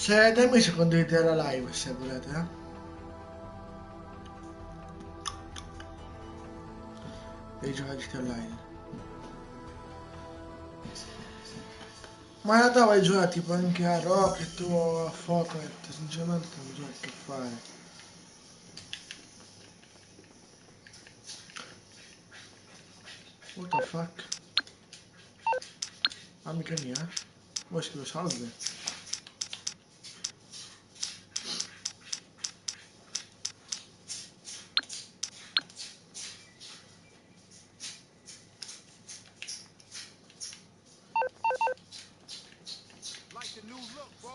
Se dai mesi condividere la live se volete, dei giocatori online. Ma in realtà vai a giocare tipo anche a Rocket o a Fortnite, sinceramente non so che fare. What the fuck? Amica mia, vuoi scrivere salve?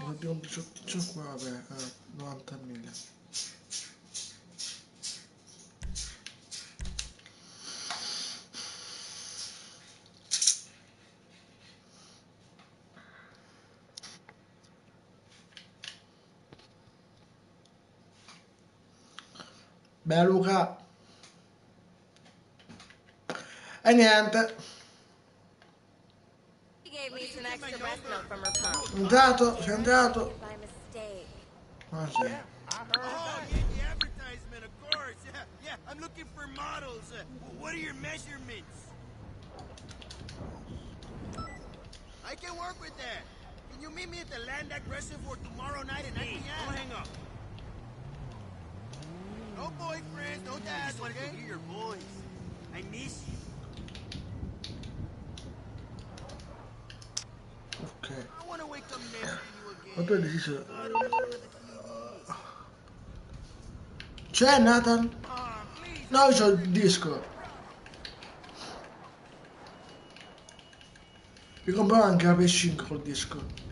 Abbiamo 18 qua, vabbè, 90.000. Beh Luca, e niente, entrato, sei entrato. Ah sì. Oh, yeah, the advertisement, of course. Yeah, I'm looking for models. What are your measurements? I can work with that. Can you meet me at the Land Aggressive for tomorrow night at 9 p.m.? Don't hang up. No boyfriends, no dads, I just wanted to hear your voice. I miss you. Ok. I want to wake up next to you again. Ma tu hai deciso... I don't want to look at the TV. C'è Nathan? Please. No, c'ho il disco. Mi compravo anche la PS5 col disco.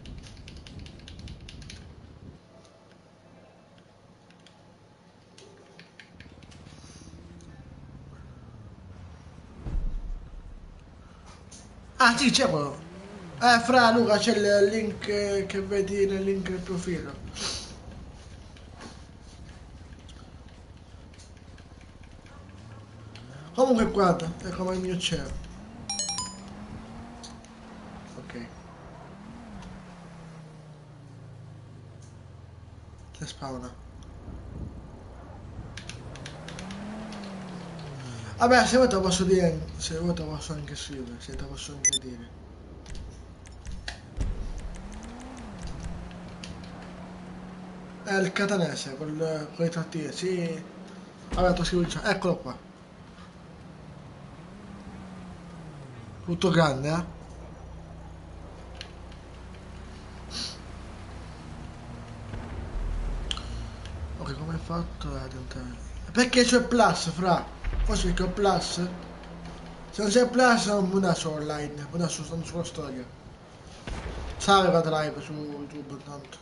Ah sì, c'è quello. Fra Luca c'è il link che vedi nel link del profilo. Comunque guarda, è come il mio cielo. Ok. Che spawna. Vabbè, se vuoi te lo posso dire, se vuoi te lo posso anche scrivere, se te lo posso anche dire. È il catanese, con le trattine, sì. Vabbè, te lo scrivo già. Eccolo qua. Tutto grande, Ok, come hai fatto a entrare? Perché c'è Plus, fra? Forse perché ho Plus? Se non c'è Plus non può andare su online, può andare sulla storia. Sai vado live su YouTube tanto.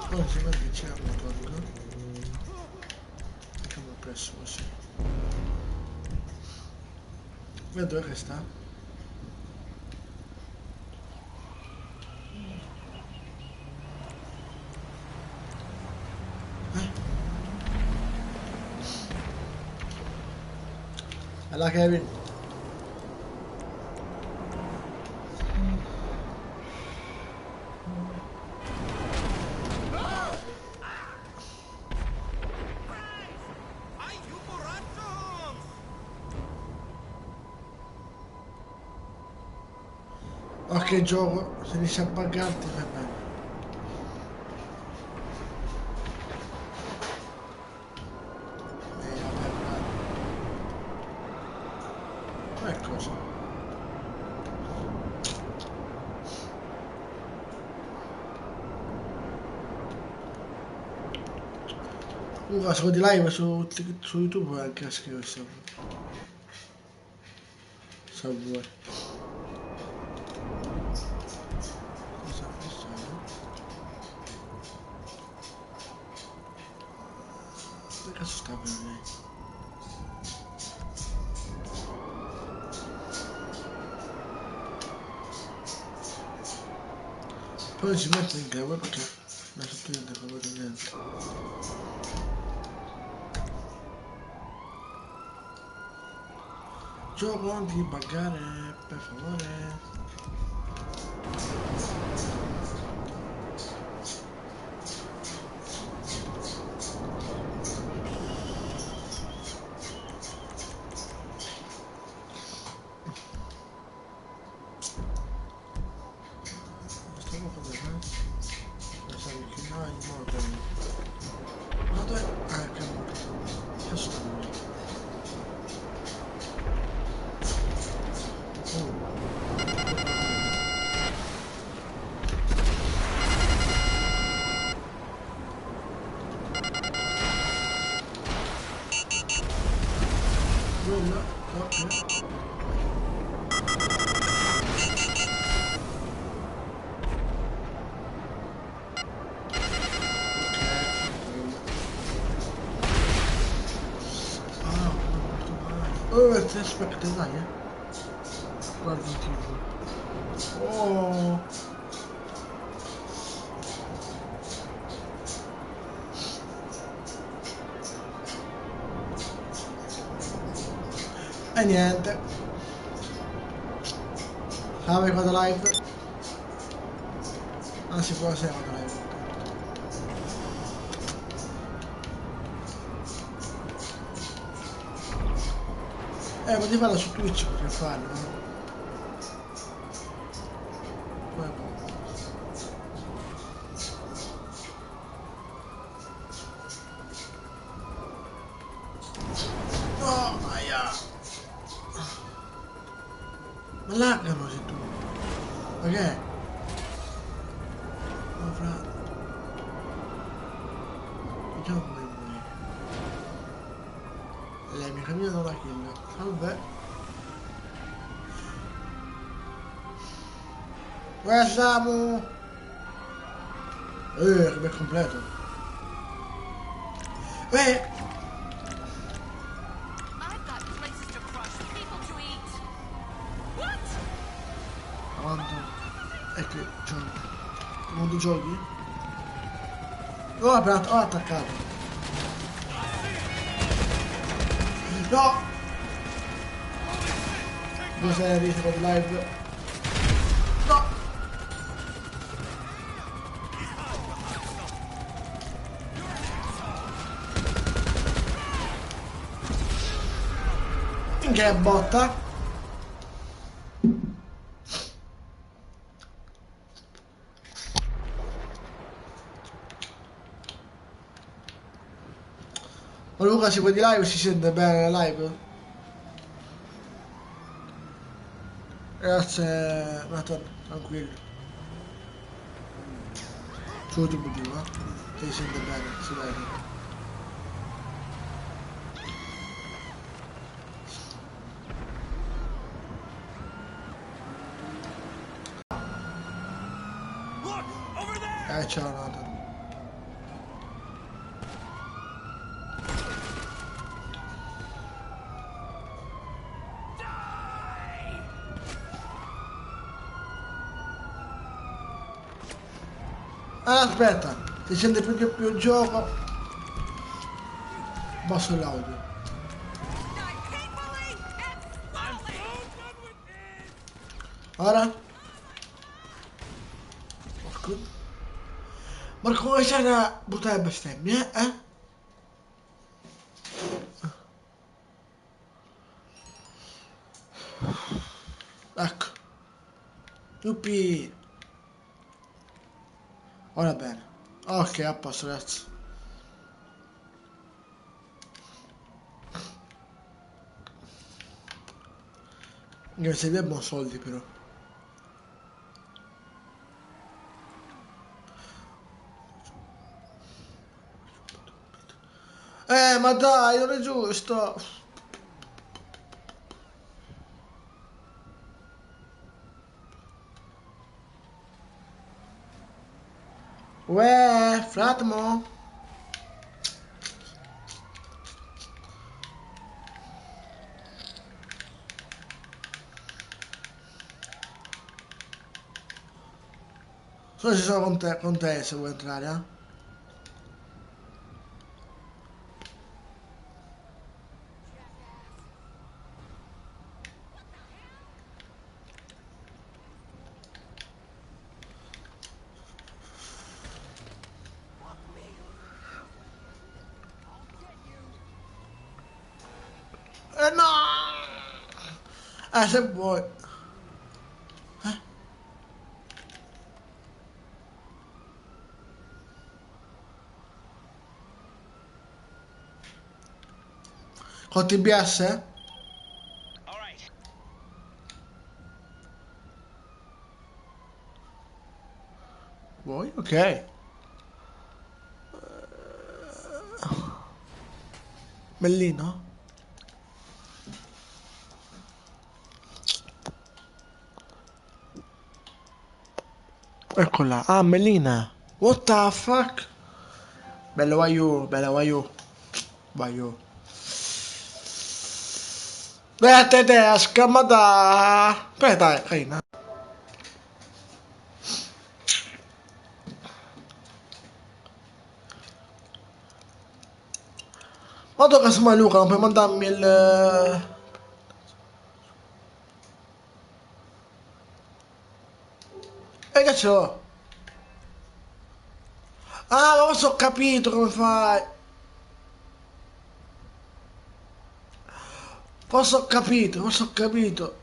Poi si vede che c'è un tolgo. Facciamo presso così. Vedo dove sta? Alla Kevin. Ok gioco, se riesci a buggarti va bene. Vabbè, cosa? Luca, se di live su YouTube puoi anche scrivere se vuoi. Cosa dove cazzo sta per lei? Poi si mette in game perché Ma sotto niente, non vedo niente. Gioco, non ti buggare, per favore. Stiamo facendo? Pensavo che no, è morto. Ma dove? Ah, che è morto. Che sto? Quello? Ok. Oh, aspetta, dai, guarda il tipo. Oh. E niente. Salve, vado live. Anzi, buonasera, vado live. Potevi farlo su Twitch, potevi farlo, no? No, aia. Ma laggano sei tu. Ma che è? No, fra. Vediamo come muore. Lei mi cammina da una kill. Salve. Dove siamo? Che bel completo. Quando è che giochi? Quando giochi? Oh, ho attaccato. No! Due serie di live. No! Che botta? Ma Luca si di live, si sente bene la live? Grazie, Nathan, tranquillo. Su YouTube dico, si sente bene, si vede. Ciao Nathan. Aspetta, si sente più il gioco. Basso l'audio. Ora? Ma come c'è da buttare bestemmie, eh? Ecco. Yuppie. Ora bene. Ok, a posto, ragazzi. Io serviamo soldi però. Ma dai, non è giusto. Uè, fratmo. Solo ci sono con te se vuoi entrare, eh? No! Se vuoi. Con TBS? Vuoi? Ok. Bellino? Eccola. Ah, Melina. What the fuck? Bello, vai you. Bello, vai you. Vai you. Beh, tedesca, ma dai. Beh, dai, carina. Ma tu casomai Luca, non puoi mandarmi il... che ce l'ho? Ah, ma forse ho capito come fai. Forse ho capito, forse ho capito.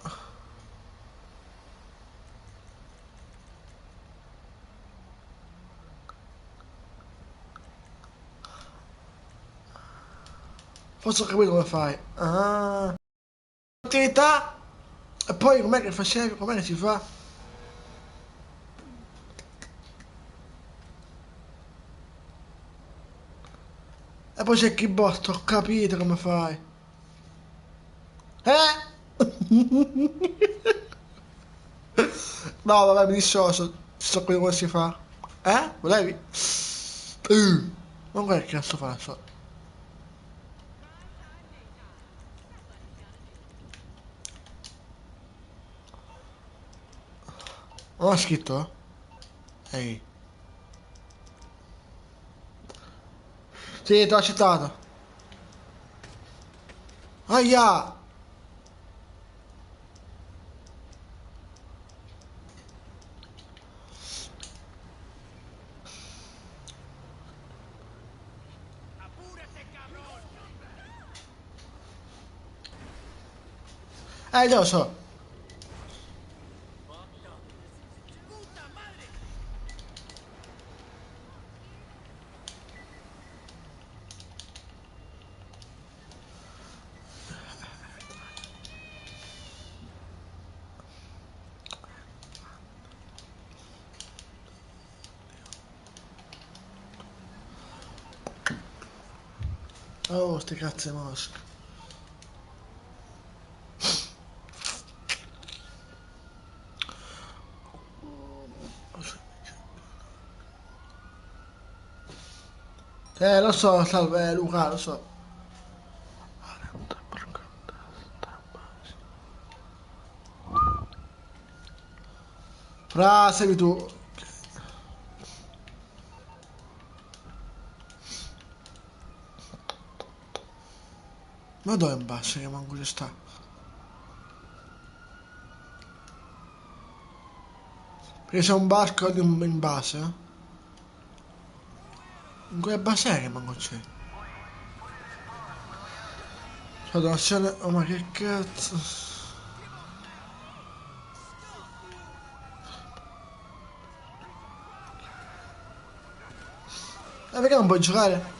Forse ho capito come fai. Ah. Attività. E poi com'è che facevi? Com'è che si fa? E poi c'è il keyboard, ho capito come fai. No, vabbè, mi dissocio. So come si fa. Volevi? Non guarda che cazzo fa, so. Non ha scritto? Ehi. Sì, ti ho accettato. Aia! Io lo so. Oh, ste cazzo di mosche. Lo so, salve Luca, lo so. Fra, segui tu. Ma dove in basso che manco ci sta? Perché c'è un barco in base, eh? In quella base è che manco c'è. C'è donazione... Oh ma che cazzo... Perché non puoi giocare?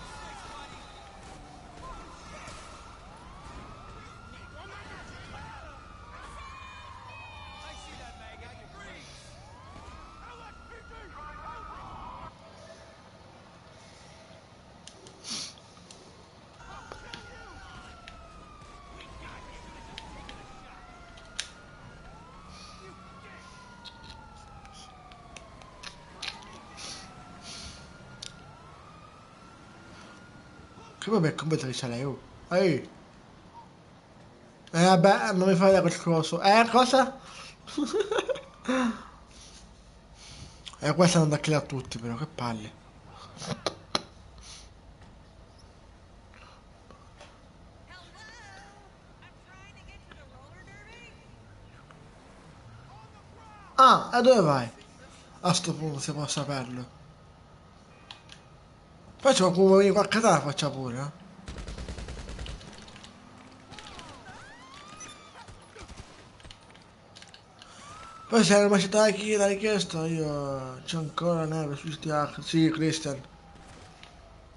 Che vabbè, come te ce l'hai, oh? Ehi! Vabbè, non mi fai da quel coso. Cosa? E questa non da kill a tutti però, che palle. Ah, e dove vai? A sto punto se può saperlo. Poi c'è qualcuno venire qua a casa faccia pure, eh. Poi se non mi città chi l'ha richiesto, io c'è ancora neve su Stiach. Sì, Christian.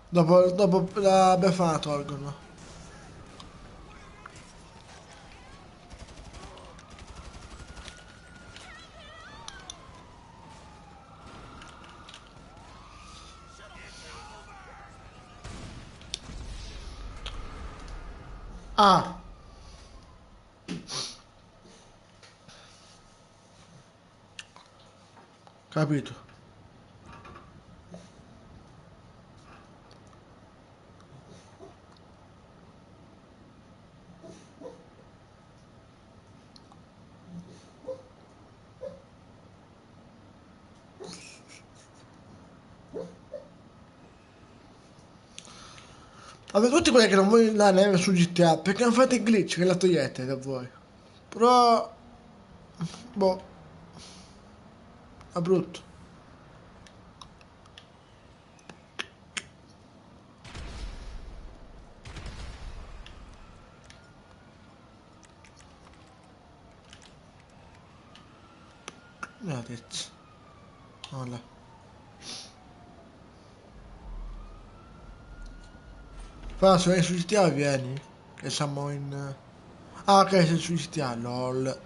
Dopo la befana tolgono. Ah! Capito. Vabbè, tutti quelli che non vogliono la neve su GTA, perché non fate il glitch che la togliete da voi. Però... boh, è brutto. Grazie. Voilà. Però se vai su GTA vieni, che siamo in... Ah ok, sei su GTA, lol.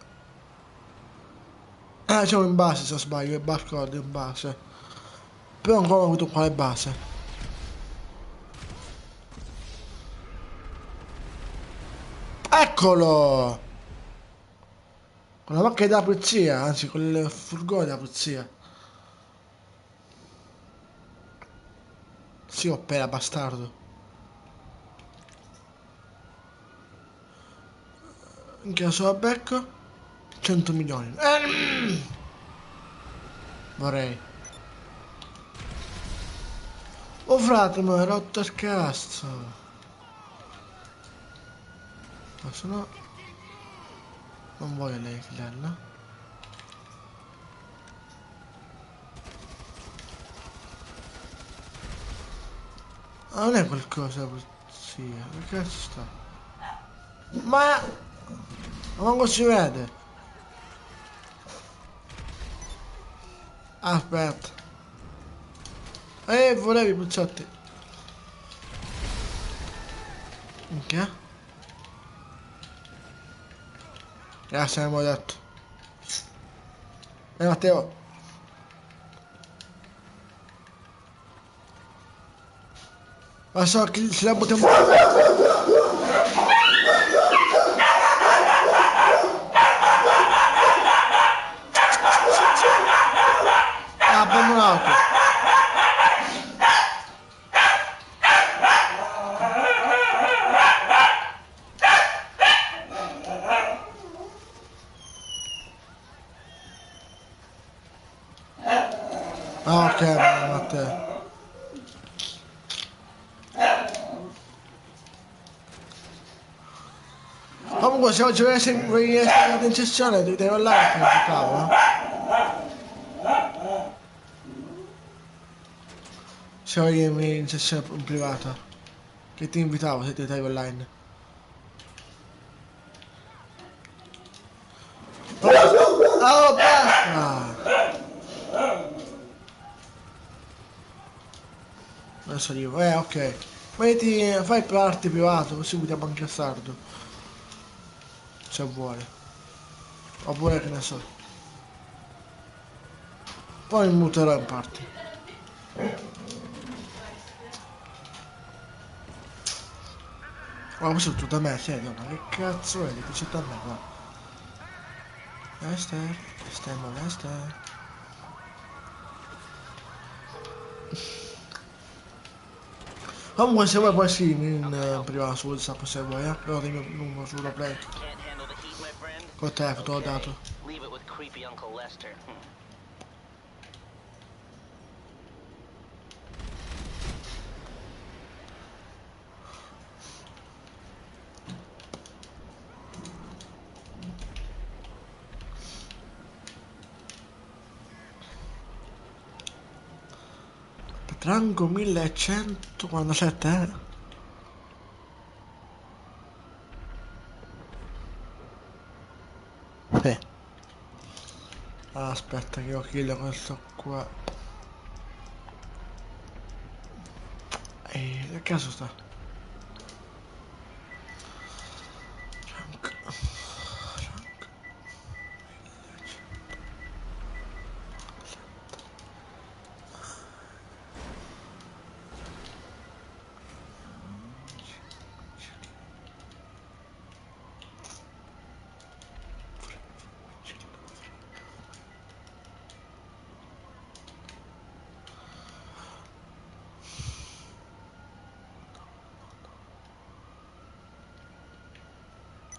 Siamo in base se non sbaglio, il barcode è in base. Però ancora non ho avuto quale base. Eccolo! Con la macchina della polizia, anzi con il furgone della polizia. Sì, opera, bastardo. In caso la becco? 100 milioni. Vorrei. Oh frate, ma hai rotto il cazzo. Ma se no... non voglio lei killarla. Ah, non è qualcosa la polizia. Che cazzo sta? Ma... ma manco si vede. Aspetta. Volevi i puzzotti. Minchia. Grazie, abbiamo detto. Matteo. Ma so che se la buttiamo... Ah, abbandonato. Ah, ok, Matteo. Comunque se oggi vuoi essere in sessione devi parlare con il cavo, se vuoi in sessione privata. Che ti invitavo se ti dai online. Oh, basta! Adesso arrivo, ok. Metti, fai parte privato così guidiamo anche a sardo. Se vuole. Oppure che ne so. Poi mi muterò in parte. Ma questo è tutto da me, serio, ma che cazzo è? Che c'è da me qua? Esther, molesta. Comunque se vuoi poi sì, in privato su WhatsApp se vuoi, però il mio numero sulla play. Col telefono te l'ho dato. Rango 1147, eh? Sì. Aspetta che io kill questo qua. Che caso sta? Rank.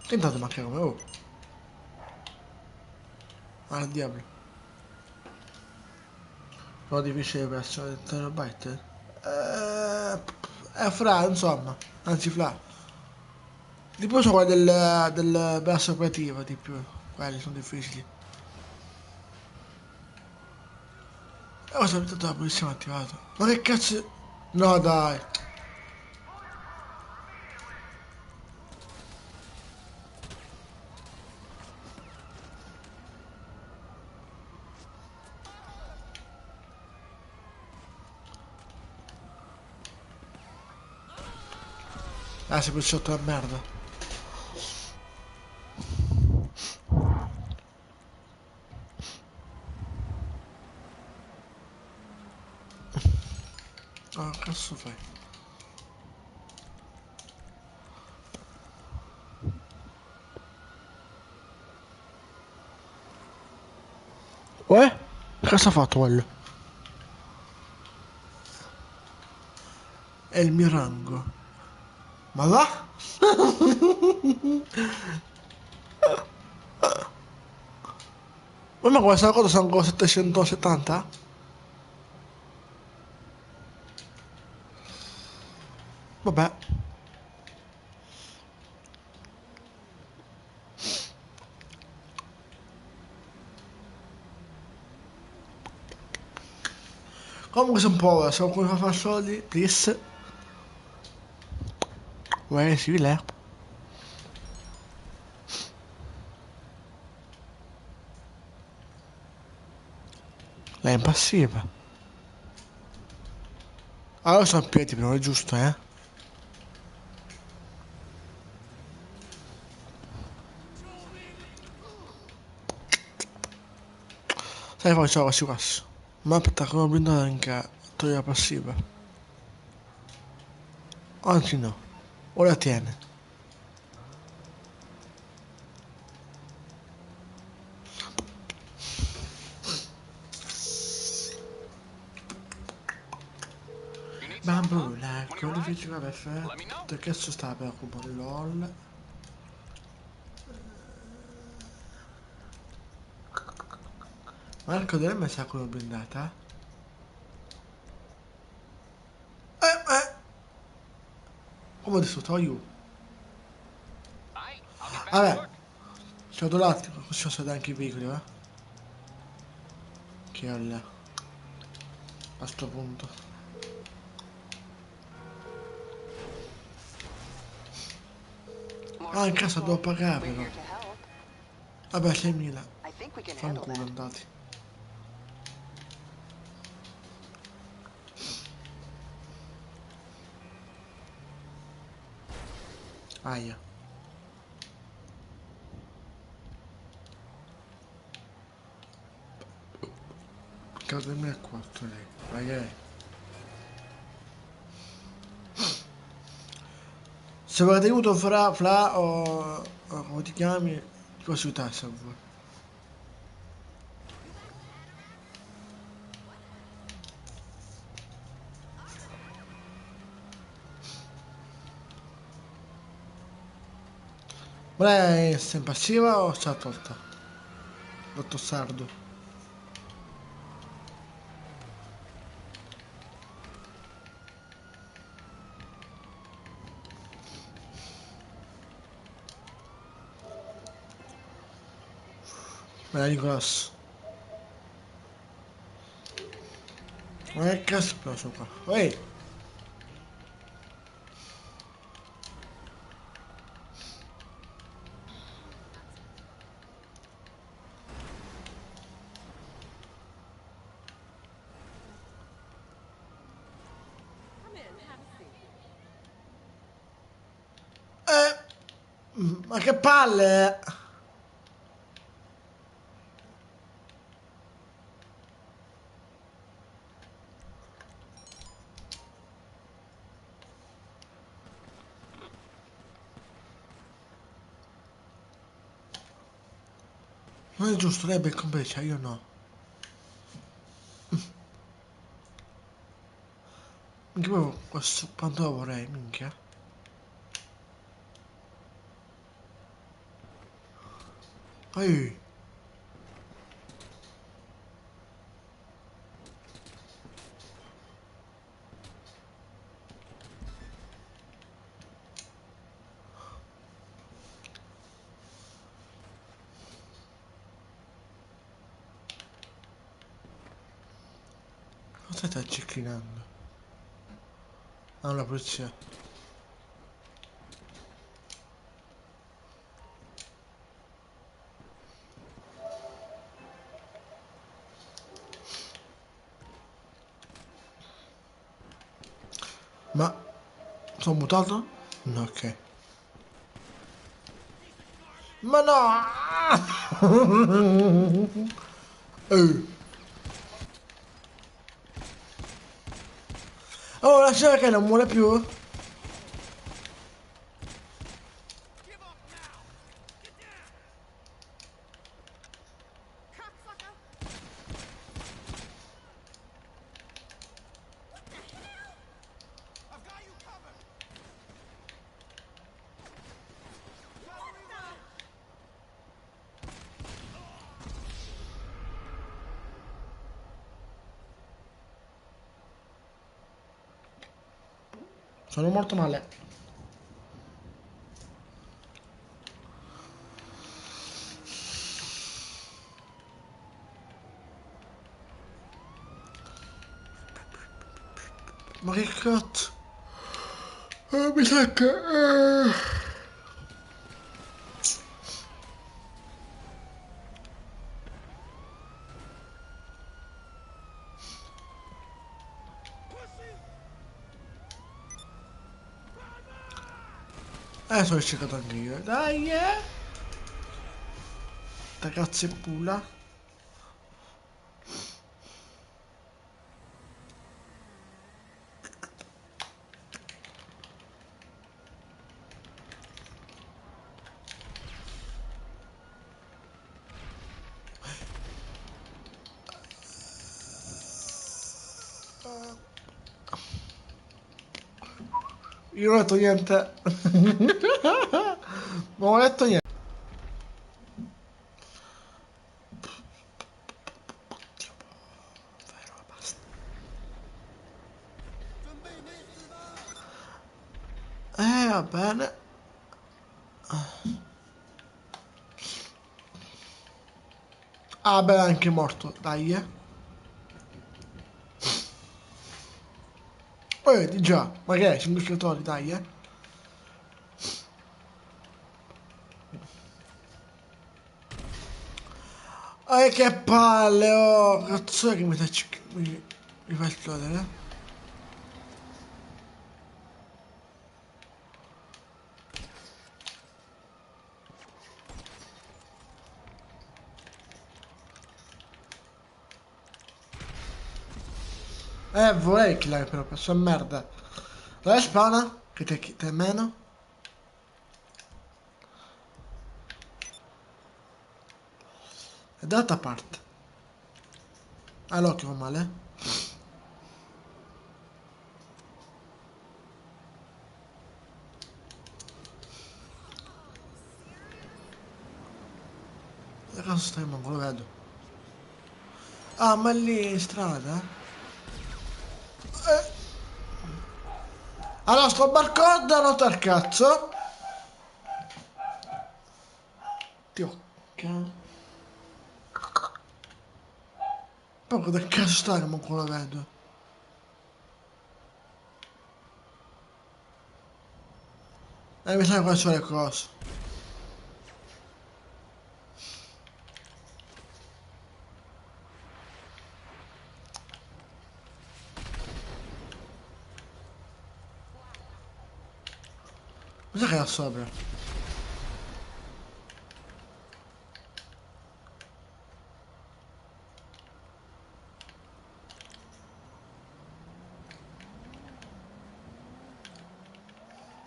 Che intanto manca come oh. Ah, il diavolo. Lo difficile verso il terabyte. Fra, insomma. Anzi, fra. Di più sono quelli del verso operativo, di più. Quelli sono difficili. E ho sapete la polizia mi ha attivato. Ma che cazzo. No, dai. Ah, sei sotto la merda. Ah, che cazzo fai? Uè? Che cazzo ha fatto quello? È il mio rango. Ma va? Ma questa cosa sono ancora 770? Vabbè. Comunque sono povero, se qualcuno fa fare soldi, please. Uè, sì, lei. Lei è impassiva. Allora sono a piedi, però è giusto, eh? Sai, faccio quasi questo. Ma aspetta, come blindare anche togliere la passiva. Anzi no. Ora tiene. Bambula, quello che ci va perfetto. Che cazzo sta per occupare LOL? Marco della me sa quello blindata? Eh! Come adesso toglio? Vabbè, ci ho l'attimo, così ho soldato anche i veicoli, va? Che ho là. A sto punto. Ah, in casa devo pagare però. Vabbè, 6.000. Fanculo andati. Aia. Cade 2004 lei. Magari. Se avete aiuto Fra o come ti chiami, ti posso aiutare se vuoi. Ma lei è sempre passiva o c'ha tolta? Dottor Sardo. Ma la Nicolas. Ma che cazzo è esploso qua? Ehi! Ma che palle! Non è giusto, lei è ben complice, io no. Minchia proprio questo quanto lo vorrei, minchia. Ehi! Cosa stai cicchinando? Ah, la polizia. Ma sono mutato? No, ok. Ma no! Oh, lascia che non muore più. Give up now! Get down! Cocksucker! What the hell? I've got you covered! What the? Sono molto male. Ma che cazzo? Mi sa che... sono cercato anche io. Dai, ragazzi e pula. Io non ho detto niente. Non ho detto niente. Va bene. Ah, beh, è anche morto. Dai, di già. Ma che è? 5 giocatori, dai, che palle, oh. Cazzo è che mi fa esplodere? Vorrei killare però, penso a merda. Dai, spana, che te meno. È dall'altra parte. Ah, l'occhio fa male. Dove cazzo stai, manco lo vedo. Ah, ma è lì in strada? Allora, sto barcode nota al cazzo. Dio, cazzo. Poi dove cazzo sta che manco lo vedo? Mi sa qua sono le cose. Mi sa che era sopra.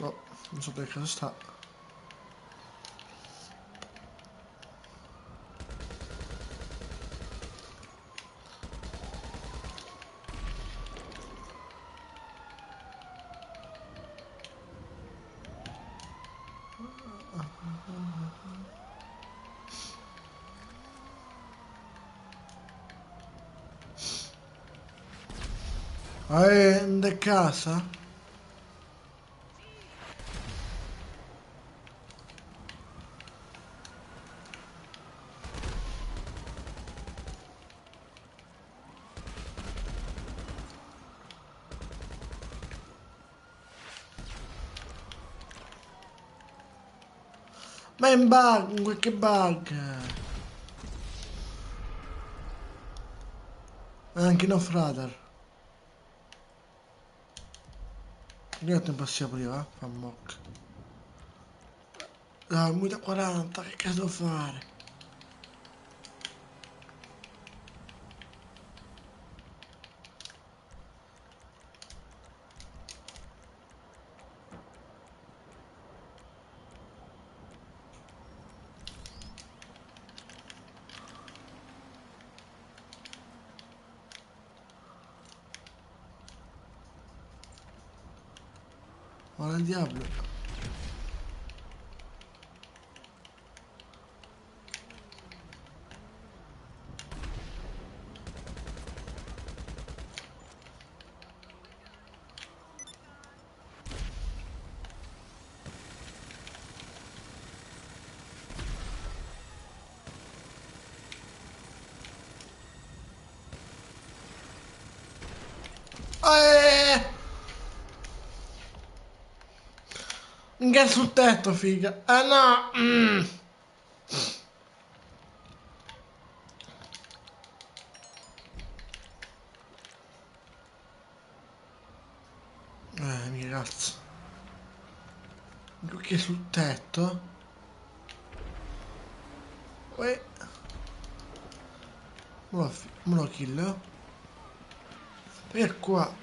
Oh, non so perché cosa sta. De casa? Ma è in bug, in qualche bug. Anche in off-radar. Io tempo sia prima, fa mock. Dai, muta 40, che cazzo devo fare? Ma il diavolo. Un gas sul tetto, figa. Ah no! Mica cazzo. Che sul tetto? Uè. Me lo kill. Perché qua?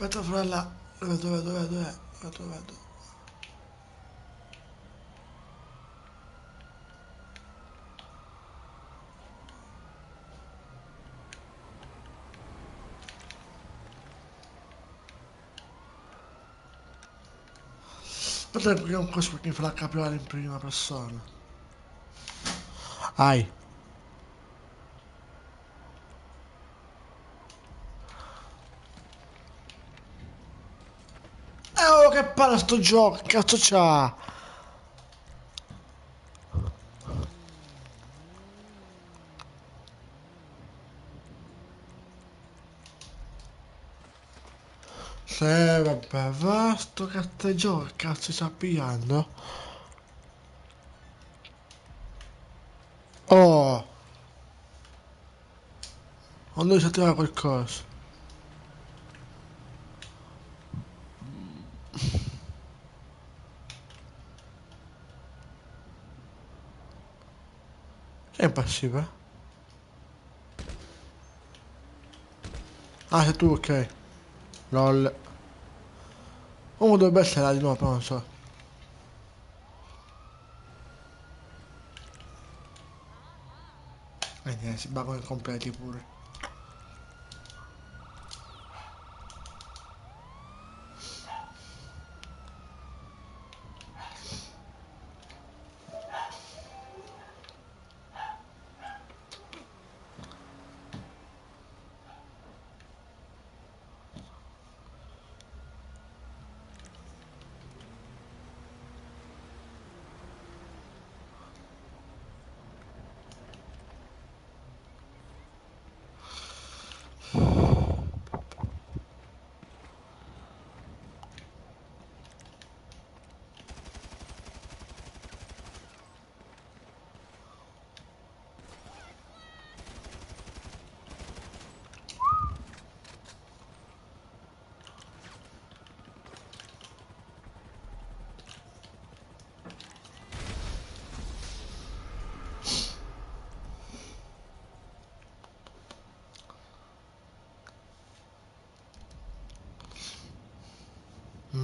Aspetta, fra là. Dov'è? Vedo. Aspetta che un coso perché mi fa la capriola in prima persona. Ai. Oh, che palle sto gioco, che cazzo c'ha? Sì, vabbè, va sto cazzo di gioco, che cazzo sta pigliando? Oh, quando si attiva qualcosa. Che è impassiva? Ah, sei tu, ok. Lol. Uno dovrebbe essere là di nuovo, però non so. Niente, si bagano completi pure.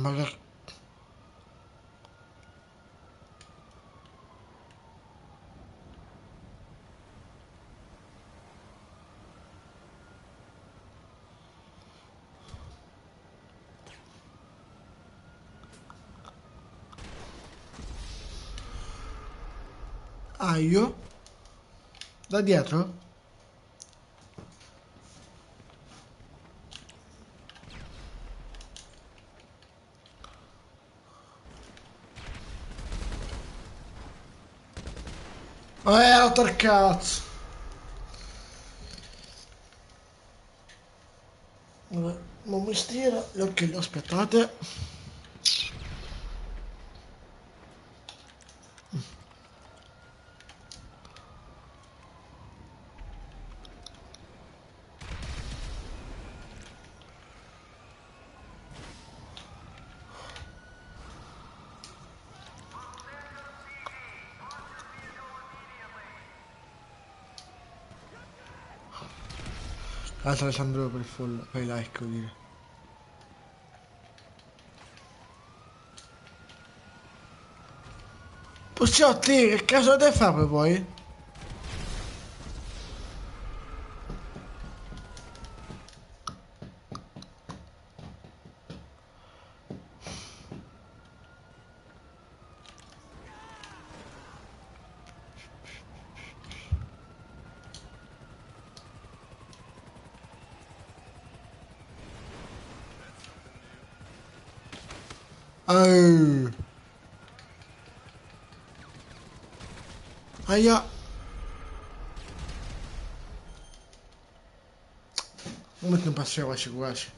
Ma che... Ah, io? Da dietro? Alter cazzo! Vabbè, non mi stira, ok, aspettate. Grazie Alessandro per il follow, per i like, vuol dire. Pucciotti, che caso deve fare per voi? Oh. Aia. Non metto un passeio quasi quasi.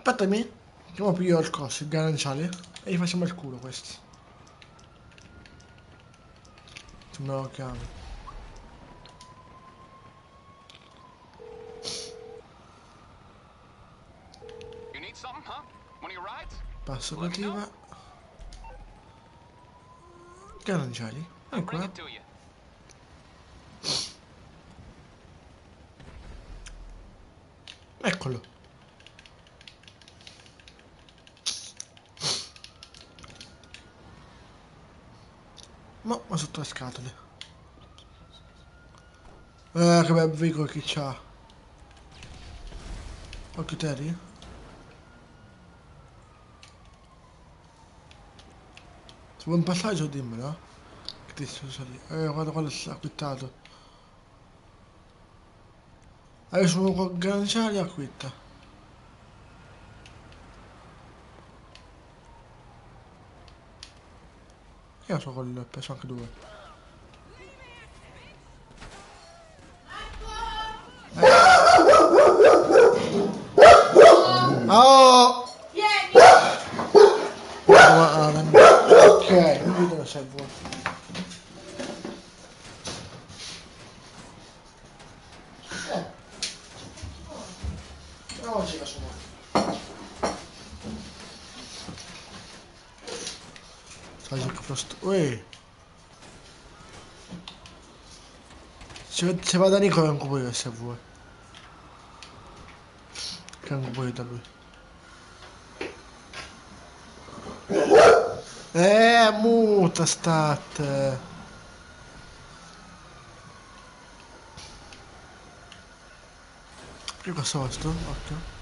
Aspettami, che mo piglio il coso, il garanciale, e gli facciamo il culo questi. Se me lo chiamo. Passo attiva. Garanciali, e qua. Eccolo. Ma sotto le scatole. Che bel veicolo che c'ha. Occhio Terry. Se vuoi un passaggio dimmelo. Che ti sto salendo. Guarda quello si è acquittato. Adesso uno con garanciali acquitta. Io so quello, penso anche due. Oh! Ok, non vedo se è vuoto. Oggi la sono. Sai che prosto. Uè! Se va da Nicola è un cubo io se vuoi. Che è un cubo io da lui. Muta stat. Che cosa è sto? Occhio.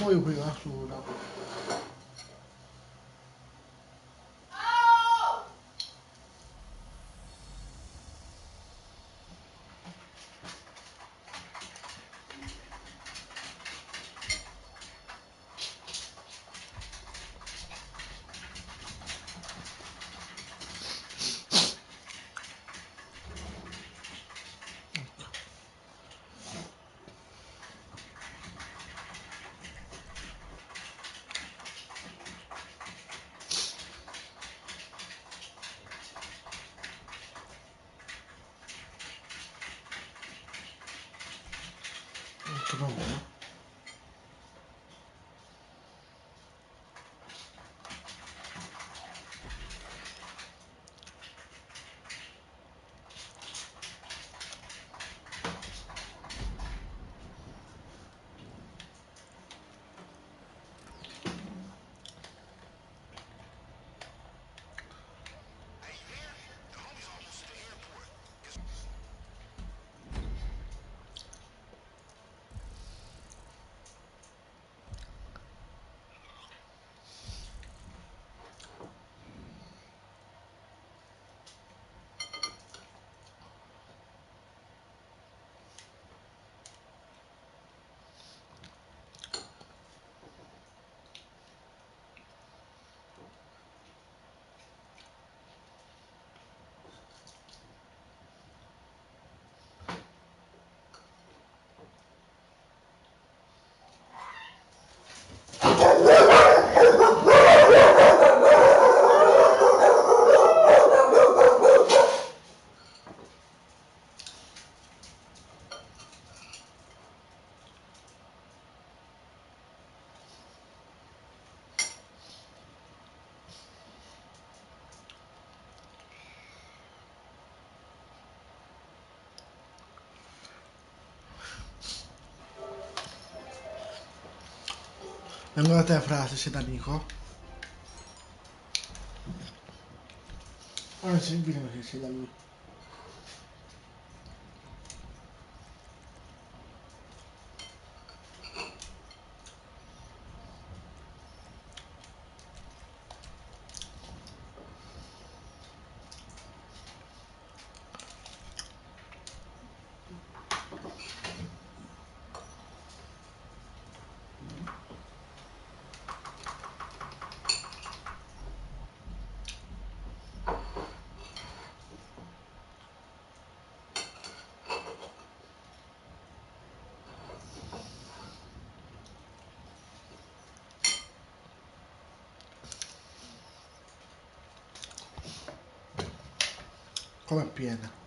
Muoio prima, scusa. Che paura. Vengo da te, frate, sei d'amico? Anzi, dimmi che sei da lui. Com'è piena?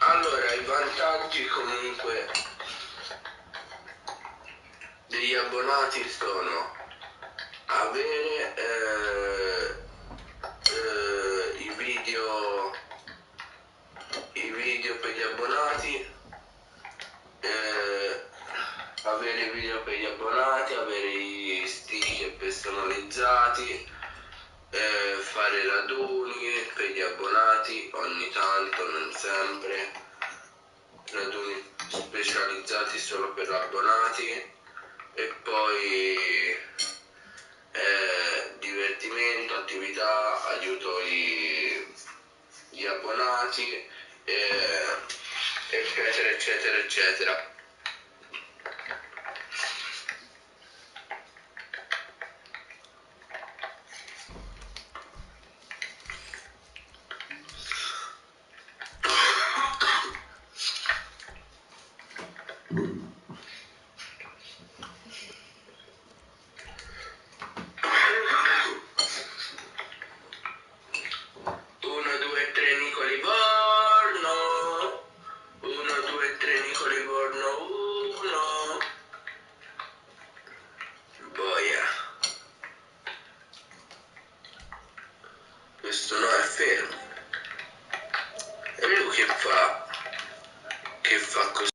Allora, i vantaggi comunque degli abbonati sono avere i video per gli abbonati, avere i video per gli abbonati, avere i sticker personalizzati, fare raduni per gli abbonati ogni tanto, non sempre, raduni specializzati solo per abbonati, e poi divertimento, attività, aiuto gli abbonati, eccetera eccetera eccetera. Uno, due, tre, Nico Livorno. Uno, due, tre, Nico Livorno. Uno. Boia. Questo no è fermo. E lui che fa? Che fa così?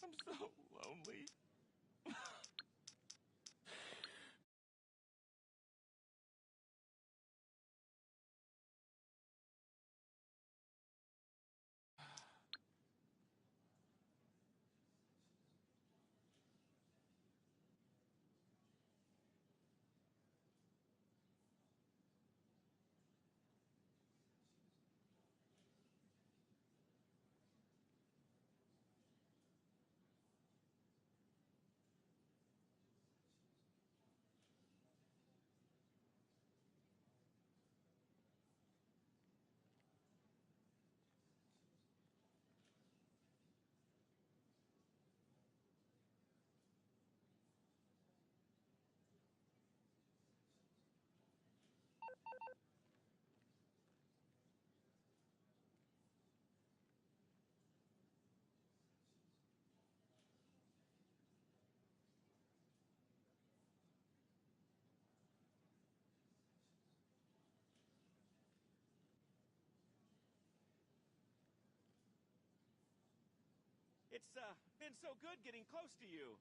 I'm so lonely. It's been so good getting close to you.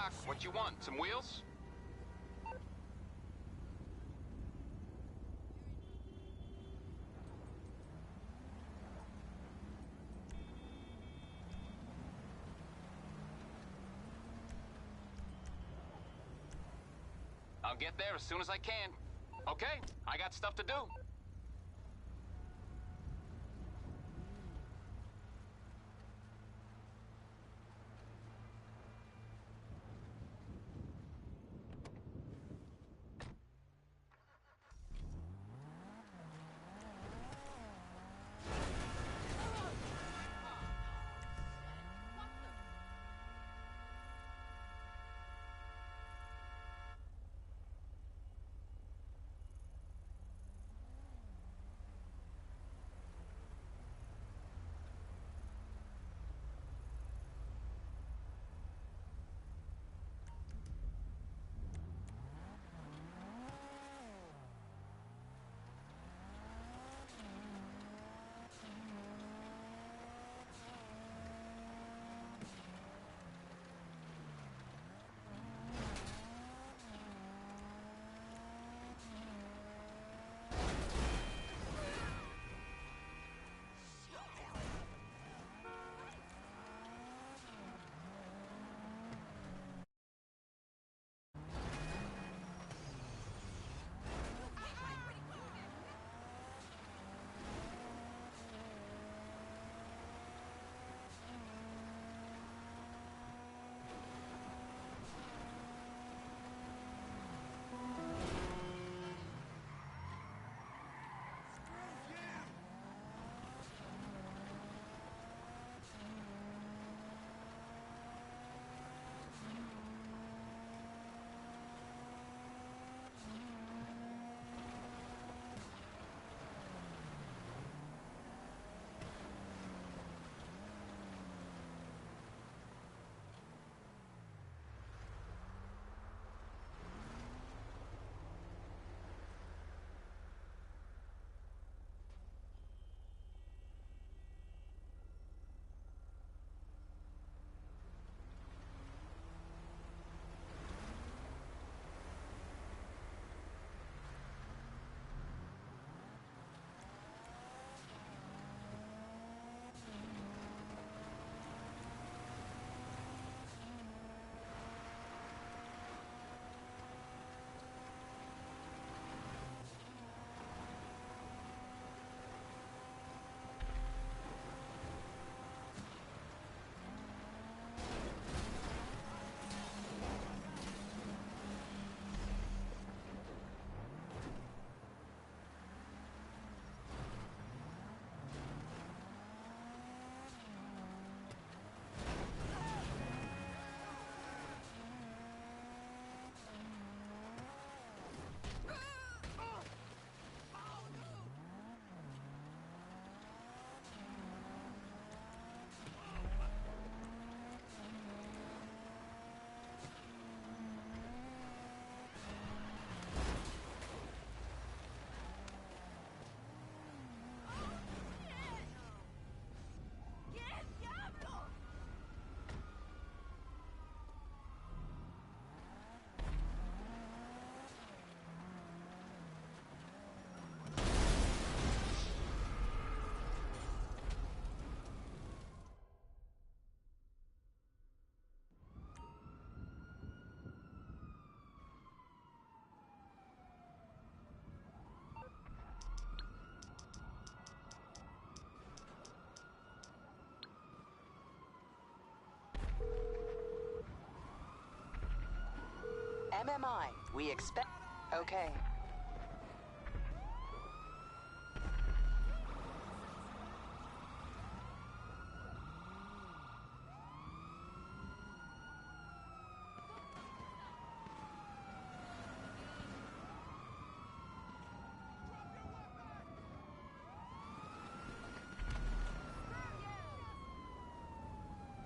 Doc, what you want? Some wheels? I'll get there as soon as I can. Okay, I got stuff to do. MMI, we expect... Okay.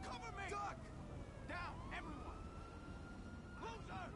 Cover me! Duck! Down, everyone! Closer!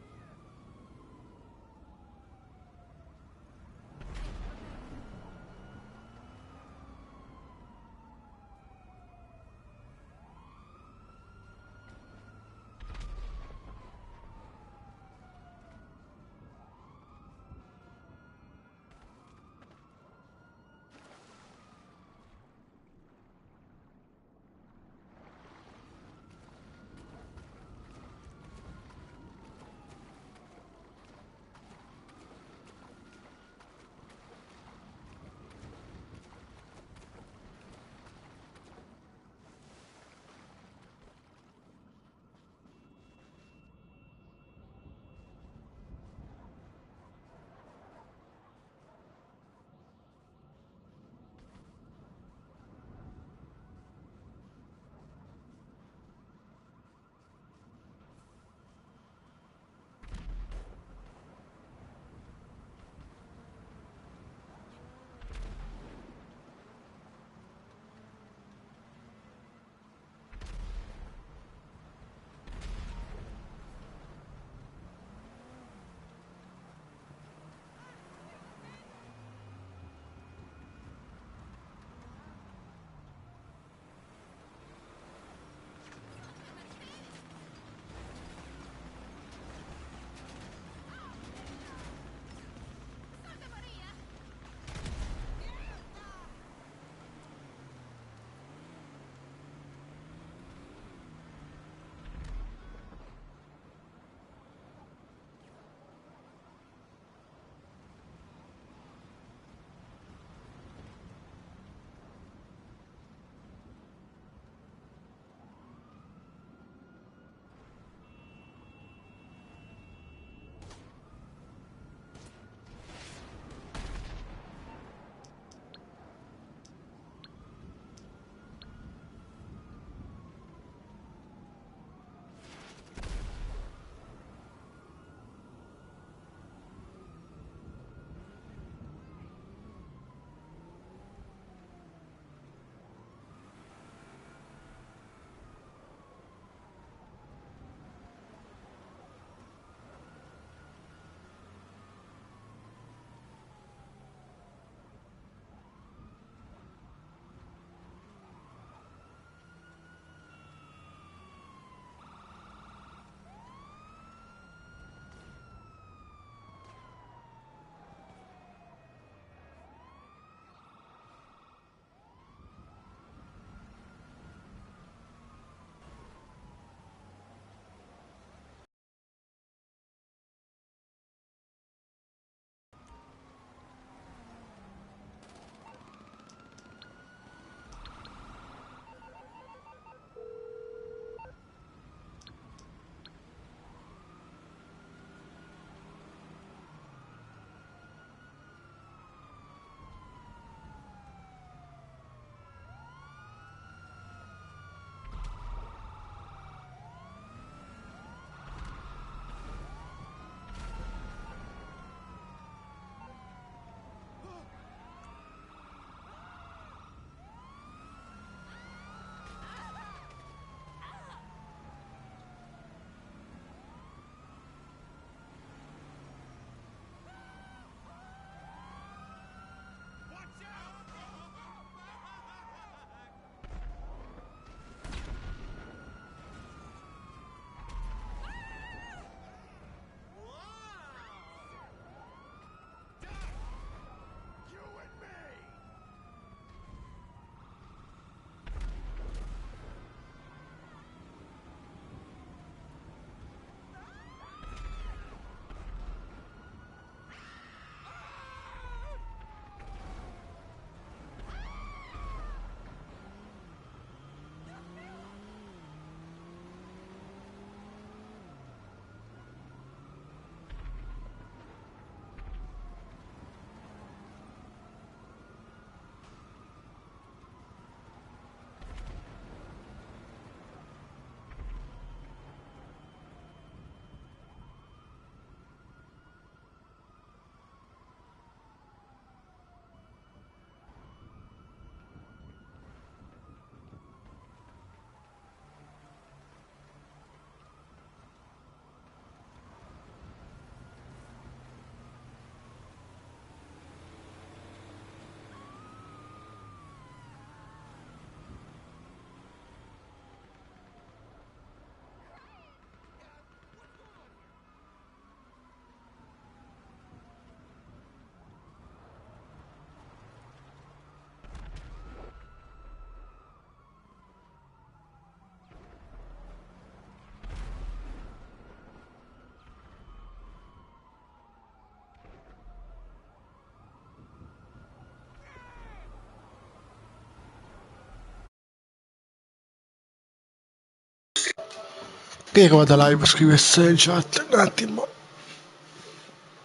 Che è che vado live, scrivesse in chat un attimo.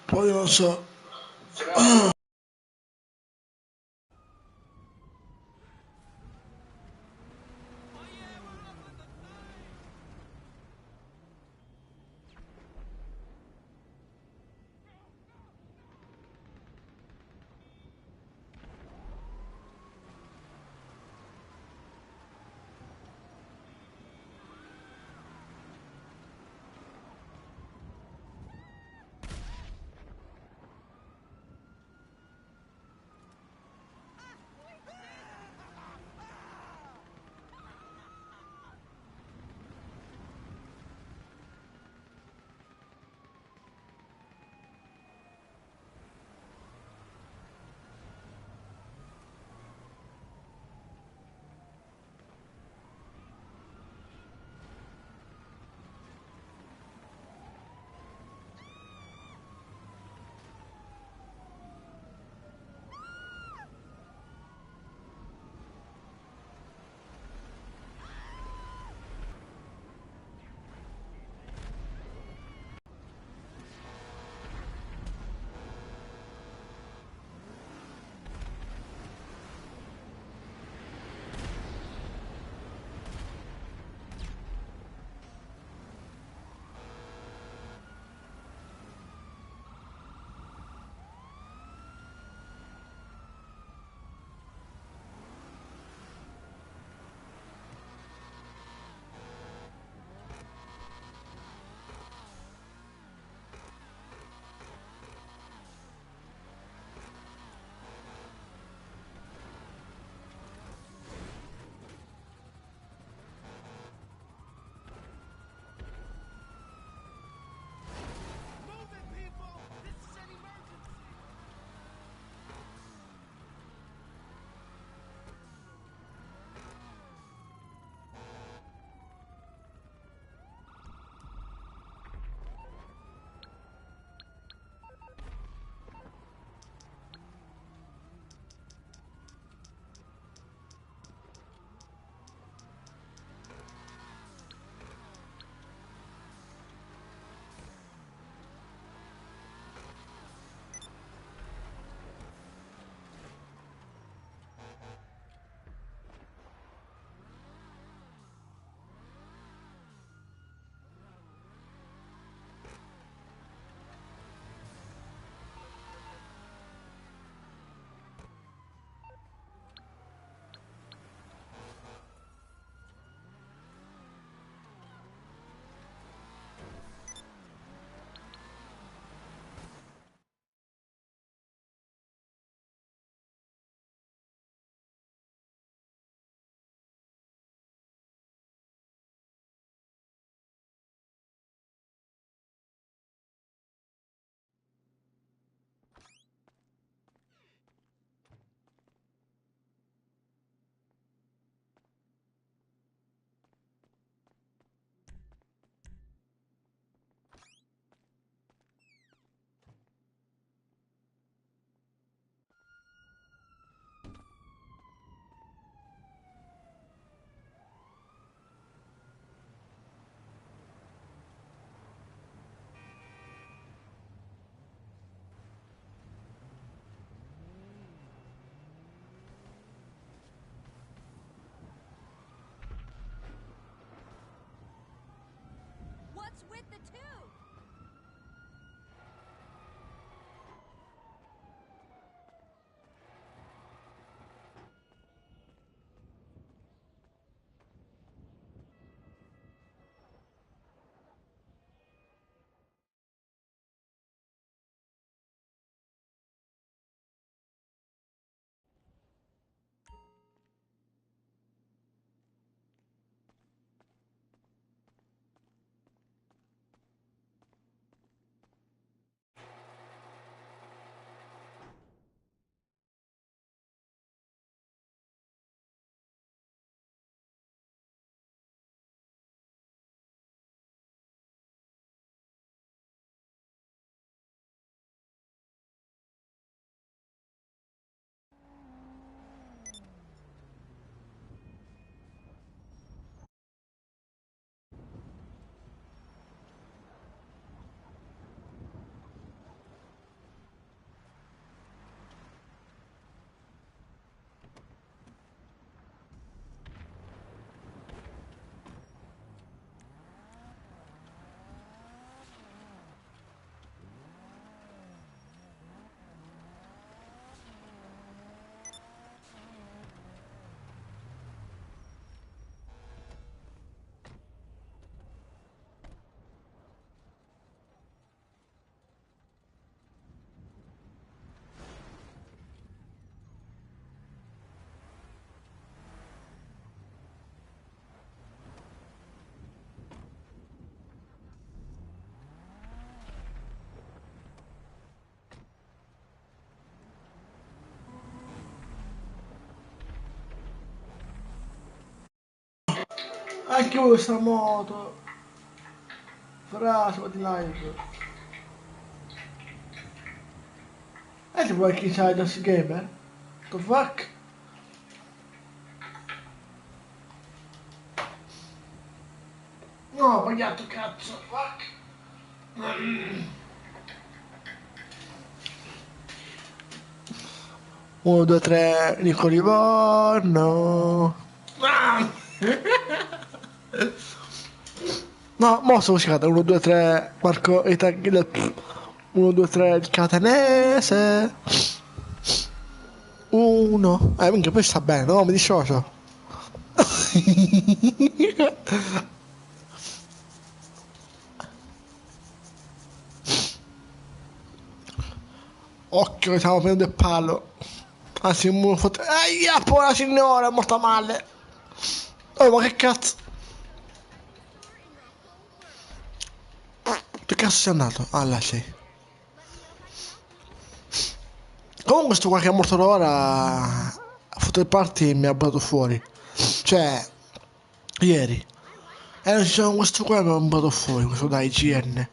Poi non lo so. Anche voi sta moto. Fra, siamo di live. E ti vuoi chi c'ha Just Gamer? The fuck? No, ho sbagliato cazzo, fuck. 1, 2, 3, Nico Livorno. Ah! No, mo sono uscita 1, 2, 3, Marco 1, 2, 3, il catanese. 1. Minchia, poi sta bene, no? Mi dissocio. Occhio che stiamo prendendo il palo. Anzi, un foto. Aia, povera signora, è morta male. Oh, ma che cazzo? Che cazzo sei andato? Ah, là sei. Comunque sto qua che è morto ora. A foto del party mi ha buttato fuori. Cioè, ieri. E non ci sono questo qua mi ha buttato fuori, questo da IGN.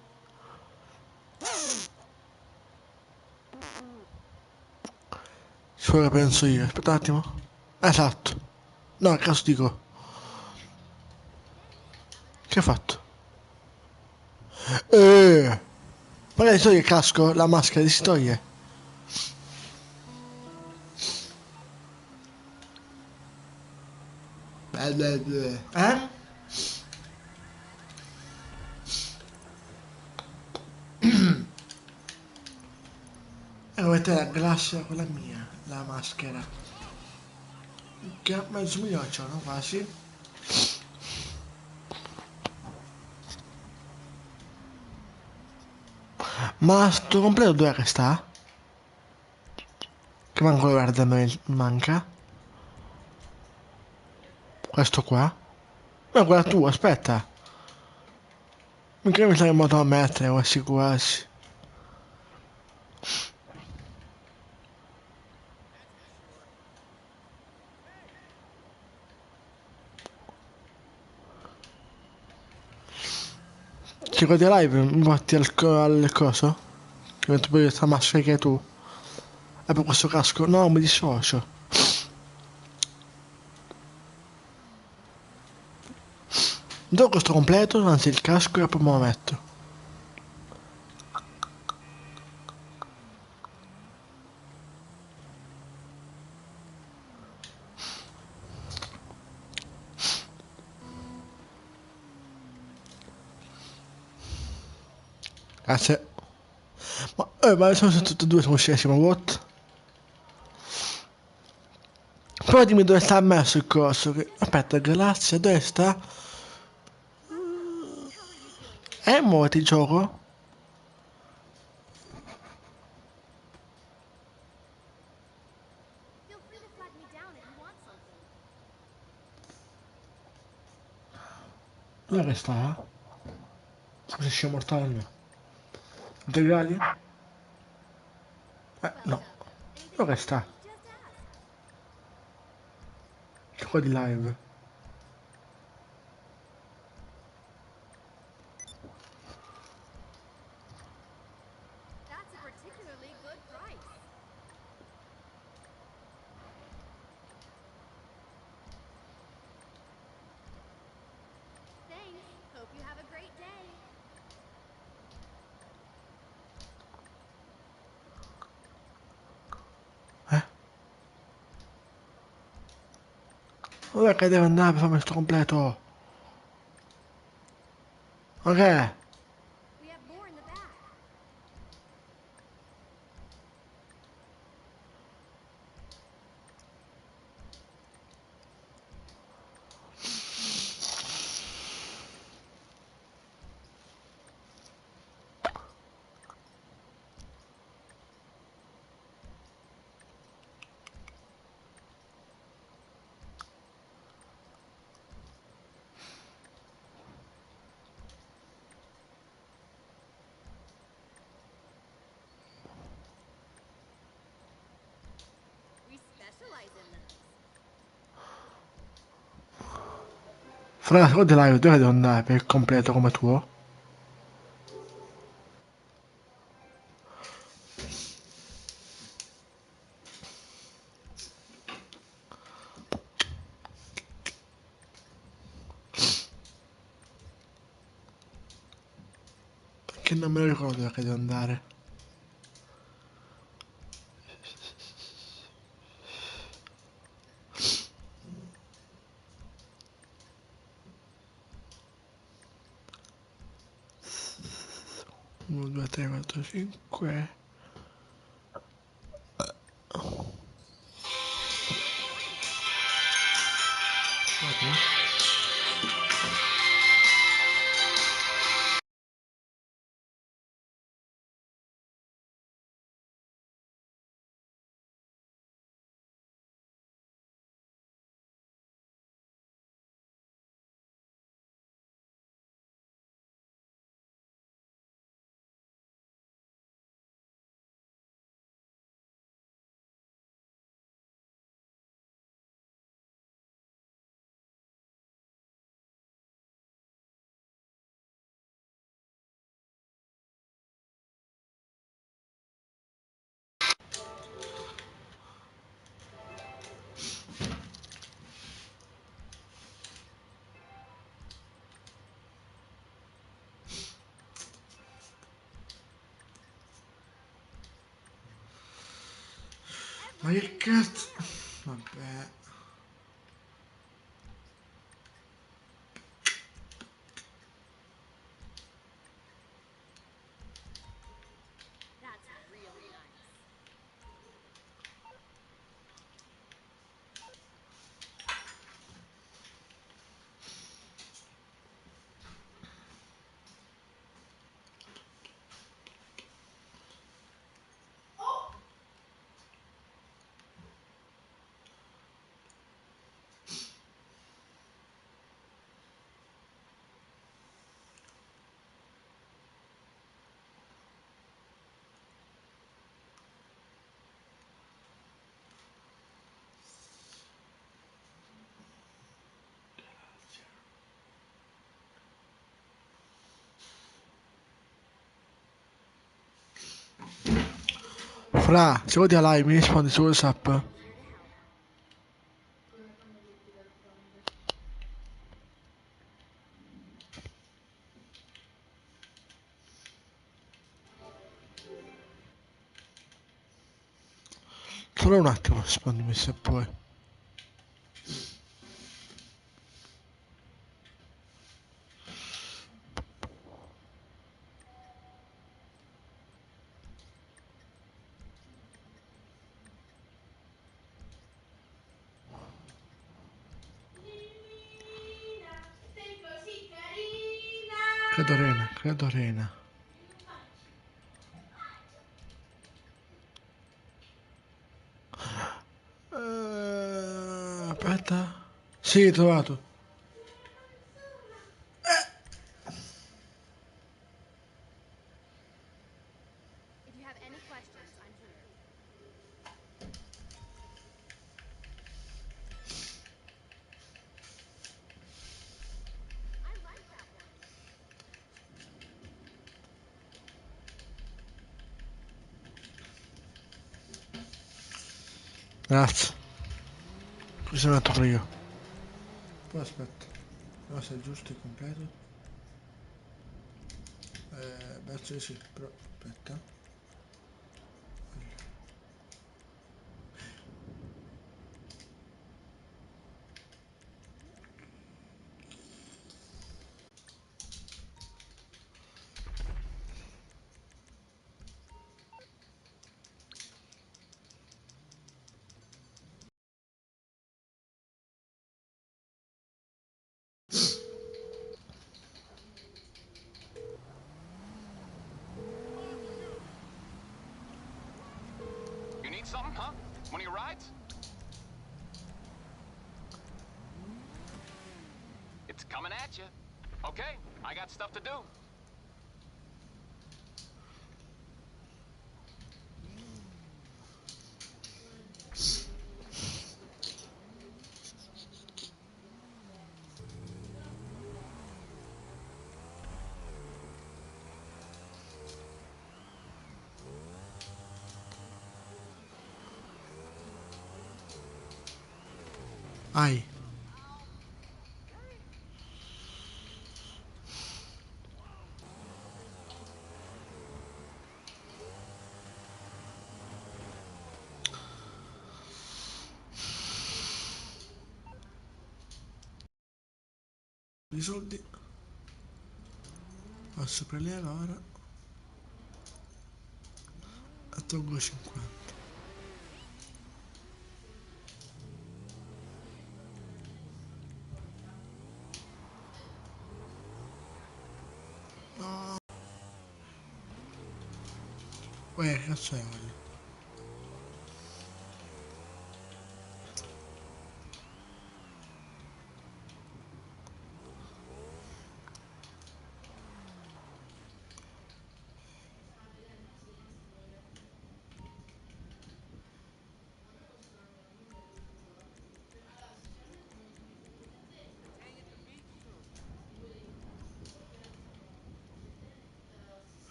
Sì, quello che penso io. Aspetta un attimo. Esatto. No, che cazzo dico? Che ha fatto? Magari toglie il casco, la maschera si toglie. Eh? E come te la glassia quella mia, la maschera. Che mezzo milione c'hanno quasi. Ma sto completo dov'è che sta? Che manco lo verde a me manca. Questo qua? Ma quella tua, aspetta. Mica mi sarei moto a mettere quasi quasi. Ci guardi live, mi batti al coso? Ti metto poi questa maschera che hai tu. E per questo casco? No, mi dissocio. Do questo completo, anzi il casco e poi me lo metto. Grazie. Ma sono tutti e due, siamo scesi, ma what? Poi dimmi dove sta messo il coso. Aspetta, galassia, dove sta? Muoviti gioco? Dove che sta? Scusa, c'è mortale. Integrali? No. Dove che sta? C'è qua di live. Dove che deve andare per farmi sto completo? Ok. Fra, secondo live dove devo andare per il completo come tuo? Perché non me lo ricordo dove devo andare. Uno, due, tre, quattro, cinque. Ma che cazzo? Vabbè. Fra, se vuoi live mi rispondi su WhatsApp. Solo un attimo, rispondimi se puoi. Credo Rena. Aspetta. Sì, trovato. If you have any questions, I'm here. I like that one. Grazie. Così me la tolgo io. Poi aspetta. No, se è giusto il completo. Penso di sì, però aspetta. You need something, huh? One of your rides? It's coming at you. Okay, I got stuff to do. Ai. I soldi. Passo preleva ora. E tolgo 50. No. Uè, che cazzo è quello?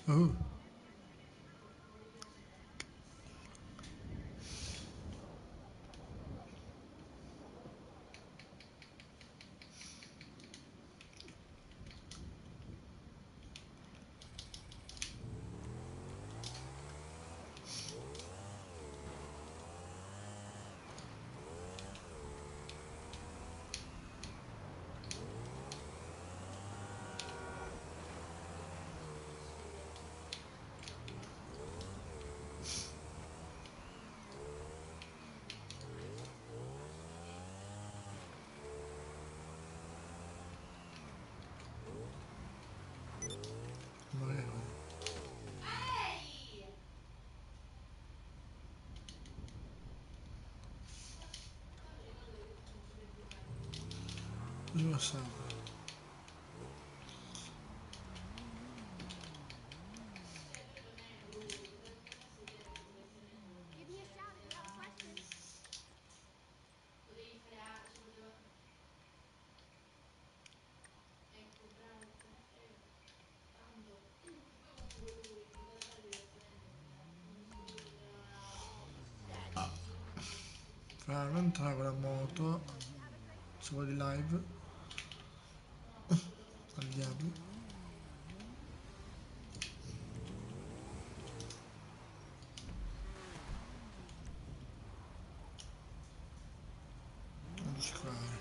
Oh. Magari quello. Cosa passava? Give me a shout if you have a question. Fra, non entrare con la moto. Se vuoi di live. Al diavolo. Non giocare.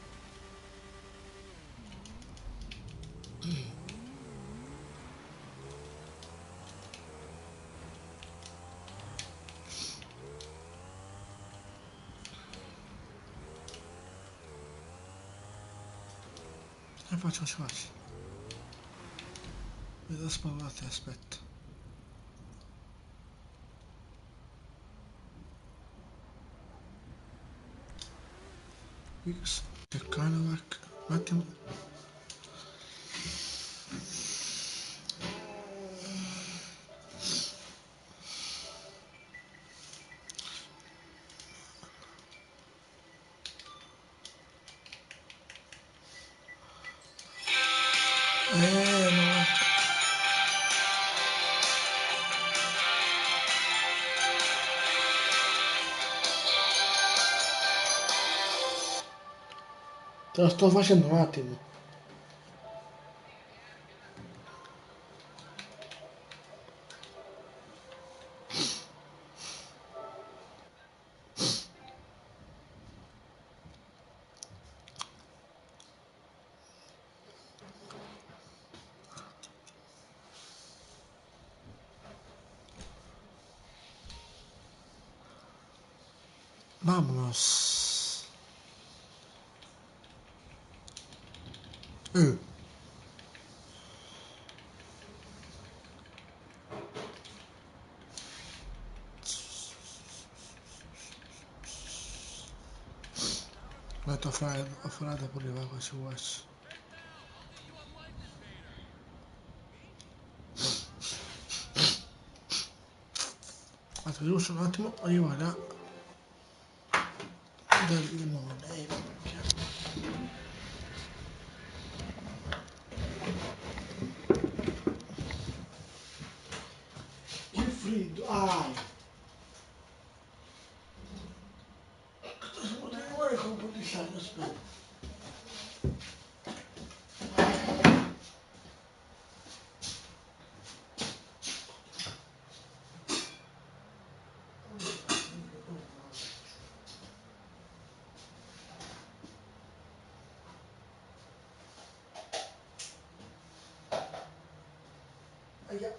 E faccio, faccio. Vedo spavate, aspetta. X. Canovac. Un attimo. No. Te lo sto facendo un attimo. Vámonos. Uh. Metto a freddo pure va quasi quasi. Aspetta, giusto un attimo, arrivo là. Del limone. Che freddo, ah! Potrei fare con Aia.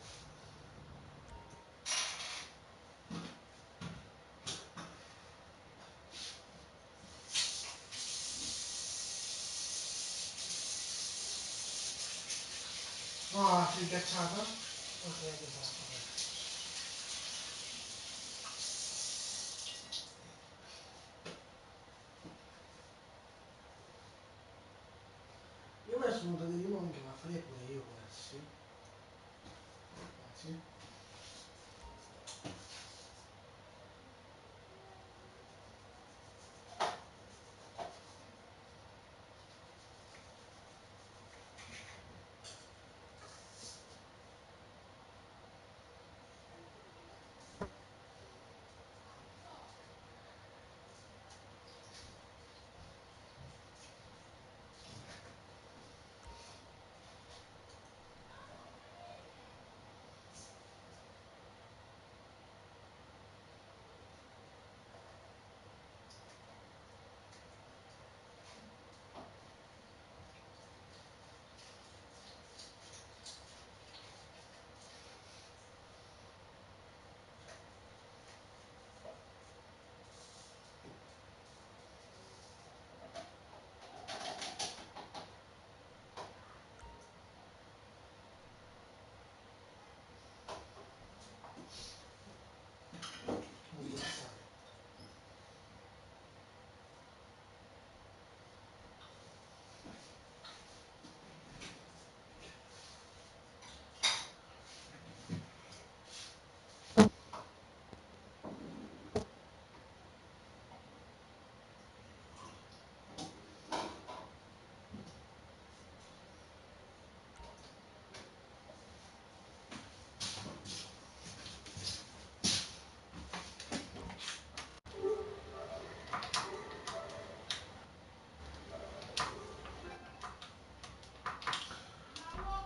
No, sei ghiacciata? Ok, esatto. Io mi sono venuto di limone che va a fare pure io questi. Grazie.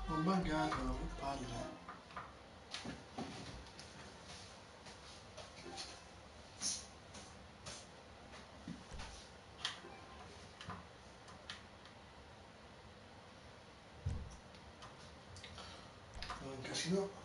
Ho mangiato, che palle. È un casino.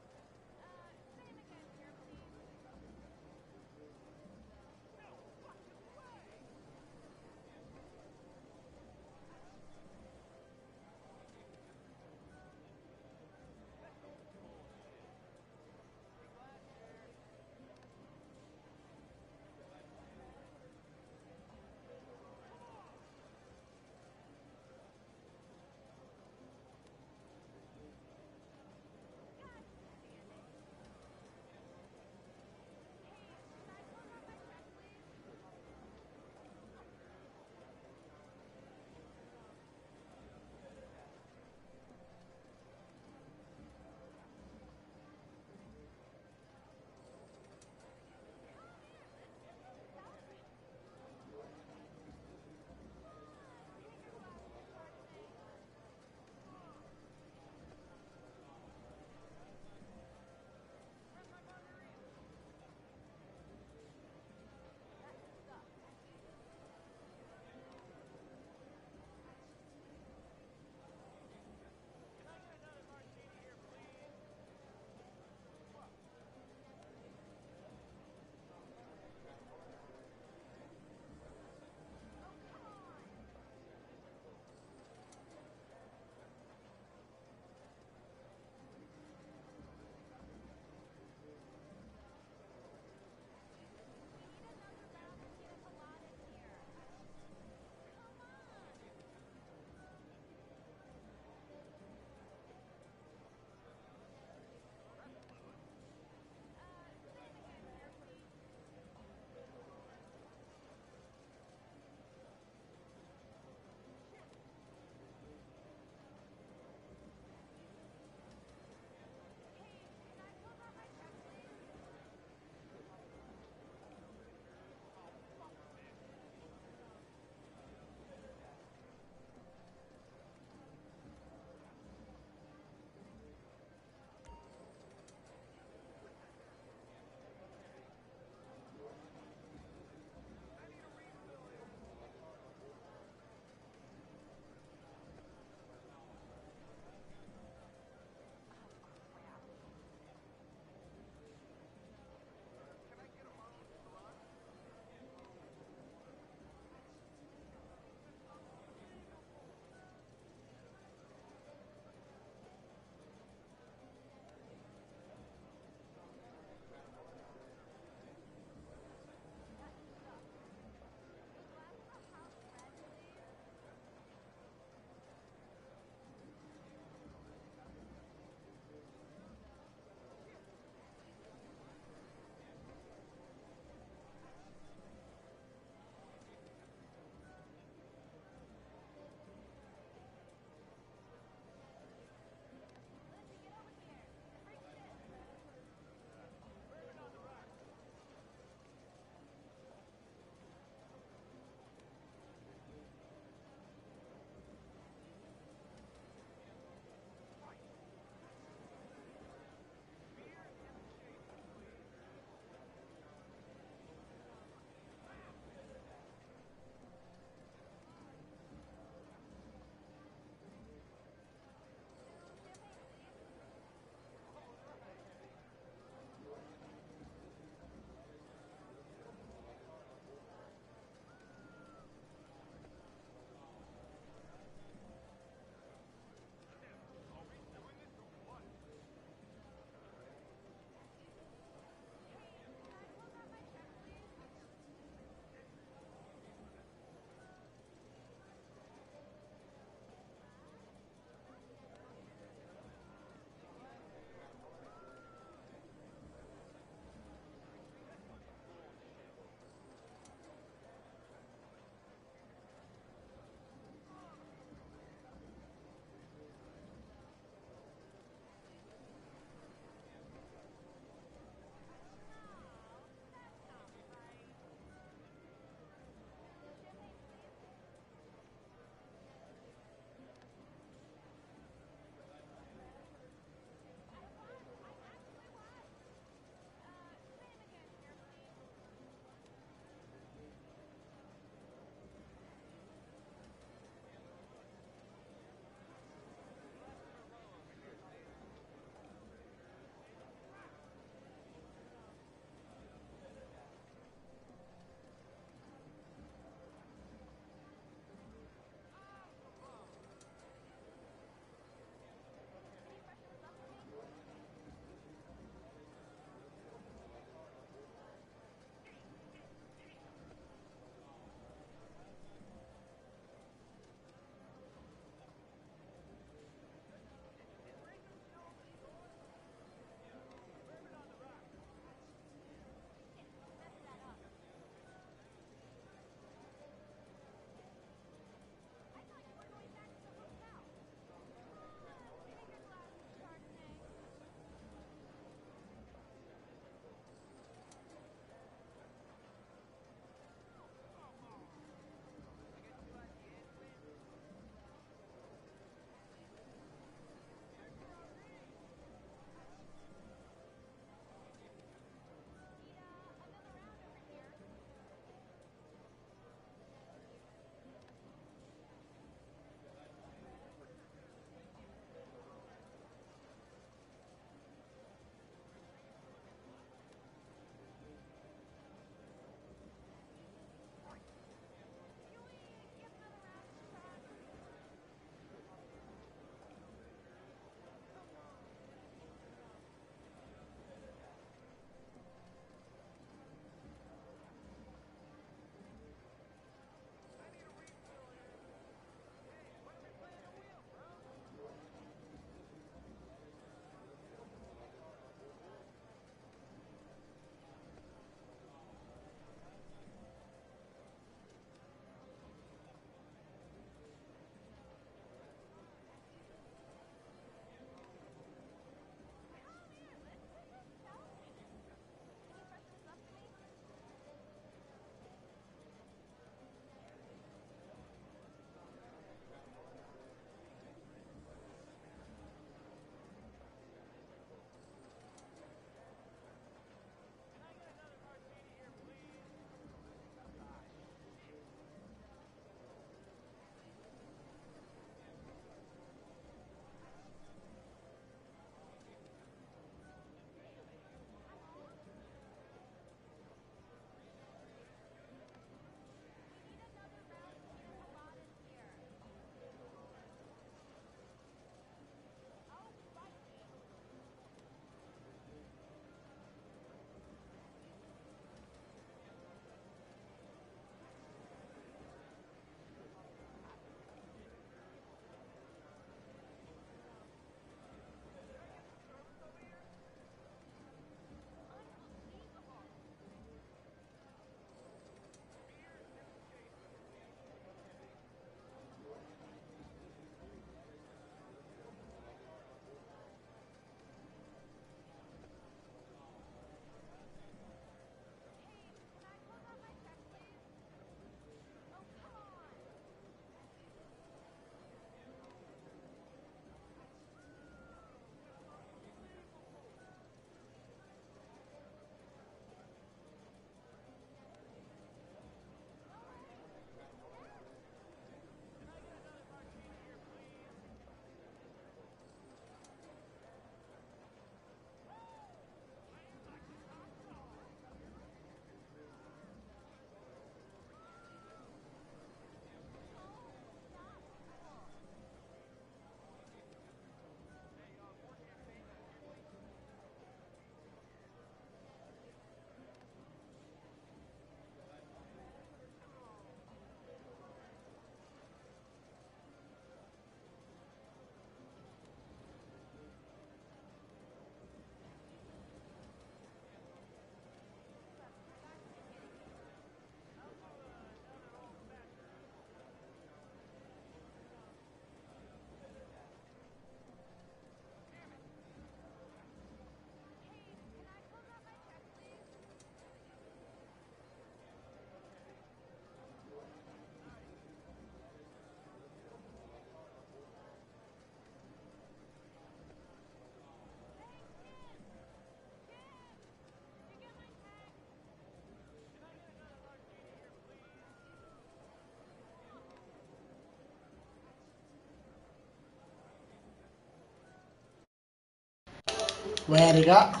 raga.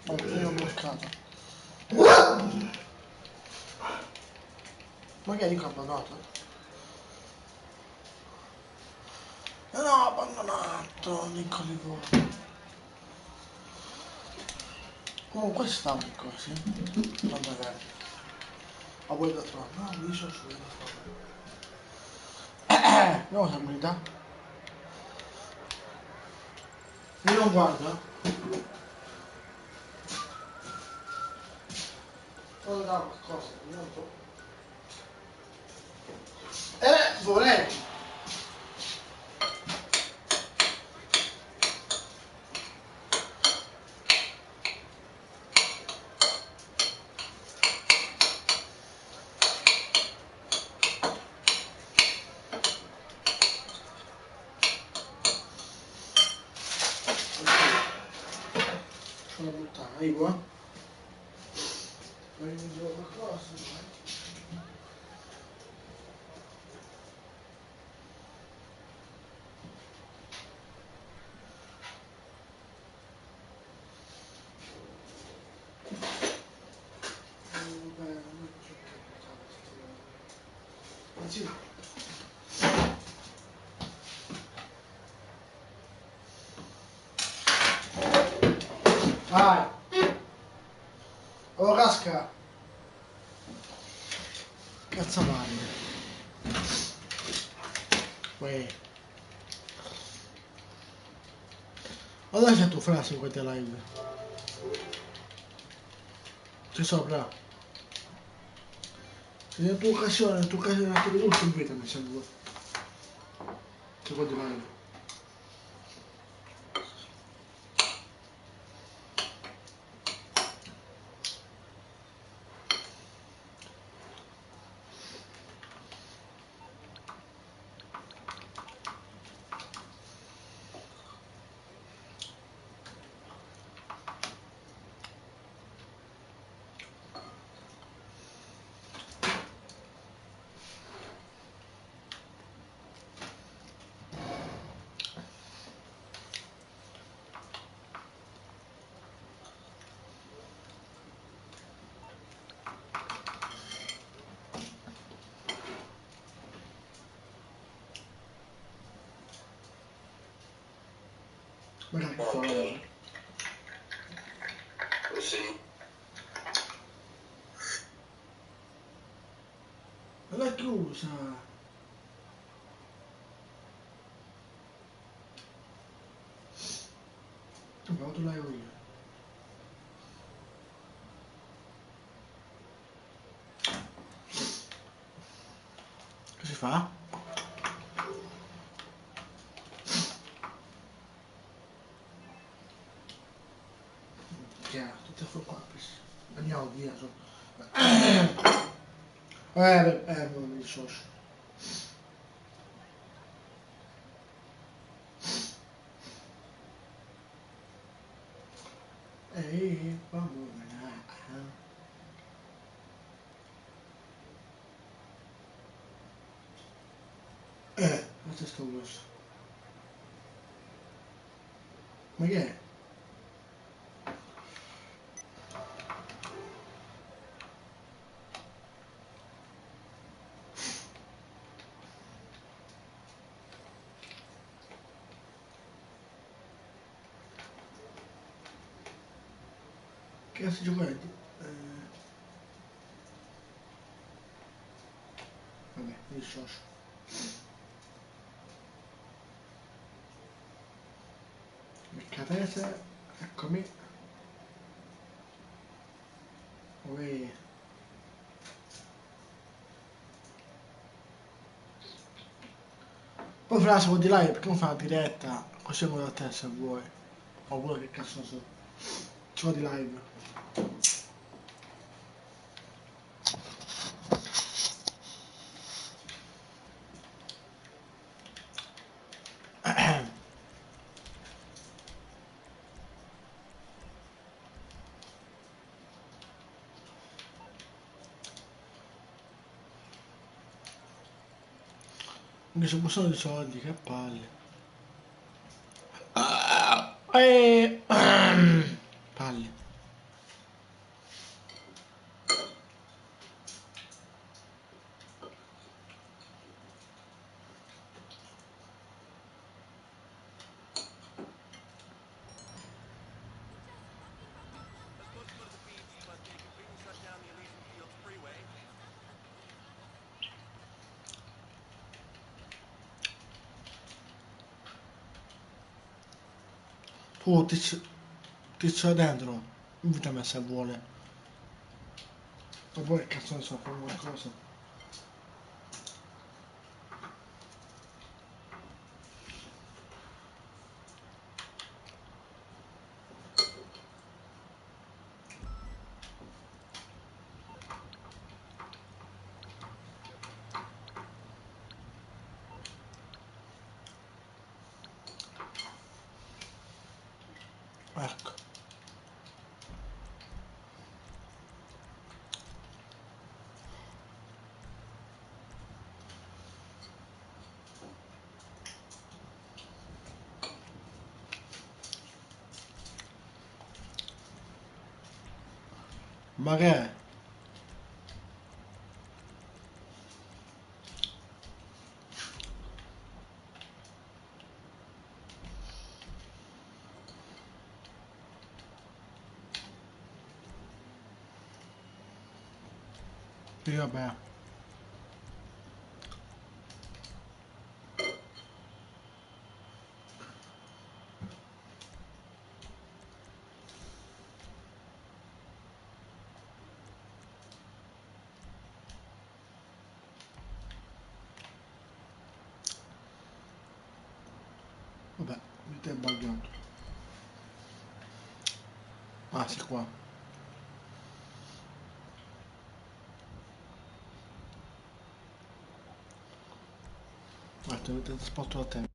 Io ho bloccato. Magari ho abbandonato. No, ho abbandonato Nico Livorno. Comunque stavo così. Non magari. Ma vuoi da trovare? No, mi sono su da trovare. No, siamo unità. Io non guardo. Non dà qualcosa, non so. Vorrei. Sono buttata, arrivo, eh. Voglio dire qualcosa. Sì. Vai. Oh, casca. Cazzo vai. Uè. Allora c'è tua frase in queste live. Ci sopra. Se nella tua occasione, anche di tutto in vita mi sembra. Che vuoi dire? Magari fuori. Sì. Non è chiusa. Vabbè, tu l'hai io. Che si fa? Chiaro, tutte fuori qua. Andiamo via. Non mi dissocio. Ehi, vamos là. Cosa sto messo? Ma che è? Che cazzo giocato? Vabbè, mi dissocio. Mercatese, eccomi. Uè. Poi fra la di live perché non fa la diretta? Così come da te se vuoi. Oppure che cazzo so. Ci va di live. Anche se sono di soldi, che palle. Palle. I'm supposed to go to the beach, but they completely shut down the Elysian Fields freeway. Tu tizio dentro, invitami se vuole. Ma poi che cazzo ne so, fare qualcosa. Ecco. Ma che è? Sì, vabbè. Vabbè, mi è buggato. Ah, sì, qua. Guarda, avete spotto da te.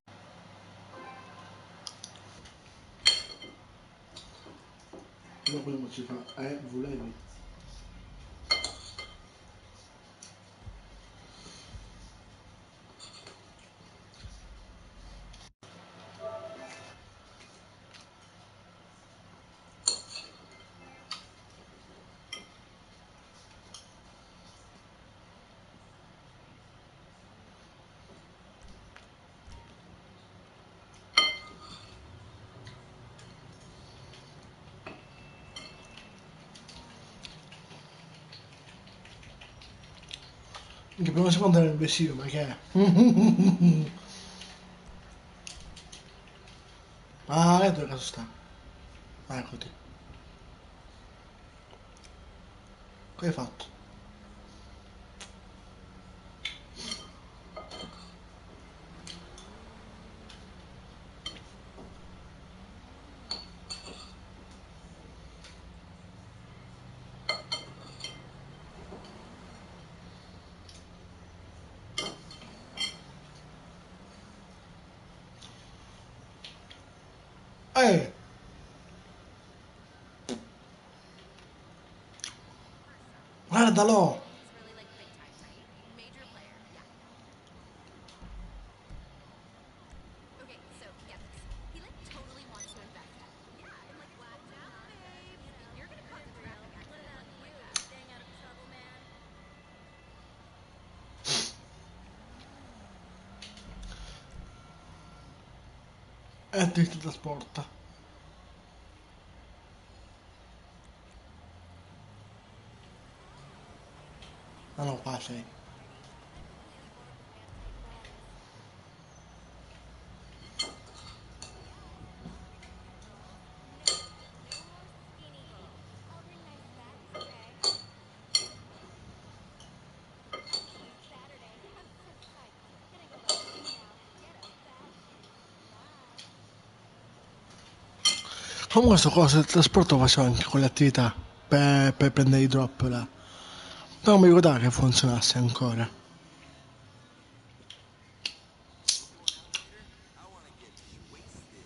Allora quello ci fa, volevi? Che prima seconda era il vestito, ma che è? Ah, e dove cazzo sta? Ah, eccoti. Che hai fatto? Ehi! Guardalo! È triste da sporta. Ah no, qua sei. Comunque sto cosa del trasporto facevo anche con le attività per prendere i drop là. Non mi ricordavo che funzionasse ancora. Going out later? I want to get wasted.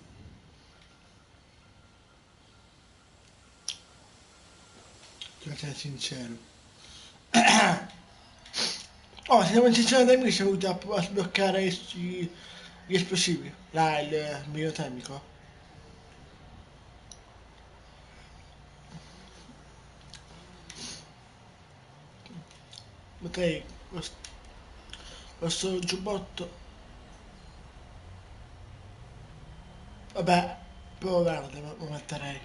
Devo essere sincero. Oh, se siamo sinceri dai amici siamo venuti a sbloccare gli esplosivi. Là, il mio termico. Metterei questo giubbotto. Vabbè, però verde lo metterei.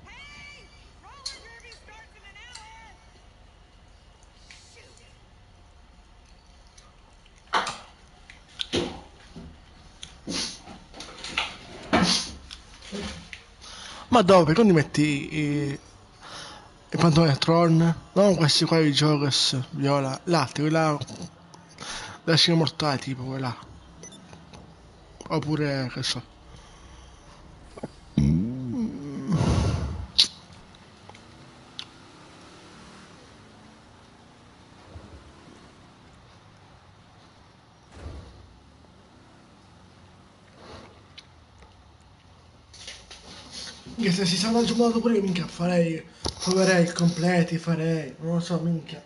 Hey! Roller derby starts in an hour! Shoot! Ma dove? Perché non ti metti i pantaloni Tron? Non questi qua di joggers viola. L'altro, quella della scena mortale, tipo quella. Oppure, che so. Minchia, se si sa da giornata pure io, minchia, proverei il completi, farei, non lo so, minchia.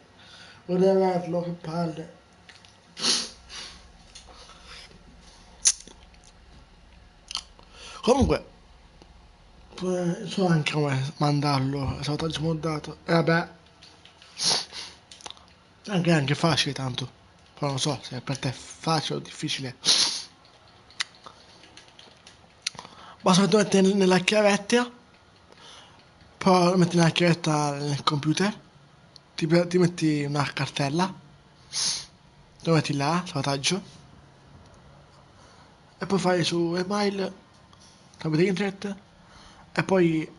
Vorrei averlo, che palle. Comunque, so anche come mandarlo, salvataggio moddato. E vabbè, anche facile tanto. Però non so se per te è facile o difficile. Basta che tu metti nella chiavetta, poi lo metti nella chiavetta nel computer, ti metti una cartella, lo metti là, salvataggio, e poi fai su email, tramite internet, e poi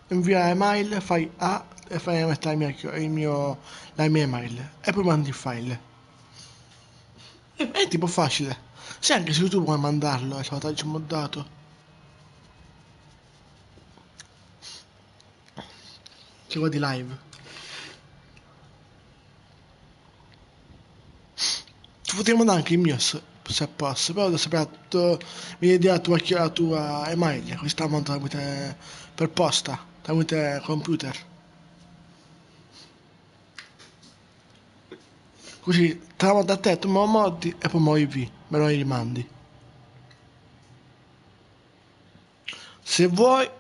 invia email, fai A e fai mettere la mia email, e poi mandi il file. È tipo facile. Sai anche su YouTube puoi mandarlo, il salvataggio moddato. Che guardi live. Ti potrei mandare anche il mio se posso, però devo sapere mi devi dire la tua email, così sta mandando tramite per posta, tramite computer. Così te la mando a te, tu me lo modi e poi me lo invii, me lo rimandi. Se vuoi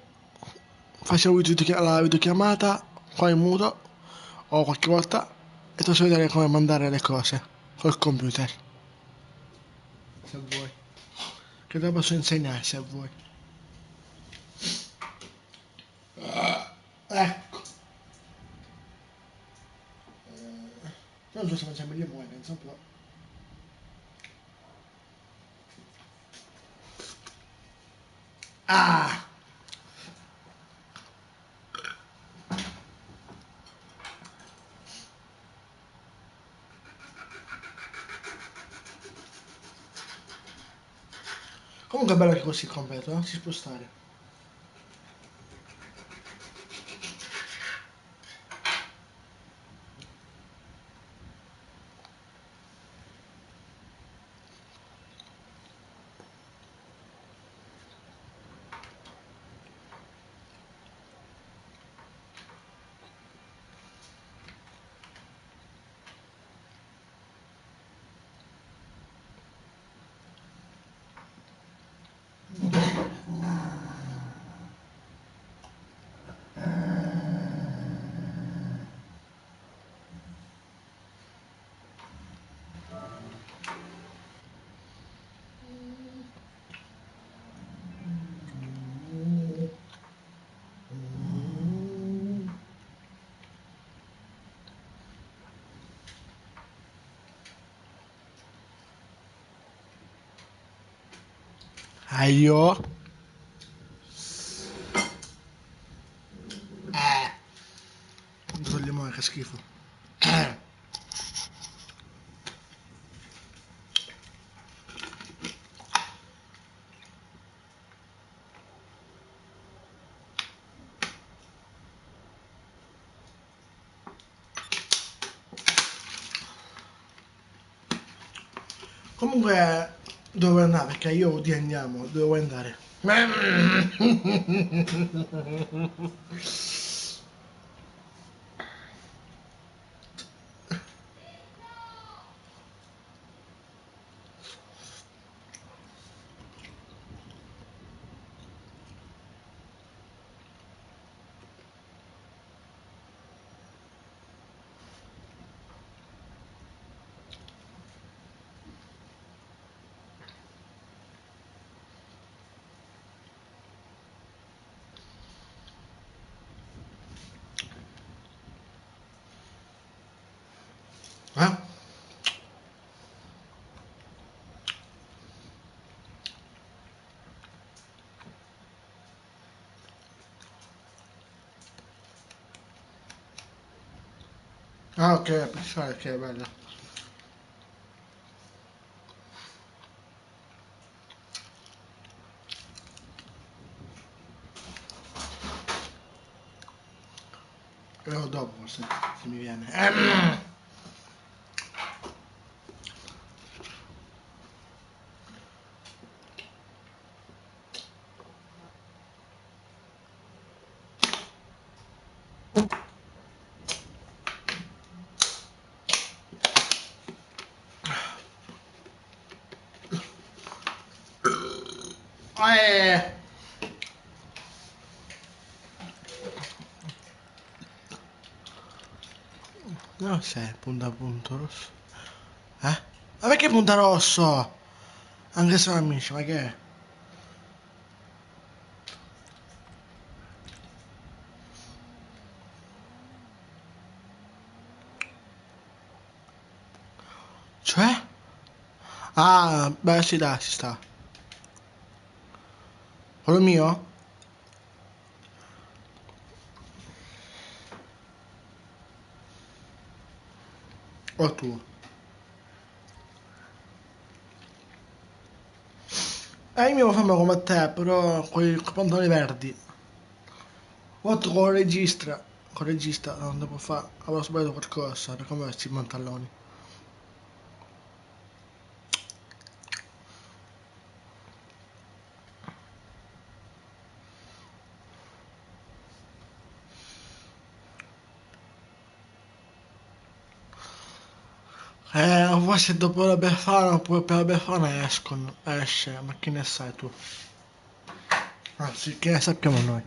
facciamo la videochiamata qua in muto o qualche volta e ti faccio vedere come mandare le cose col computer. Se vuoi. Che te lo posso insegnare se vuoi. Ecco. Non so se facciamo gli muovi, penso un po'. Ah! Comunque è bello che così completo, si può stare. Aio. Non so il limone, che schifo. Comunque dove andare? Perché io oggi andiamo, dove vuoi andare? Eh? Ah, ok, pensare che è bella. Però dopo, se mi viene. Eh. No, sei punto rosso. Eh? Ma perché punta rosso? Anche se sono amici, ma che è? Cioè? Ah, beh, sì, dai, ci sta. Quello mio? O tu? Il mio fa come te, però con i pantaloni verdi. O tu con il regista, non devo fare, avevo sbagliato qualcosa, per come questi pantaloni. Forse dopo la Befana, oppure per la Befana esce, ma che ne sai tu? Anzi, che ne sappiamo noi.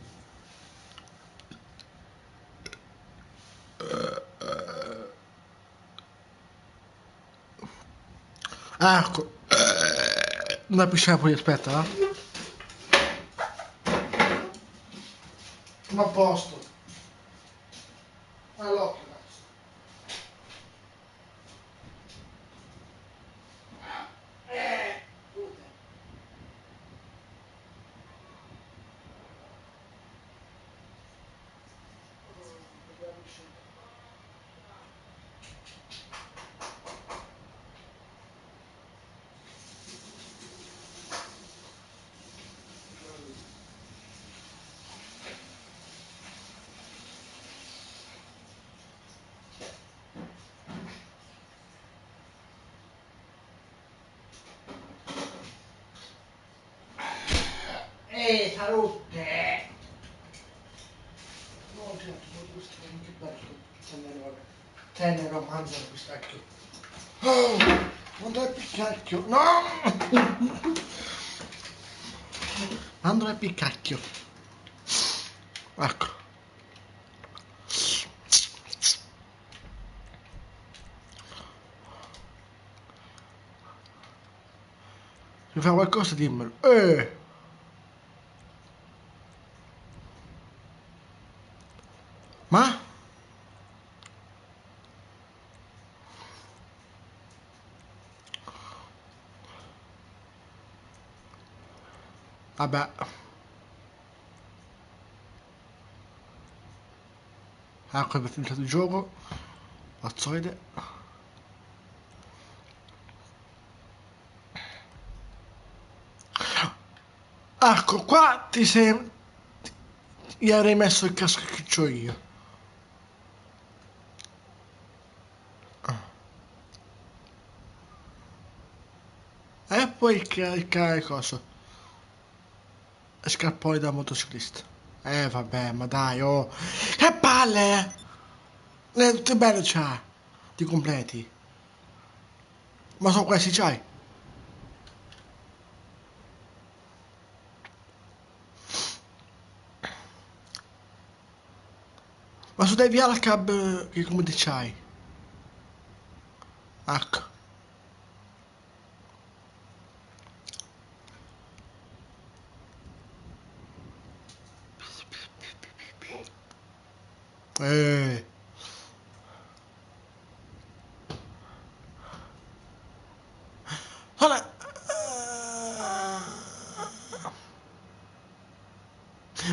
Ecco, una piscina poi aspetta, ma a posto. All'occhio, cazzo. Salute! No, certo, questo è che bello, tenero, tenero, mangia il pistacchio. Oh, manda il pistacchio, no! Mando il pistacchio. Ecco. Se fa qualcosa dimmelo. Ma? Vabbè. Ecco il finito di gioco. Pazzoide. Ecco qua ti sei. Gli avrei messo il casco che c'ho io. E poi il coso. Scarpone da motociclista. Vabbè, ma dai, oh. Che palle! Che bello c'ha. Ti completi. Ma sono questi c'hai. Ma su dai via la cab che come ti c'hai. Ecco. Eh.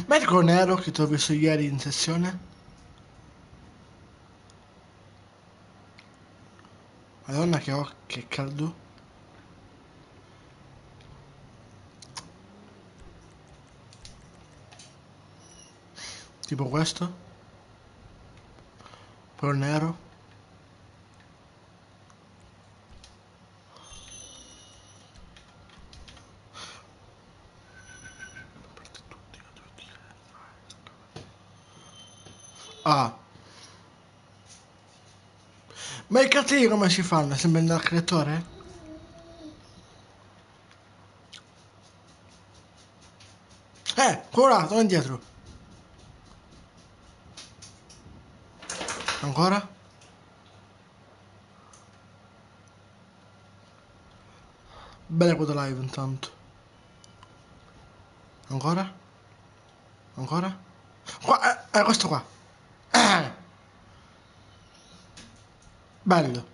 Ma il colore nero che ti ho visto ieri in sessione? Madonna che ho, che caldo. Tipo questo? Però nero? Ah. Ma i cartelli come si fanno? Sembra il creatore? Qua, torna indietro. Ancora? Bella quota live intanto. Ancora? Ancora? Qua, questo qua. Bello.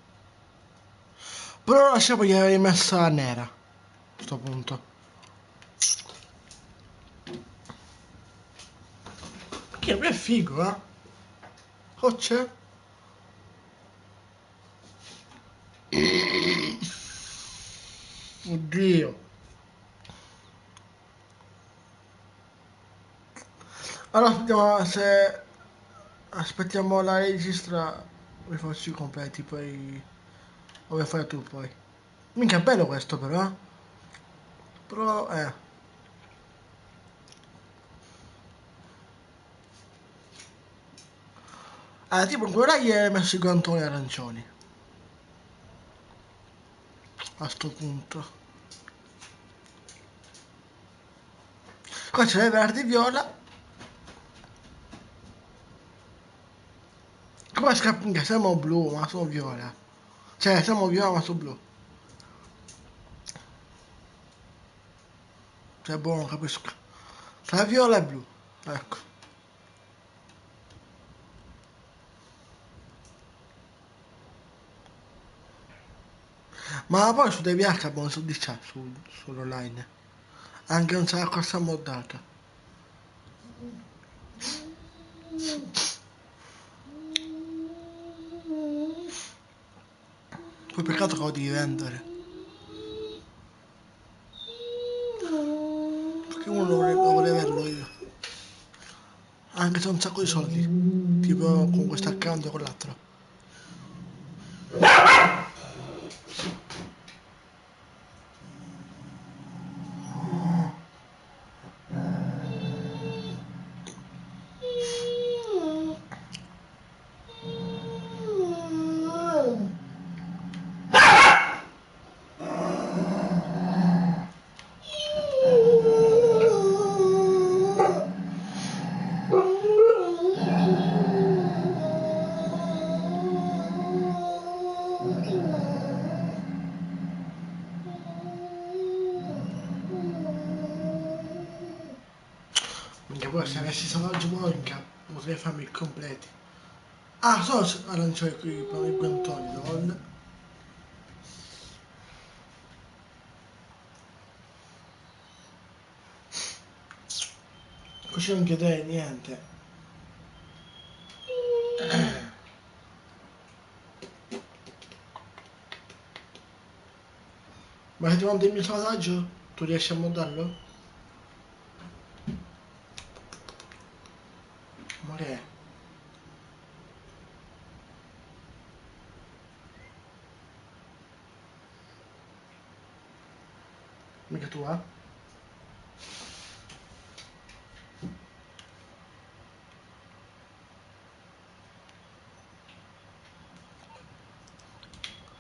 Però lasciamo gli avrei messa nera. A questo punto. Che è figo, eh? Oh, c'è? Oddio. Allora aspettiamo se... Aspettiamo la registra. Vi faccio i completi, poi... Lo vuoi fare tu poi. Minchia, è bello questo però. Però, tipo in quella gli hai messo i guantoni arancioni. A sto punto. Qua c'è verde e viola. Come scappa? Minchia, siamo blu, ma sono viola. Cioè, siamo viola, ma sono blu. Cioè, boh, non capisco. Tra viola e blu. Ecco. Ma poi su DVH abbiamo su di chat, sull'online. Anche un sacco sta moddata. Poi peccato che lo devi vendere. Perché uno lo vorrei averlo io. Anche se ho un sacco di soldi. Tipo con questo account e con l'altro. Minchia, poi se avessi salvaggio Monica potrei farmi i completi. Ah, so se arancione qui per i guantoni, lol. Così non chiederei niente. Ma se ti mando il mio salvataggio, tu riesci a montarlo? Ma che è? Mica tu, eh?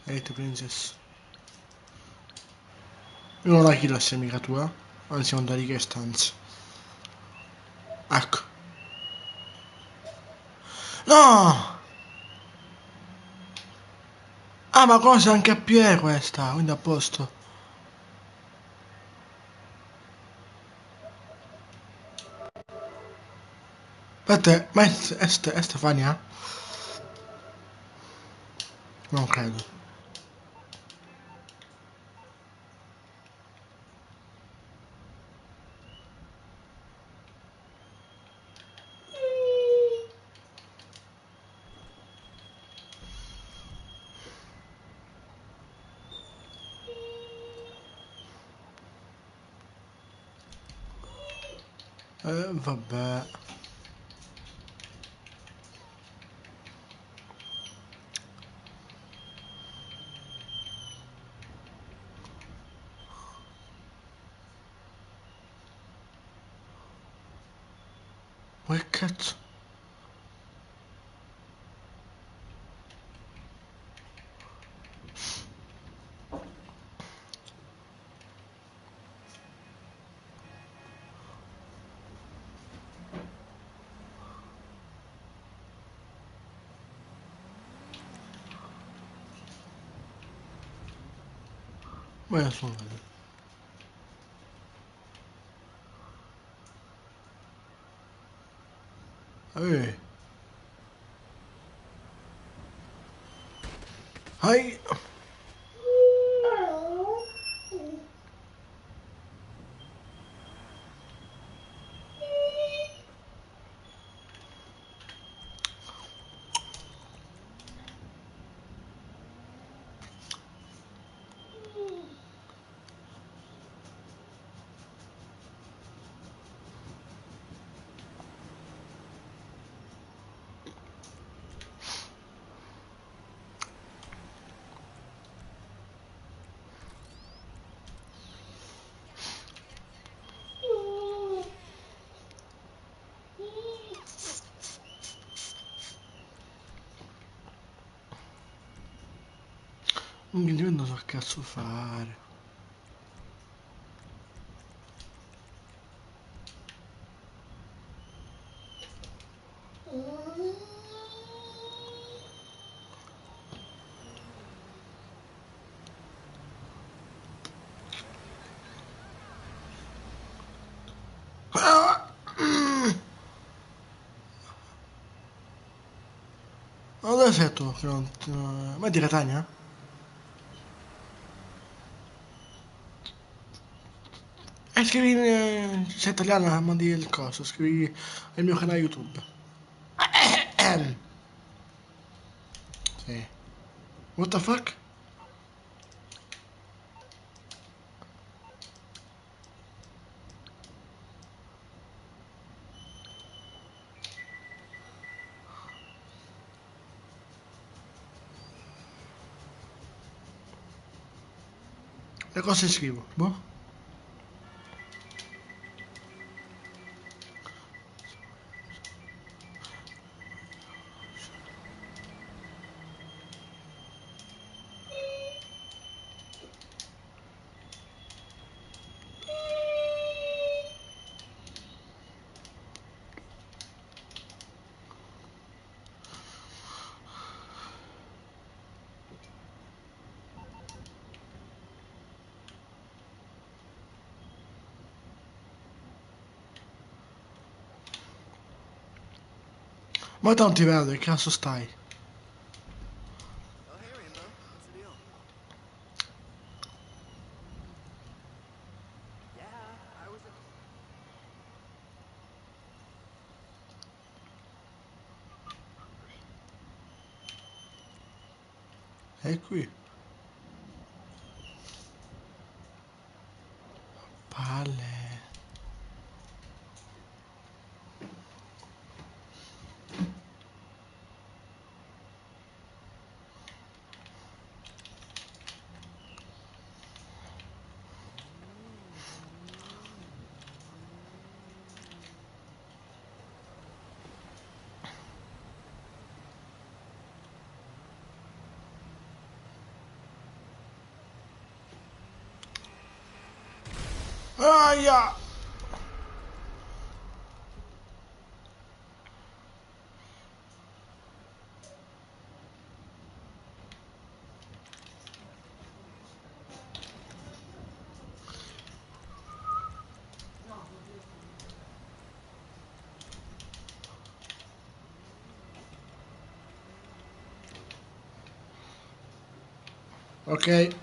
Elite Princess. Io non la kill se mica tua, anzi non da richiesta, anzi. Ecco. No! Ah, ma cosa anche a P questa, quindi a posto. Aspetta, ma è Stefania? Non credo. Vabbè. Ma che cazzo? Ma io sono... Ehi. Hai. Io non so che cazzo fare. Ah! Ma dove sei tu? Che non... Ma è di Catania? Scrivi in... sei italiana, mandi il coso, scrivi nel mio canale YouTube. Sì. What the fuck? Le cose scrivo, boh. Ma tanto ti vedo, che cazzo stai? Oh, hey, Rainbow. What's the deal? Yeah, I was... È qui. Palle. Aia! Ok.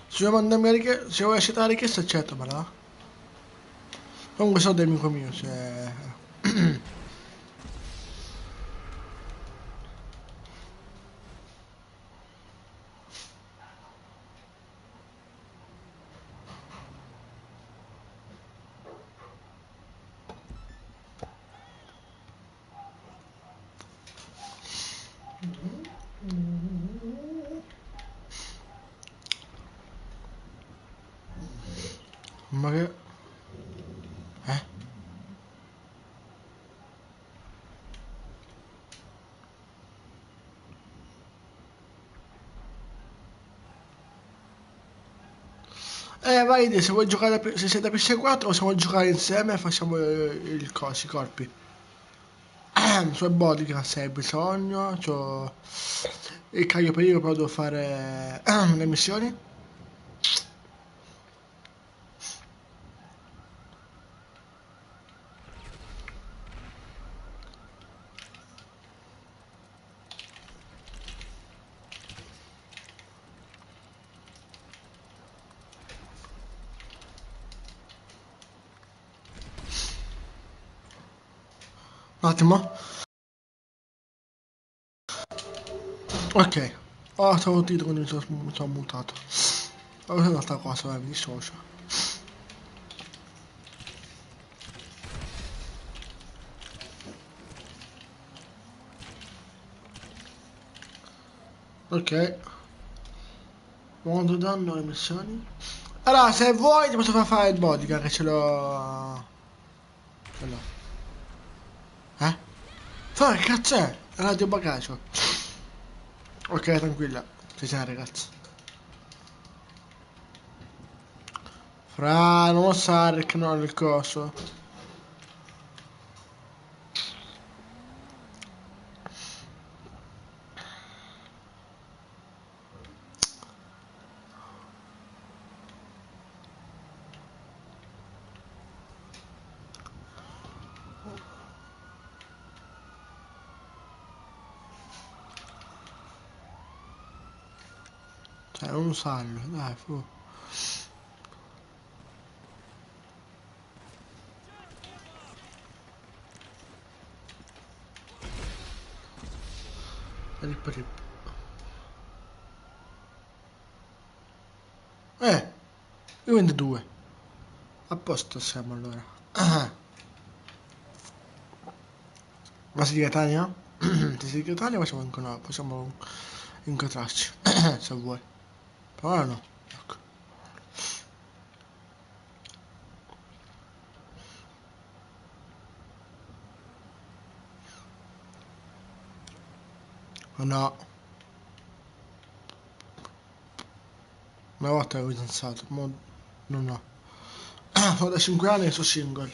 Se vuoi mandarmi la richiesta, se vuoi accettare la richiesta, accettamela. Comunque so del amico mio, se... Ma che... Eh? Vai, se vuoi giocare, se sei da PS4 possiamo giocare insieme e facciamo il cosi, i colpi. Suoi bodyguard se hai bisogno, c'ho il caglio periodo, però devo fare le missioni. Un attimo. Ok. Oh, stavo zitto quando mi sono mutato. Ho un'altra cosa, mi dissocio. Ok. Quando danno le missioni? Allora, se vuoi ti posso far fare il bodyguard che ce l'ho... Ce l'ho. Eh? Che cazzo è? È radio bagaggio. Ok, tranquilla. Ci siamo ragazzi. Fra, non osare che non ho il coso. Cioè, non usarlo, dai, fu. Rip rip. Io vendo due. A posto siamo allora. Ma sei di Catania? Se sei di Catania possiamo incontrarci. Se vuoi. Però ora no. Ecco. No. Una volta ero fidanzato, mo non ho. Sono da 5 anni e sono single.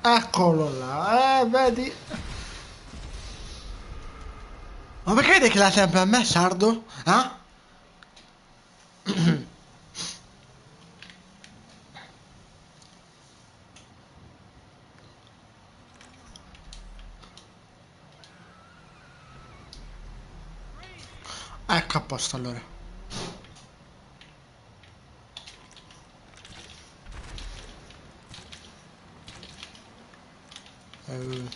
Eccolo là, vedi? Ma perché vedi che la sempre a me, sardo? Eh? Ecco a posto allora. Eh,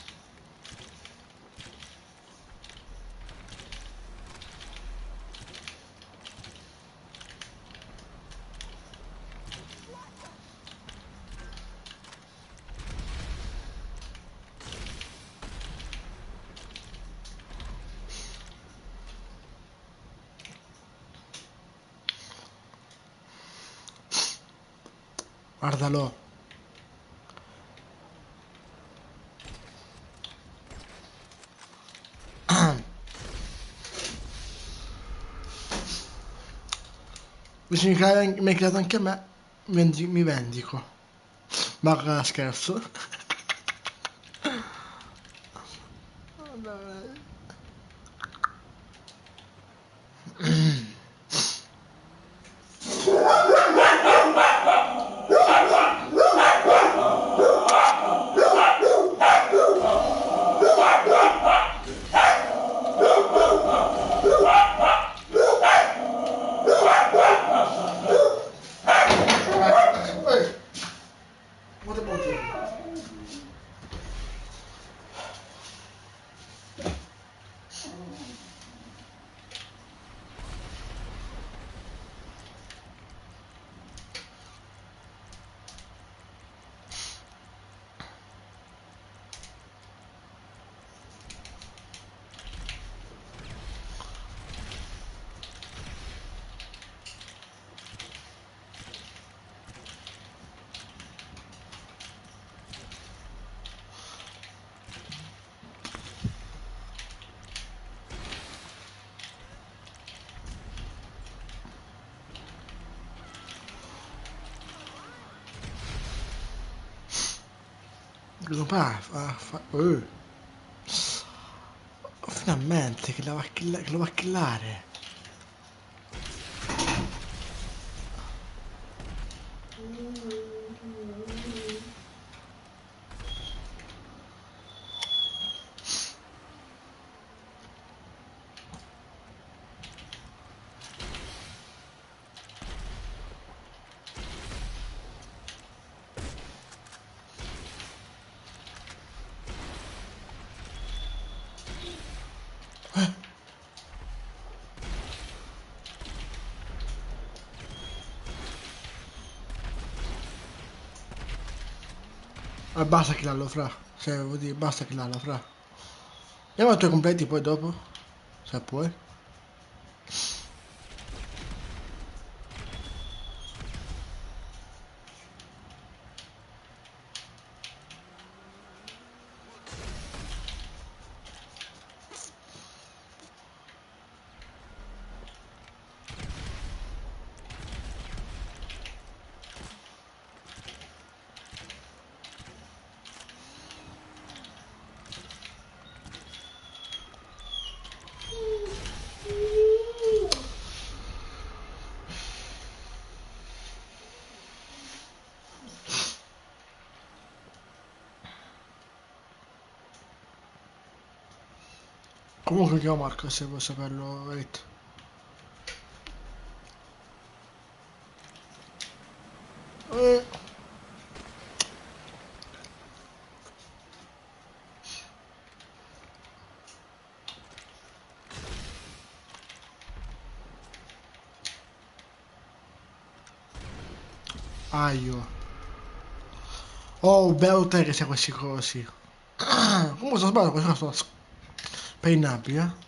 Guardalo. Mi hai creato anche a me. Mi vendico. Ma scherzo. What about you? Finalmente che lo va a killare. Basta killarlo, fra. Cioè, vuol dire, basta killarlo, fra. Andiamo ai tuoi completi poi dopo. Se puoi. Comunque chiamo Marco se vuoi saperlo, wait. Eh. Aio. Oh, bello te che sei questi cosi. Comunque sto sbagliando, questo sto per i nabi, eh.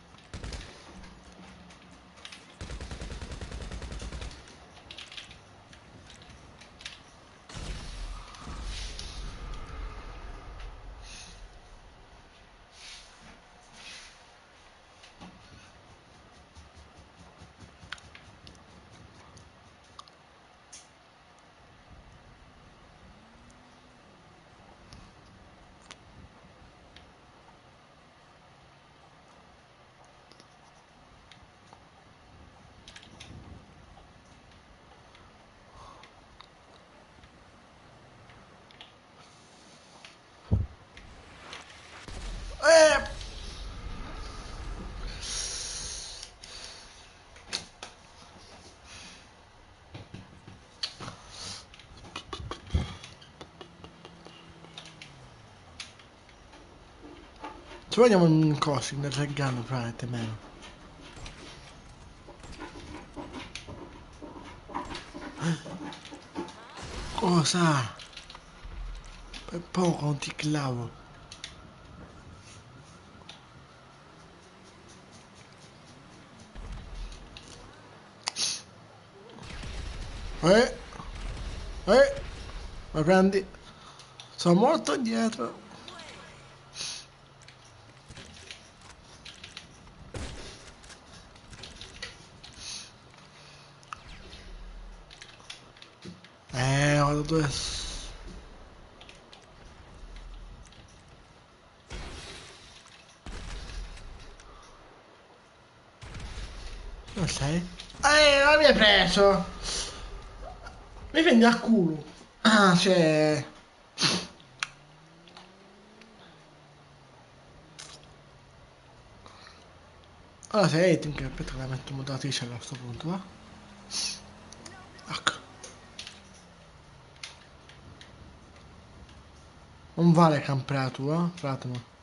Ci vediamo in cosi, nel regalo, frate, meno. Cosa? Per poco non ti clavo. Eh? Ma prendi? Sono molto indietro. Vado dove... Dove sei? Ma mi hai preso! Mi prendi a culo! Ah, cioè... Allora sei che aspetta che la metto in moderatrice a questo punto, va? Ecco. Non vale camprare tu, frate.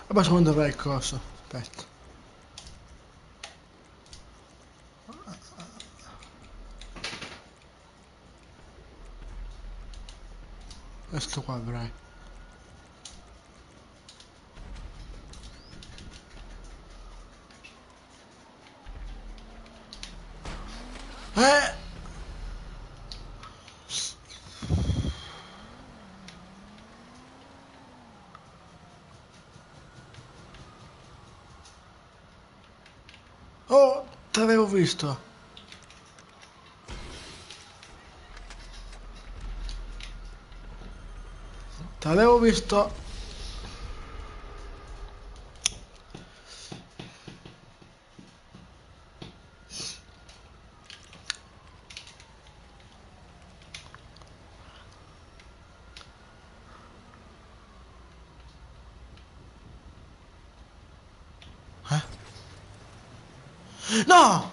Vabbè, secondo me il coso. Aspetta. Questo qua avrai. Eh! Oh, t'avevo visto. T'avevo visto. Eh? No!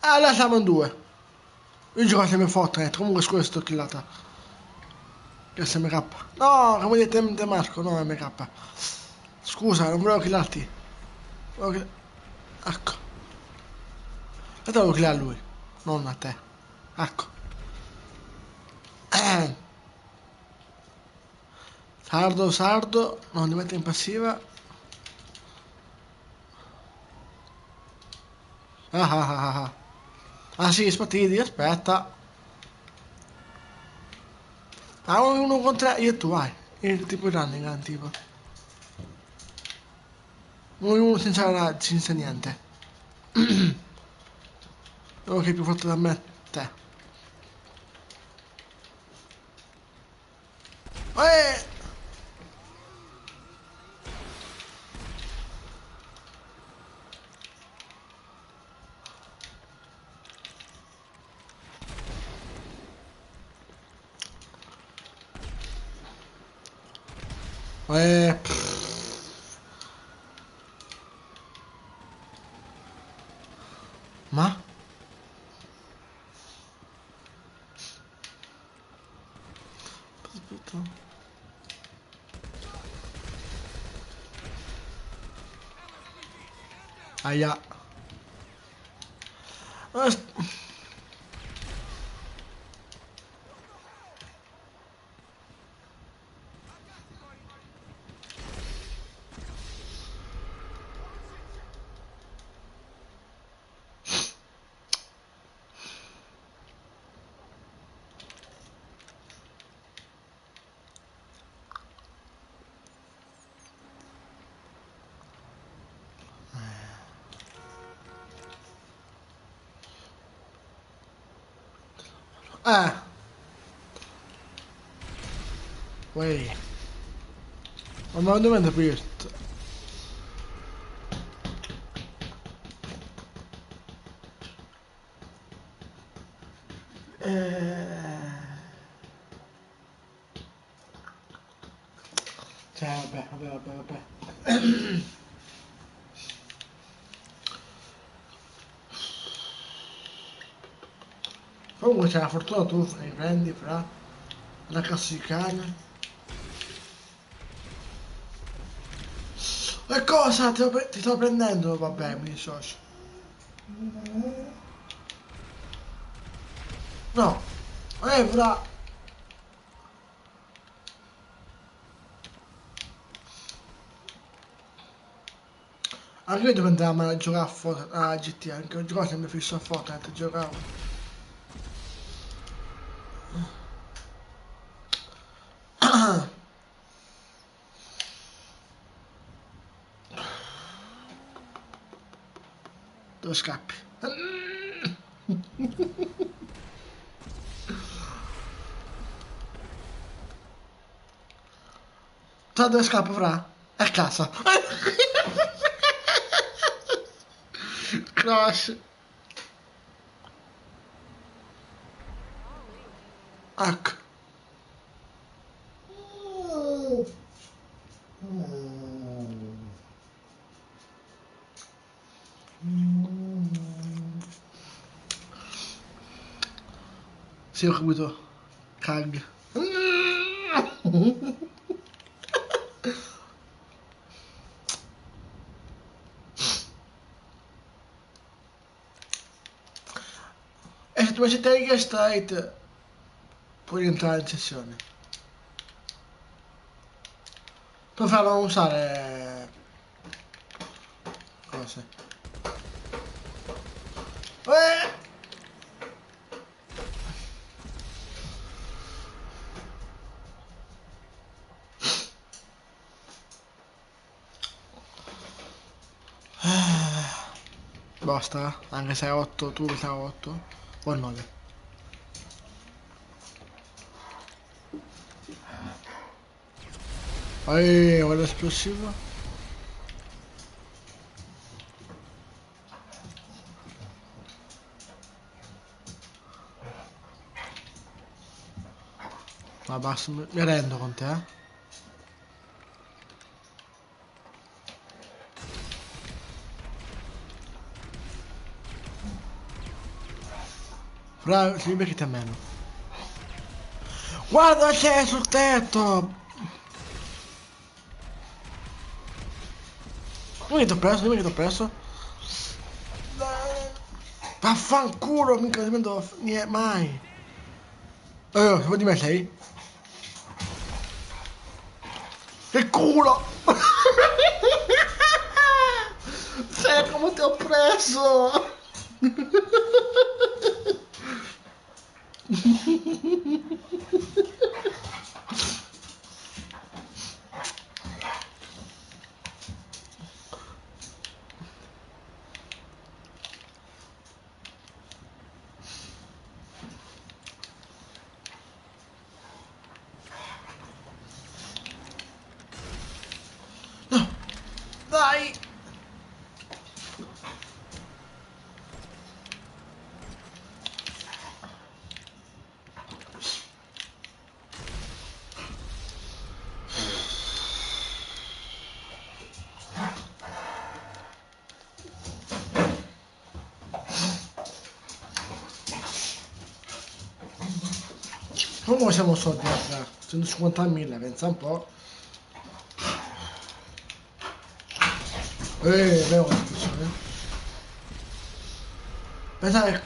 Allora siamo in due. Io gioco sempre Fortnite, comunque scusa sto killata. Che è SMK. No, come dite te Marco, no MK. Scusa, non volevo killarti. Ecco. E devo killare a lui, non a te. Ecco. Sardo, sardo, non ti metti in passiva. Ah ah ah ah. Ah sì, spartiti, aspetta. Ah, uno contro io e tu, vai. Tipo running, tipo. Uno senza niente. Uno che è più forte da me, te. Eh! Ma? Aspetta. Aia. As- Eh. Wait. Ma dove è questo? Cioè, vabbè. Comunque c'è la fortuna tu prendi fra la classicana. E cosa? Ti sto prendendo? Vabbè, mi dissocio. No. Fra. Anche io devo andare a giocare a Fortnite, a GTA, anche io giocavo sempre fisso a Fortnite, giocavo. Dove scappi? Sai dove scappo, fra? A casa. Crash. Ecco. Sì, ho capito. Cag. E se tu metti Tiger Strike puoi entrare in sessione. Poi farlo usare cose. Eh! Basta, anche se è 8, tu sei 8 o 9. Guarda l'esplosivo. Ma basta, mi rendo con te, eh. Bravo, si becchi te meno. Guarda c'è sul tetto! Non mi ti ho preso, non mi ti ho preso. Vaffanculo, mica non devo mai. Vuoi di me sei? Che culo! Sai come ti ho preso? No! Dai! Come siamo soldi a 150.000, pensa un po'. Vediamo come funziona. Pensate,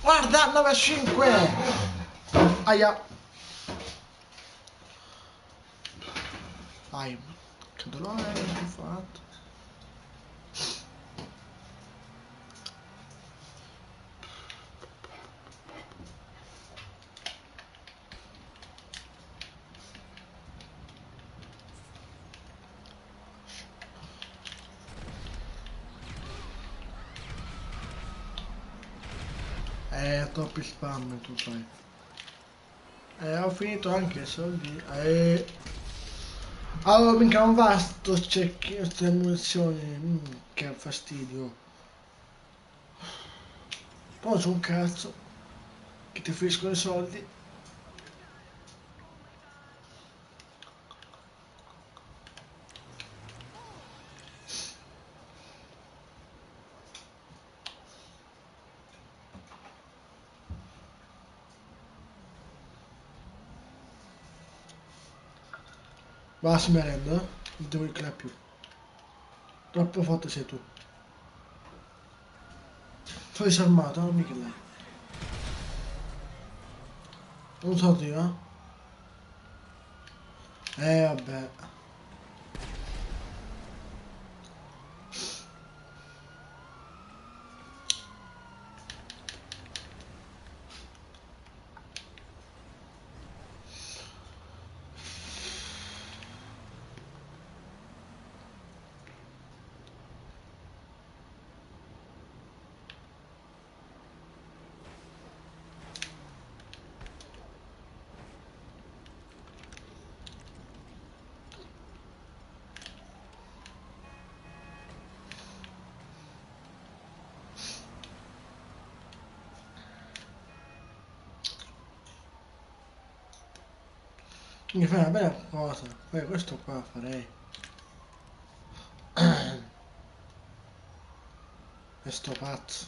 guarda, 9,5! Aia! Ai, che dolore che ho fatto. Troppi spam tu sai. Ho finito anche i soldi. Allora mica non va sto cecchino, queste munizioni. Che fastidio. Poi c'è un cazzo che ti finiscono i soldi. Basta, mi arrendo, non devo riccare più. Troppo forte sei tu. Sono disarmato, non mica lei. Non so io, vabbè. Mi fai una bella cosa, poi questo qua farei. E sto pazzo.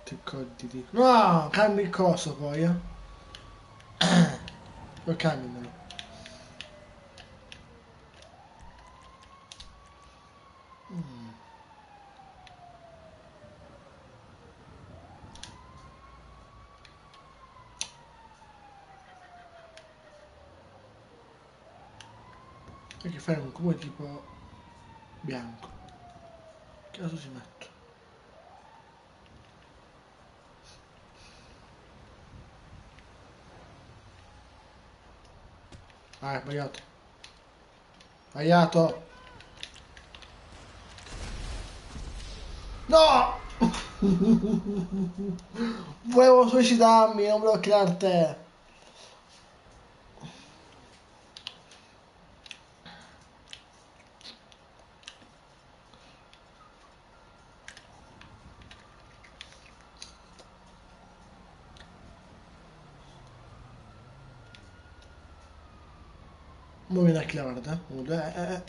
Ti codi di... No, cambi il coso poi, Lo cambiano. E che fare un cubo tipo bianco. Che caso si mette? Ah, è sbagliato. Sbagliato! No! Volevo suicidarmi, non volevo creare te. Mo viene a chiamare te. Uno, due,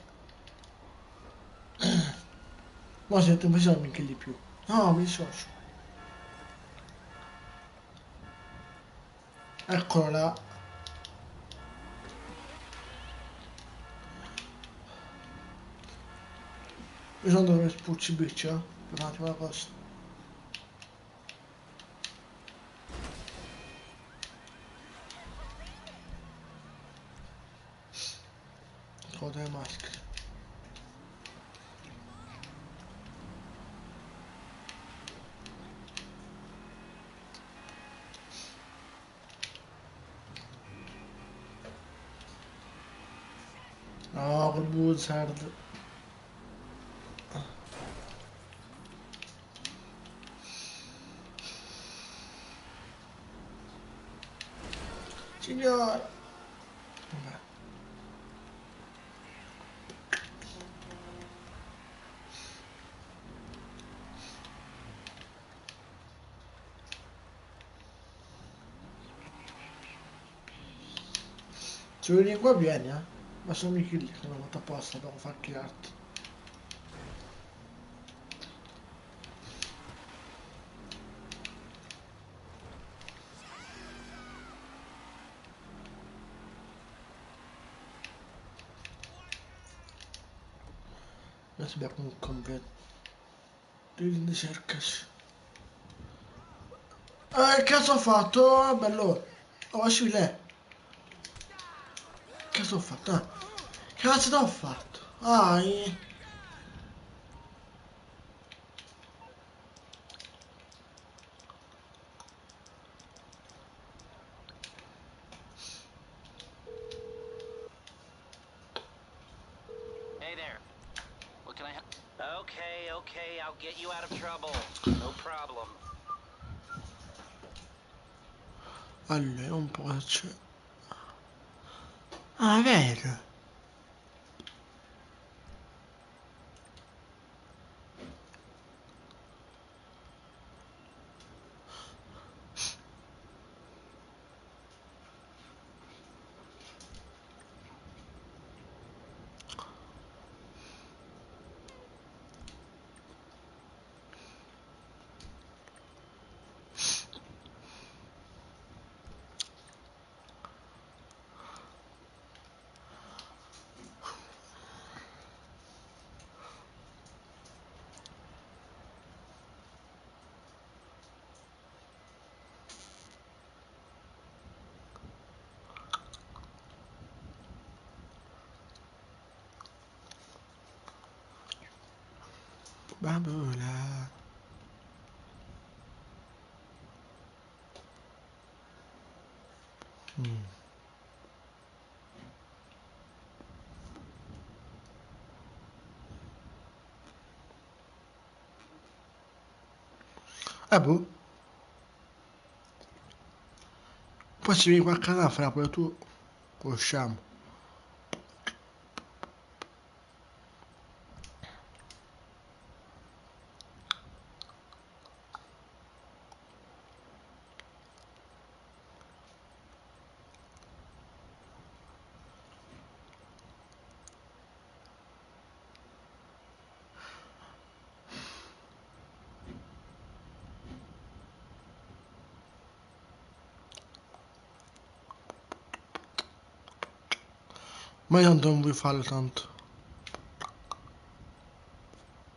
Ma se non facciamo mica di più. No, mi dissocio. Eccolo là. Io sono dove spucci biccio. Per un attimo la cosa. Coda le maschere. No, col buzzard. Signore. Vabbè. Se vieni qua vieni, eh. Ma sono i kill che non ho fatto apposta per far killarti. Adesso abbiamo un completo di cercasi. Che cazzo ho fatto? Oh, bello. Oh, esci lì. Che cazzo ho fatto? Ah. Che cazzo ho fatto? Ah, Hey there. What can I help? Okay, okay, I'll get you out of trouble. No problem. allora, un po' c'è. Ah, è vero. Bambola. Boh. Poi ci vieni qua a casa, fra poi tu. Usciamo. Ma io non vuoi farlo tanto.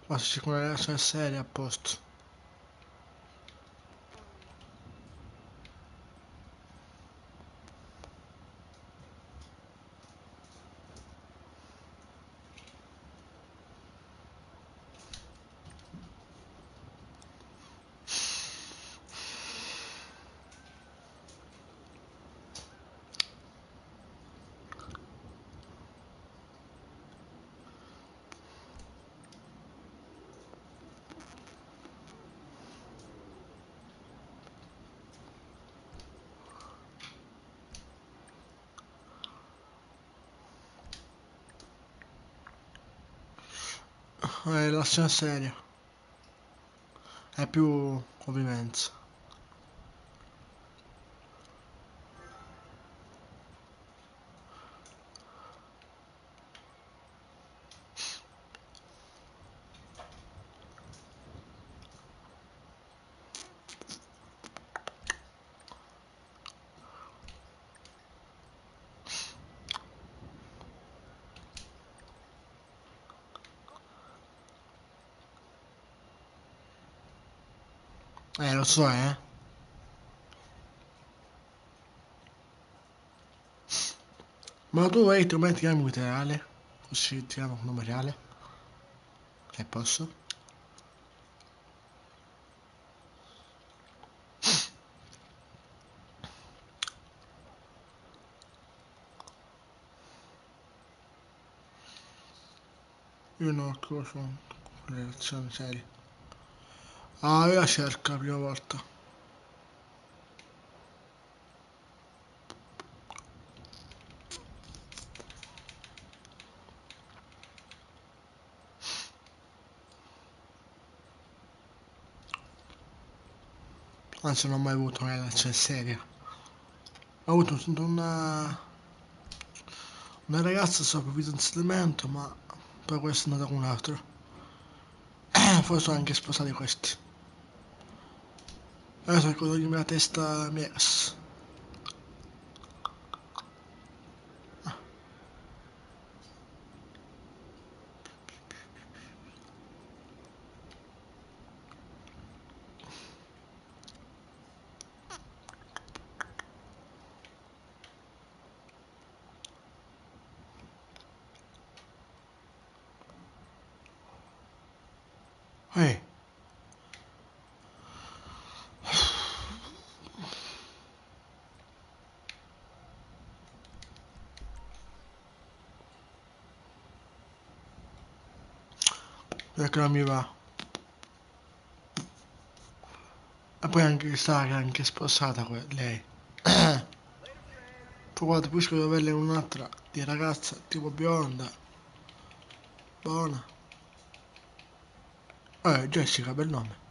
Ma se c'è una relazione seria a posto. l'azione seria. È più convivenza. Lo so, eh. Ma tu vai, tu metti un reale. Così tiriamo un nome reale. E posso? Io non ho cosa relazioni serie. Ah, io la cerco la prima volta. Anzi, non ho mai avuto una relazione seria. Ho avuto una ragazza sopra fidanzamento, ma poi questo è andato con un altro. Poi sono anche sposati questi. Adesso ecco togliermi la testa mia ex. Ehi. Perché non mi va. E poi anche sa che è anche sposata lei. Poi guarda, poi devo avere un'altra di ragazza tipo bionda. Buona. Jessica, bel nome.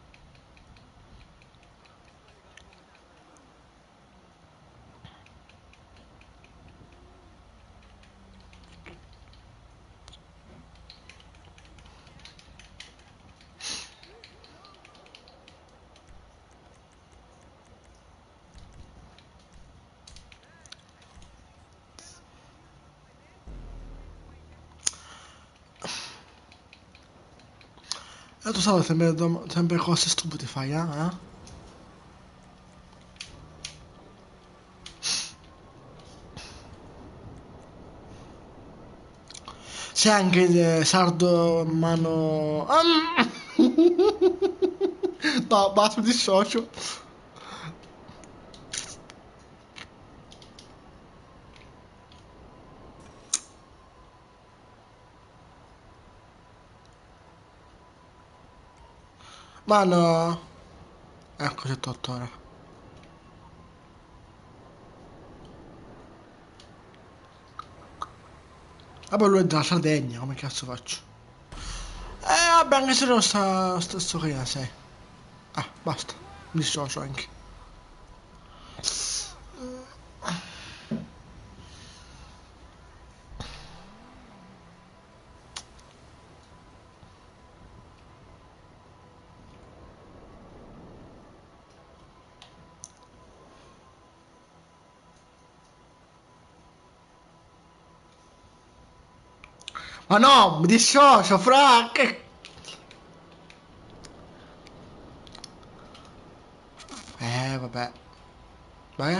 E tu sai sempre cose stupide fai, eh? Sei anche sardo mano... No, basta, mi dissocio. Ma no. Ecco, c'è 8 ore. Vabbè, lui è della Sardegna, come cazzo faccio? Vabbè, anche se non sta stesso che sei. Ah, basta. Mi dissocio anche. Ma no, mi dissocio, fra, che... Vabbè. Vai?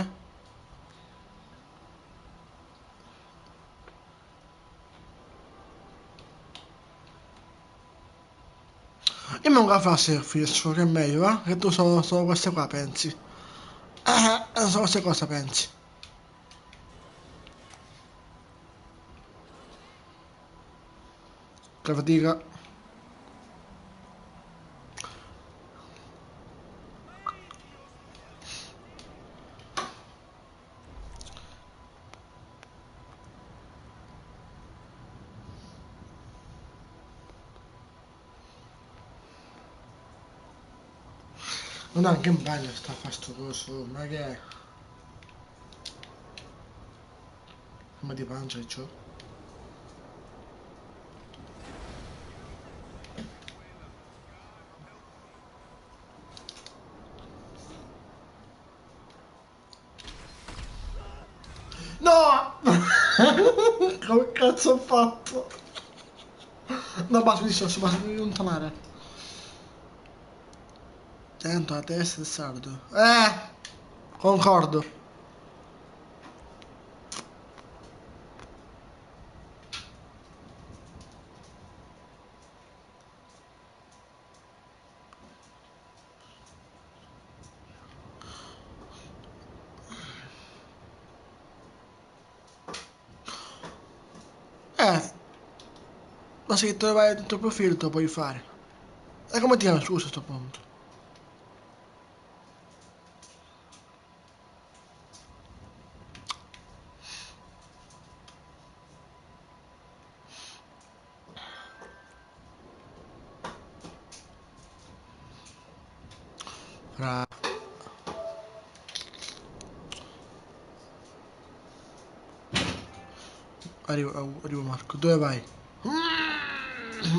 Io mi un fare Surface, che è meglio, va? Che tu solo queste qua pensi. Solo queste cose pensi. Che fatica. Non anche in bagno sta fastoso, ma che è? Ma di pancia c'ho. No! Come cazzo ho fatto? No, basta di allontanare. Tanto la testa del sardo. Concordo. Ma se tu vai dentro il profilo te lo puoi fare. E come ti chiami scusa a sto punto? Fra... Arrivo Marco, dove vai?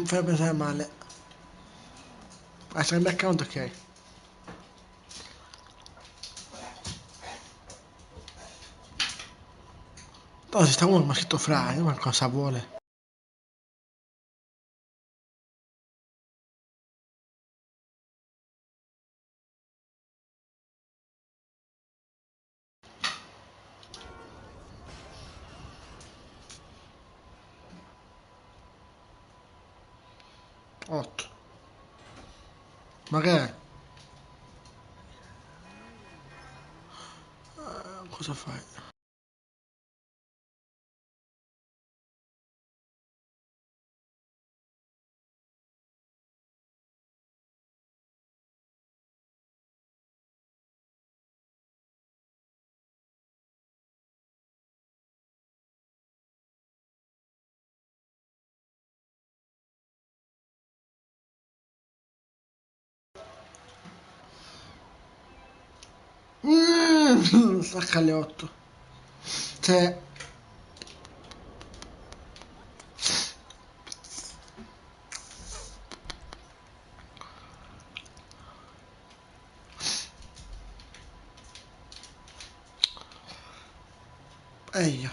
Fai pensare male. Ah, sei in background, ok. No, si sta uno mi ha scritto fra, ma cosa vuole? 8. Ma che è? Cosa fai? Stacca alle 8. Cioè... Ehi.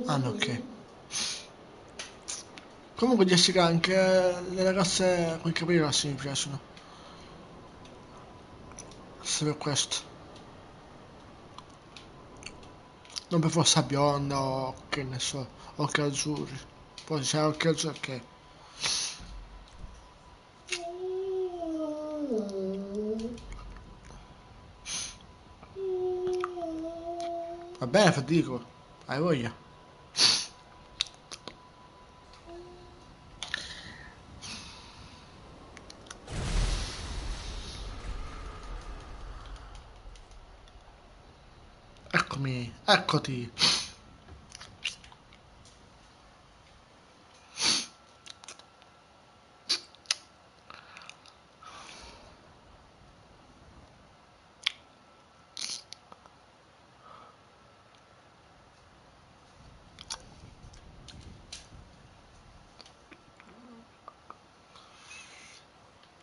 Ah no, ok. Comunque Jessica anche le ragazze con i capelli rossi mi piacciono. Se per questo. Non per forza bionda o che ne so, occhi azzurri. Poi se hai occhi azzurri, ok. Va bene, Federico. Hai voglia. Eccomi, eccoti.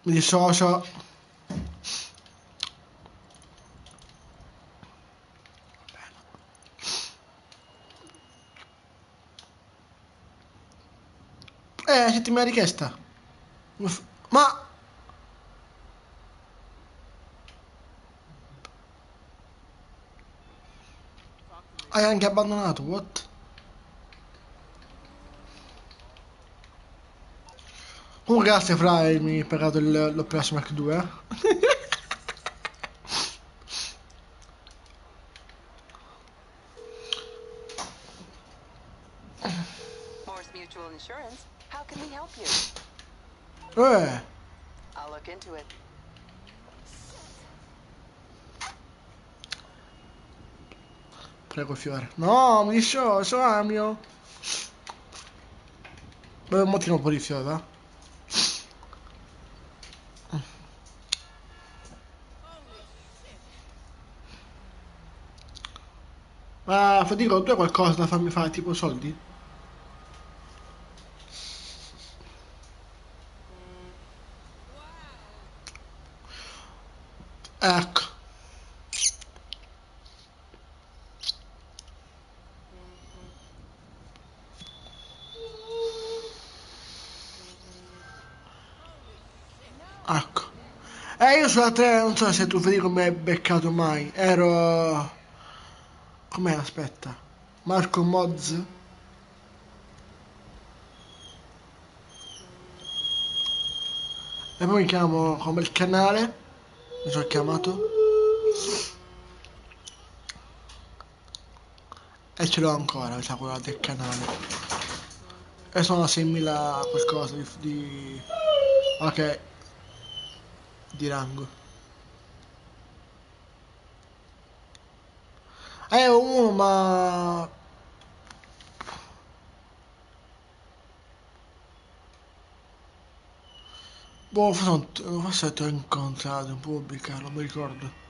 Mi dissocio. Settimana richiesta. Ma... Hai anche abbandonato, what? Comunque grazie Fra, mi hai pagato l'Operazione Mark 2, eh? Mutual Insurance. How can we help you? I'll look into it. Prego fiore. No, mi dissocio, Amio. Beh, mo tiro un po' di fiore, va? Ma Federico, tu hai qualcosa da farmi fare, tipo soldi? Ecco. Ecco. Io sulla 3, non so se tu Federico mi hai beccato mai. Ero... Com'era? Aspetta. Marco Moz? E poi mi chiamo come il canale. Mi sono chiamato. E ce l'ho ancora, mi sa quella del canale. E sono a 6.000 qualcosa di... Ok. Di rango. Uno, ma... Boh, forse ti ho incontrato in pubblica, non mi ricordo.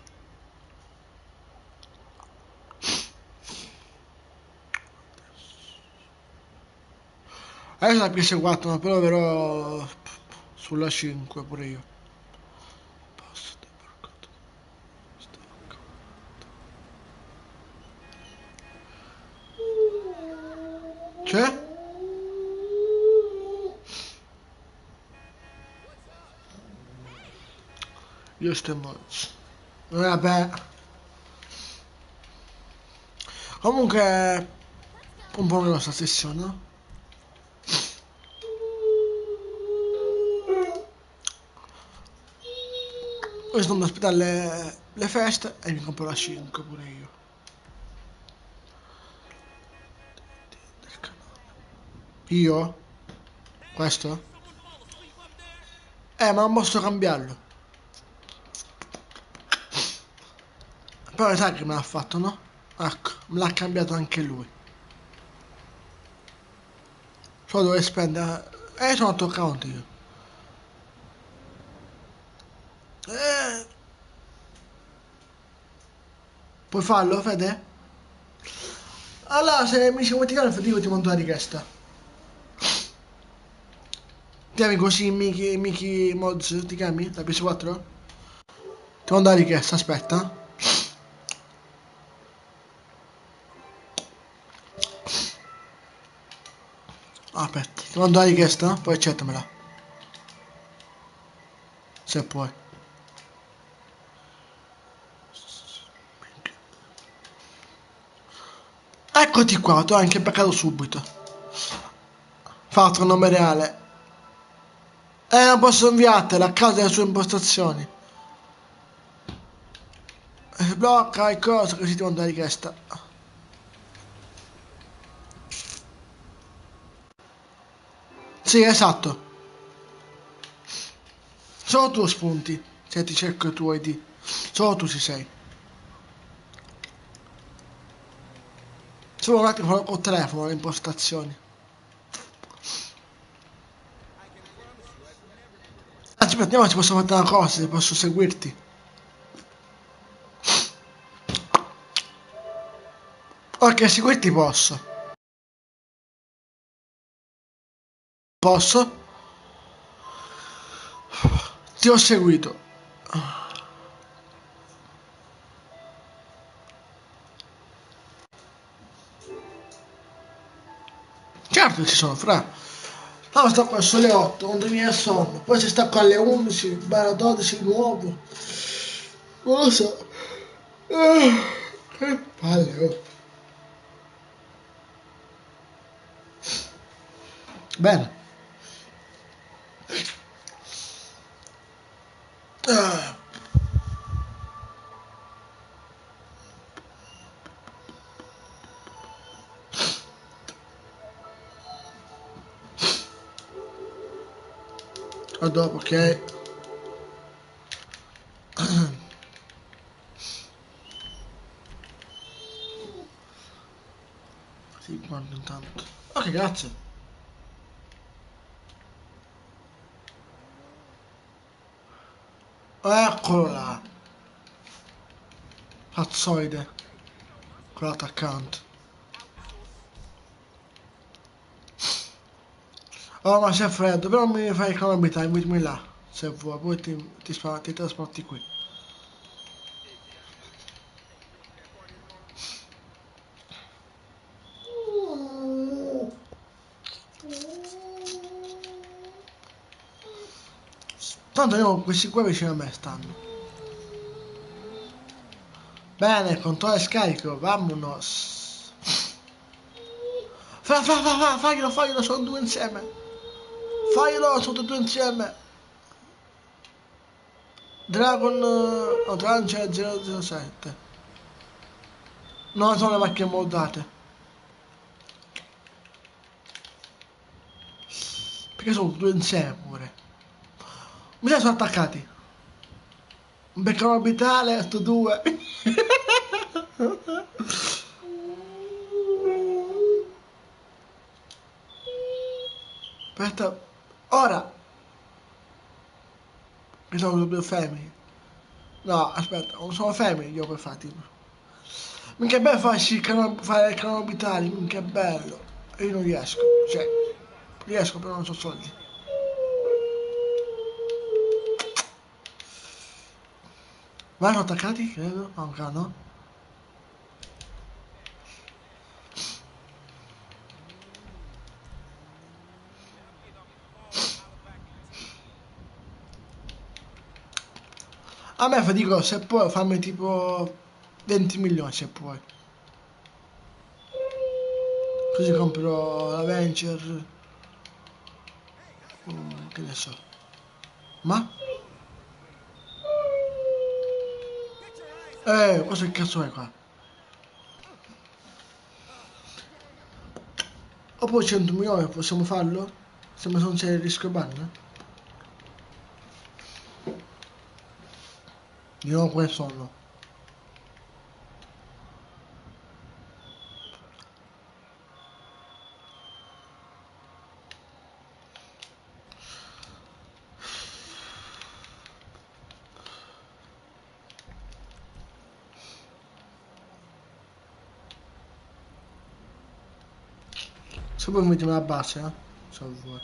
Adesso la PS4, ma però verrò sulla 5 pure io. C'è? Io sto emozio. Vabbè. Comunque un po' grossa sessione, no? Ora sto andando ad aspettare le feste e mi compro la 5 pure io. Io? Questo? Ma non posso cambiarlo. Però sai che me l'ha fatto, no? Ecco, me l'ha cambiato anche lui. Solo dove spendere... sono 8 account io. Puoi farlo, Fede? Allora, se mi ci vuoi tirare, Federico, ti mando la richiesta. Ti chiami così, Miki Mods, ti chiami? La PS4? Ti mando la richiesta, aspetta. Aspetta, ti mando la richiesta, poi accettamela. Se puoi. Eccoti qua, ti ho anche beccato subito. Fatto un nome reale. Non posso inviartela a causa delle sue impostazioni. Blocca e cosa, così ti mando la richiesta. Sì, esatto. Solo tu spunti. Se ti cerco il tuo ID. Solo tu ci sei. Solo un attimo col telefono, le impostazioni. Anzi, vediamo se posso fare una cosa, se posso seguirti. Ok, seguirti posso. Posso? Ti ho seguito. Certo che ci sono, fra. No, sto qua sulle 8, non dormire a sonno. Poi se stacco alle 11, alle 12 di nuovo. Non lo so. Che palle, oh. Bene. Ah. A dopo, ok. Sì, guarda intanto. Ok, grazie. Eccolo là. Pazzoide. Quell'attaccante. Oh, ma c'è freddo, però mi fai calamità, invitami là, se vuoi, poi ti trasporti qui. Tanto io questi qua vicino a me stanno. Bene, controllo e scarico, vamonos. Faglielo, sono due insieme. Faglielo, sono due insieme. Dragon, no, Dragon 007. No, sono le macchine moddate. Perché sono due insieme pure. Mi sono attaccati. Un beccano orbitale, sto due. Aspetta, ora. Che sono due femmine. No, aspetta, non sono femmine io per fare tipo. Minchia è bello fare il canale orbitali, minchia è bello. E io non riesco, cioè, riesco però non so soldi. Ma sono attaccati, credo? No, ancora no? A me dico, se puoi fammi tipo 20 milioni se puoi. Così compro l'Aventure. Che ne so. Ma? Cosa che cazzo è qua? O poi 100 milioni possiamo farlo? Se non c'è il rischio ban? Io non questo no. Se vuoi mettiamo la base, se vuoi.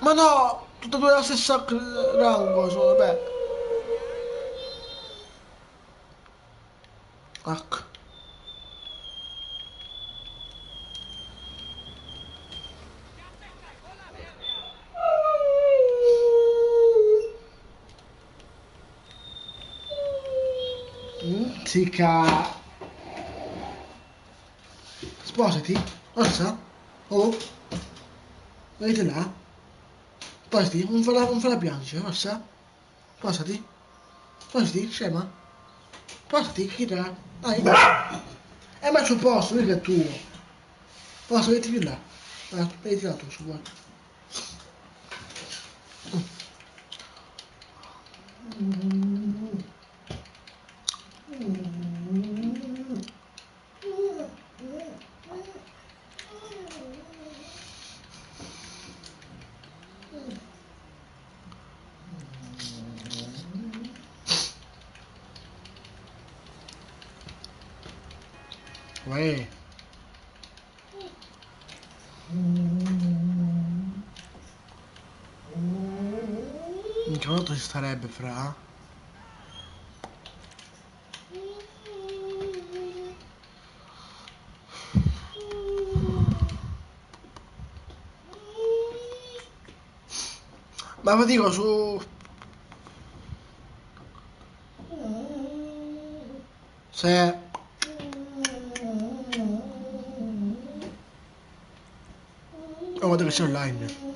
Ma no! Tutte e due la stessa rango sono, vabbè. Ecco. Zica. Sposati? Forza? Oh? Vedete là? Sposati? Non farà piangere, forza? Sposati? Sposati, scema? Sposati, chi te la? Dai. Ma c'è un posto, mica è tuo. Posso, metti più là. Metti là tu, se vuoi. Uè. Minchia, quanto ci starebbe fra? Ma vi dico su... Se... Oh, guarda che c'è online.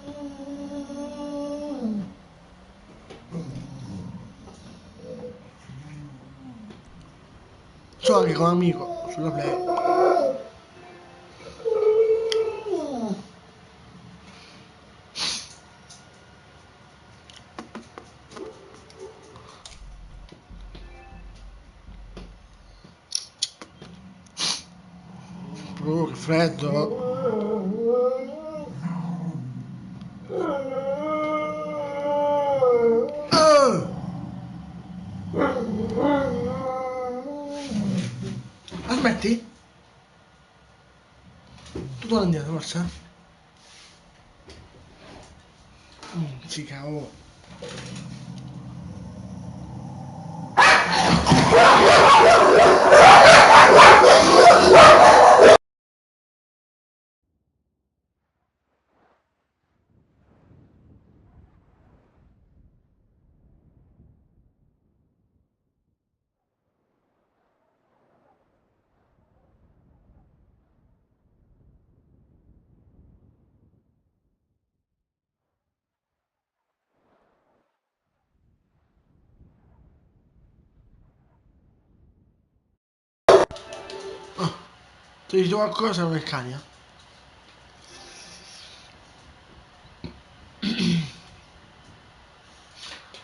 So anche con un amico sulla play. Che freddo. Aspetti? Tu torna indietro, forse? Sì, cavolo. Oh, ti dico qualcosa nel cane?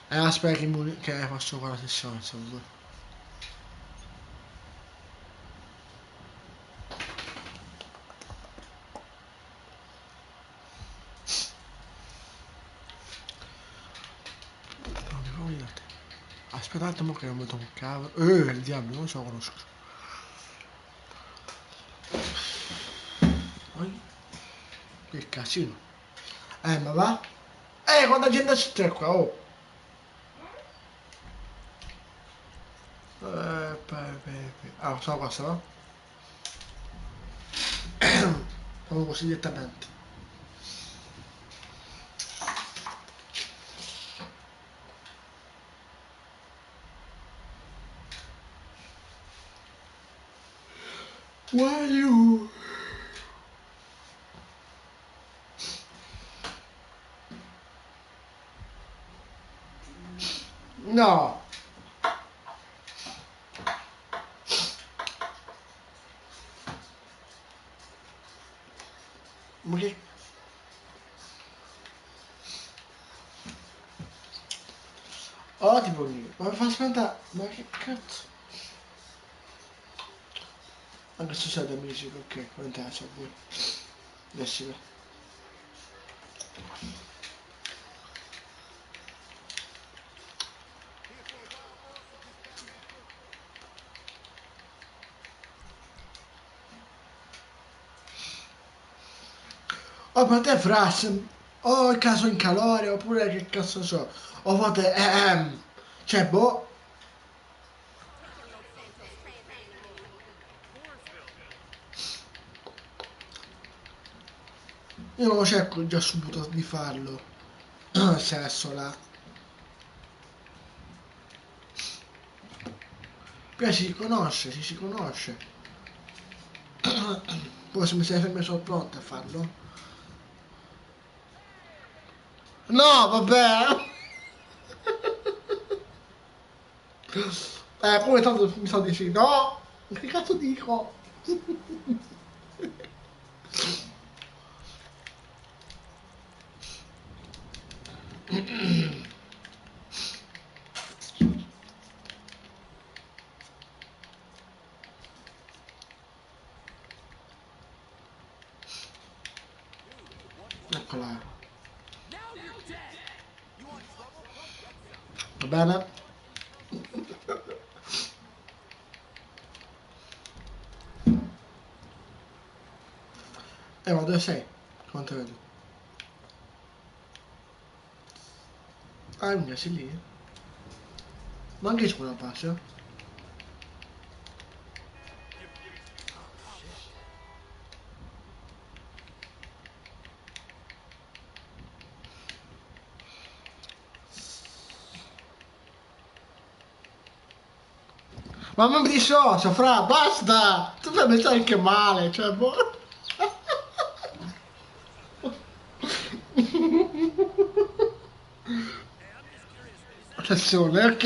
Aspetta che faccio qua la sessione, insomma. Non mi può vedere. Aspetta un attimo che non mi toccava. Il diavolo, non so, conosco. Poi, che casino. Ma va? Quanta gente c'è qua, oh. Ah, sono questo, no? Proprio così direttamente. Why you? No. Ma che... Oh, tipo lì. Ma mi fa spaventare. Ma che cazzo? Anche se siete amici, ok, non interessa a voi. Adesso va. Oh, per te Fras, o il caso in calore, oppure che cazzo so. O fate cioè, boh. Io non lo cerco già subito di farlo. Sesso là. Poi si conosce. Poi se mi sei sempre sono pronto a farlo. No, vabbè. Poi tanto mi sa di sì. No! Che cazzo dico? Eccola. Va bene? Ma dove sei? Quanto vedo? Ah, minchia, sei lì? Ma anche c'è una pace. Ma non mi dissocio, fra, basta! Tu fai pensare anche male, cioè, boh. Attenzione, ok?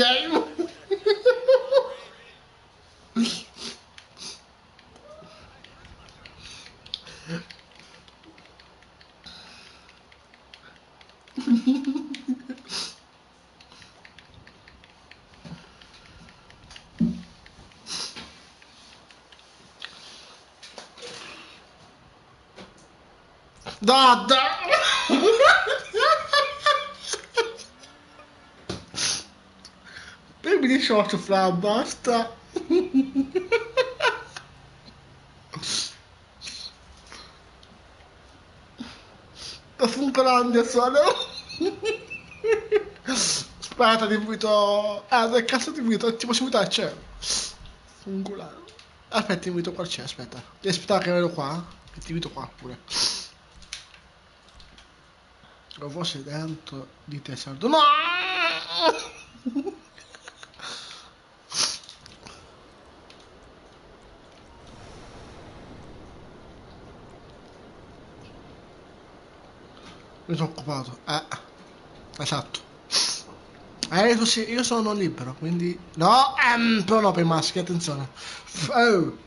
Da! Per mi dissocio, fra, basta. Sto funcolando solo. Aspetta, ti invito. Ah, che cazzo ti invito? Ti posso invitare? C'è. Funcolando. Aspetta, ti invito qua, c'è, aspetta. Devi aspettare che vedo qua. E ti invito qua pure. Lo fosse dentro di te sardo. No! Mi sono occupato. Esatto. Io sono libero, quindi... No, però no per i maschi, attenzione. Oh.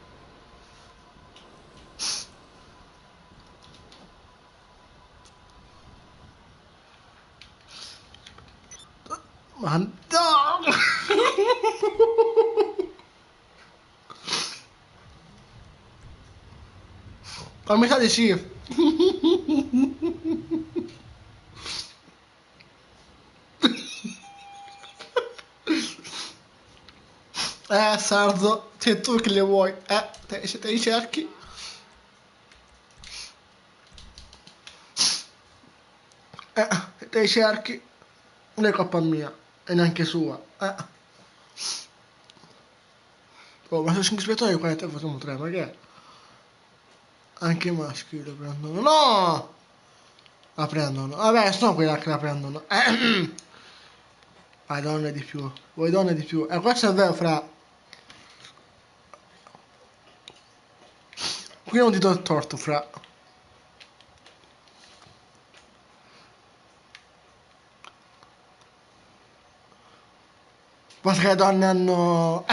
Ma no! Ma mi sa di sì. Sardo, sei tu che le vuoi. Se te li cerchi. Se te li cerchi. Non è colpa mia. E neanche sua. Oh, ma sono 5 spettatori qua e te facciamo 3, ma che è? Anche i maschi lo prendono. No! La prendono. Vabbè, sono quella che la prendono. Vai donne di più. Vuoi donne di più. Questo è vero, fra. Qui non ti do il torto, fra. Basta che le donne hanno...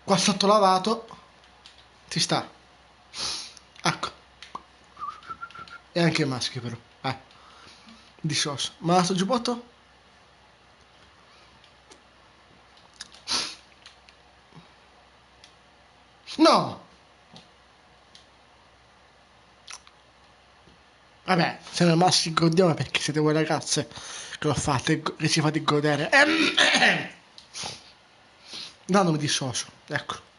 qua sotto lavato. Ci sta. Ecco. E anche i maschi però. Di sauce. Ma sto giubbotto? No! Vabbè, se non maschi godiamo perché siete voi ragazze che lo fate, che ci fate godere. No, non mi dissocio, ecco.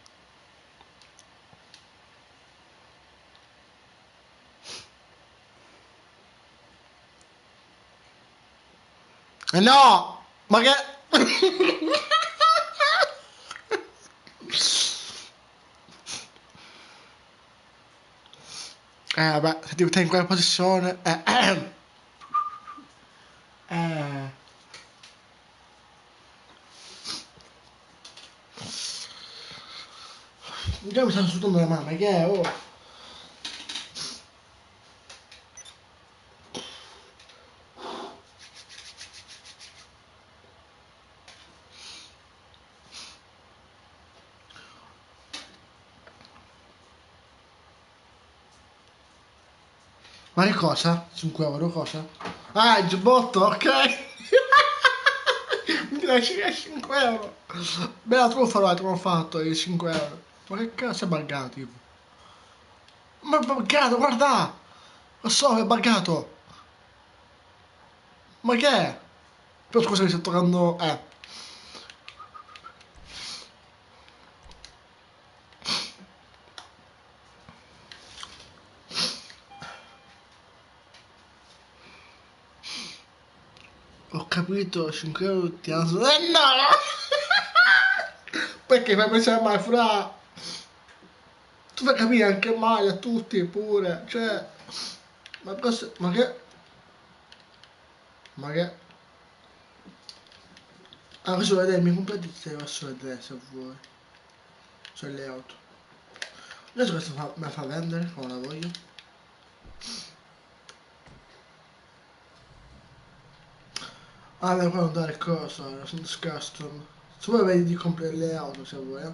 No! Ma che... vabbè, se ti metti in quella posizione... Già mi sta insultando la mamma, che è? Oh. Ma che cosa? 5 euro cosa? Ah, il giubbotto, ok! Mi lasci 5 euro! Bella truffa l'ho fatto, i 5 euro. Ma che cazzo è buggato, tipo? Ma è buggato, guarda! Lo so, è buggato! Ma che è? Però scusa mi sto toccando... Ho capito, 5 euro ti hanno... no! Perché fai pensare mai fra... Tu fai capire anche male a tutti pure, cioè... Ma cosa... Ma che... Ma che... Ah, posso vedere, mi comprate se posso vedere se vuoi. C'è le auto. Adesso questo me la fa vendere, come la voglio. Ah, beh, qua non dare cosa, sono disgusting. Se vuoi vedi di comprare le auto se vuoi,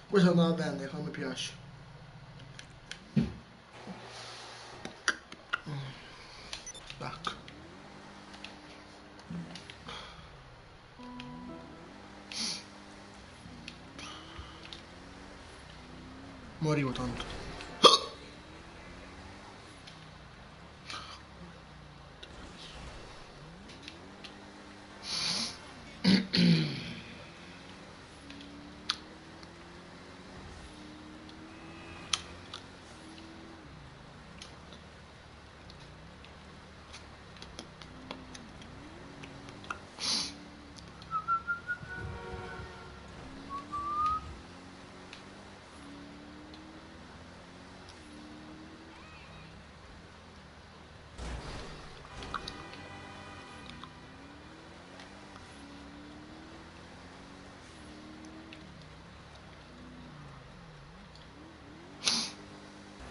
Questa non la vendere, come mi piace. Ecco. Morivo tanto.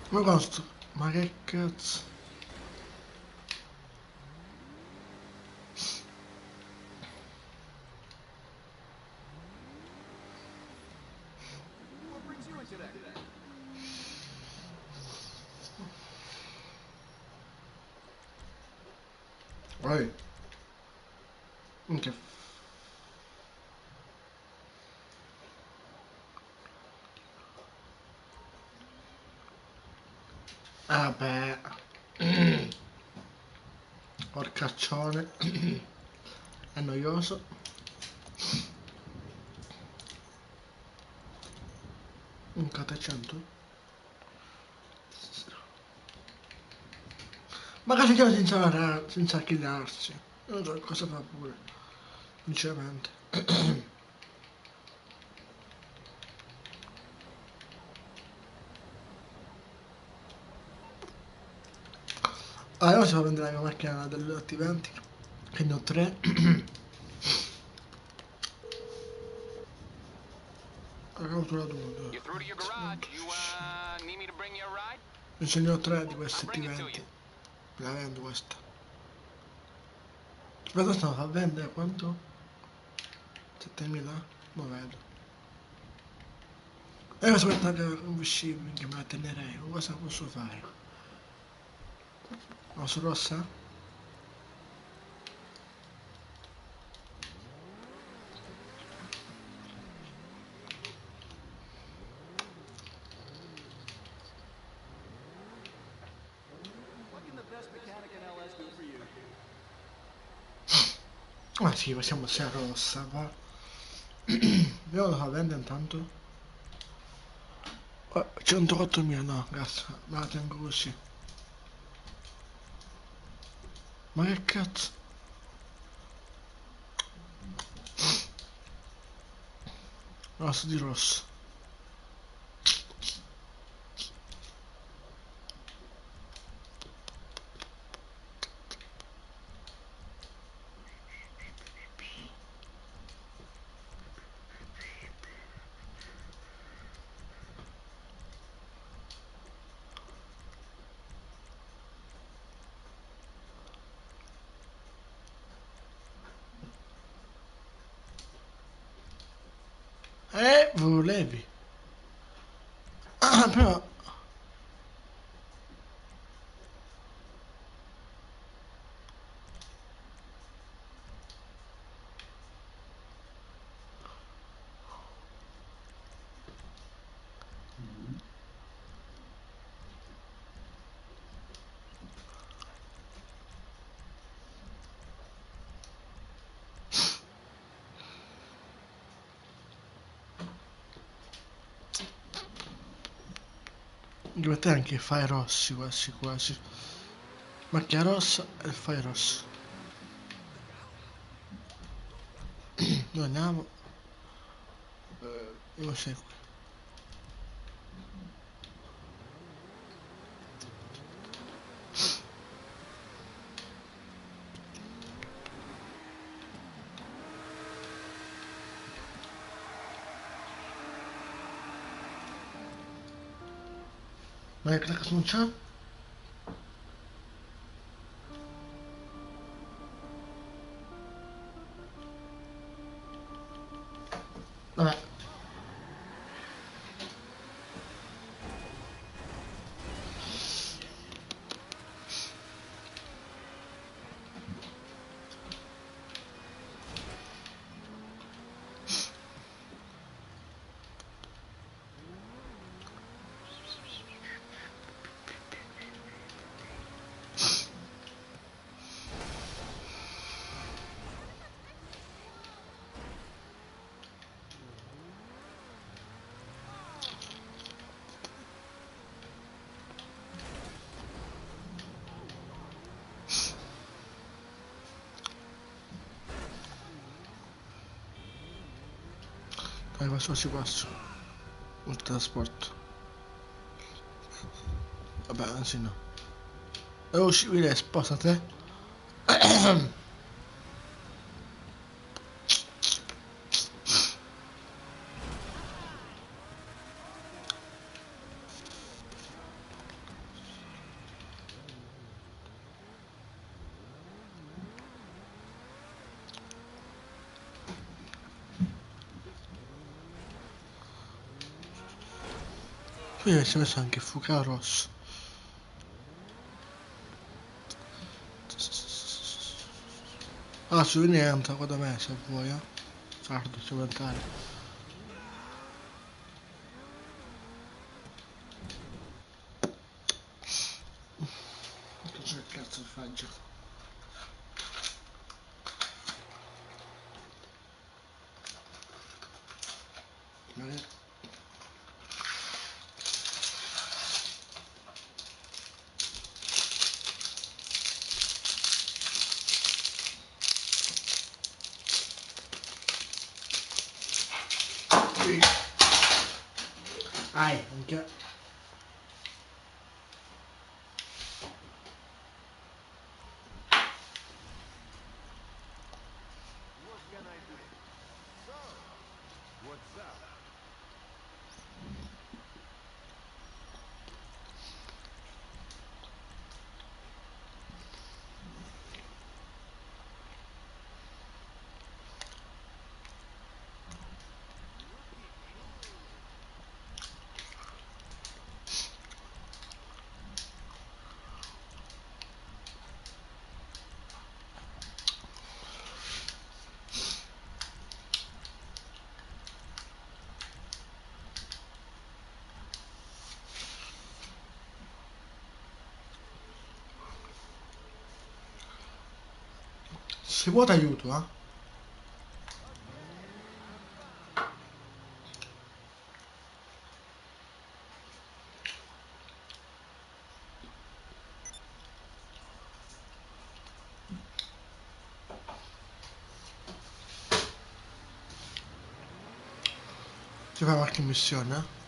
Ma costo? Ma che cazzo? What brings you in today? Vai. Minchia. Ah beh. Porcaccione. È noioso. Un K100? Ma che si chiama senza killarsi? Non so cosa fa pure. Sinceramente. Allora, ora si fa prendere la mia macchina dell'820, che ne ho 3. Avevo trovato uno. You're through to your garage. You, need me to bring you a ride? Ne ce ne ho 3 di questi I'll bring it to T20. you. La vendo questa. Ma questa la fa vendere quanto? 7000? Non vedo. E cosa per tagliare un vescino, minchia me la tenerei. Cosa posso fare? Rosa rossa? What can the best mechanic in LS do for you? Ah sì, possiamo sia rossa, va. Vediamo la fa vendere intanto. 108.000, no, grazie, me la tengo così. Ma che cazzo? Rosso di rosso. Volevi. Ah, però... Devo mettere anche i fai rossi quasi quasi. Macchia rossa e fai rosso. Noi andiamo. Devo seguire. Ma che cazzo non c'ha? Vabbè. Dai, questo si passa. Il trasporto. Vabbè, anzi no. Oh, civile, sposate. Qui si è messo anche il fucile rosso. Ah, su vieni entra qua da me se vuoi, Sardo, ci vuoi entrare. Che c'è il cazzo di faggio? Vale. Qui. Anche. Se vuoi ti aiuto, Ti fai qualche missione,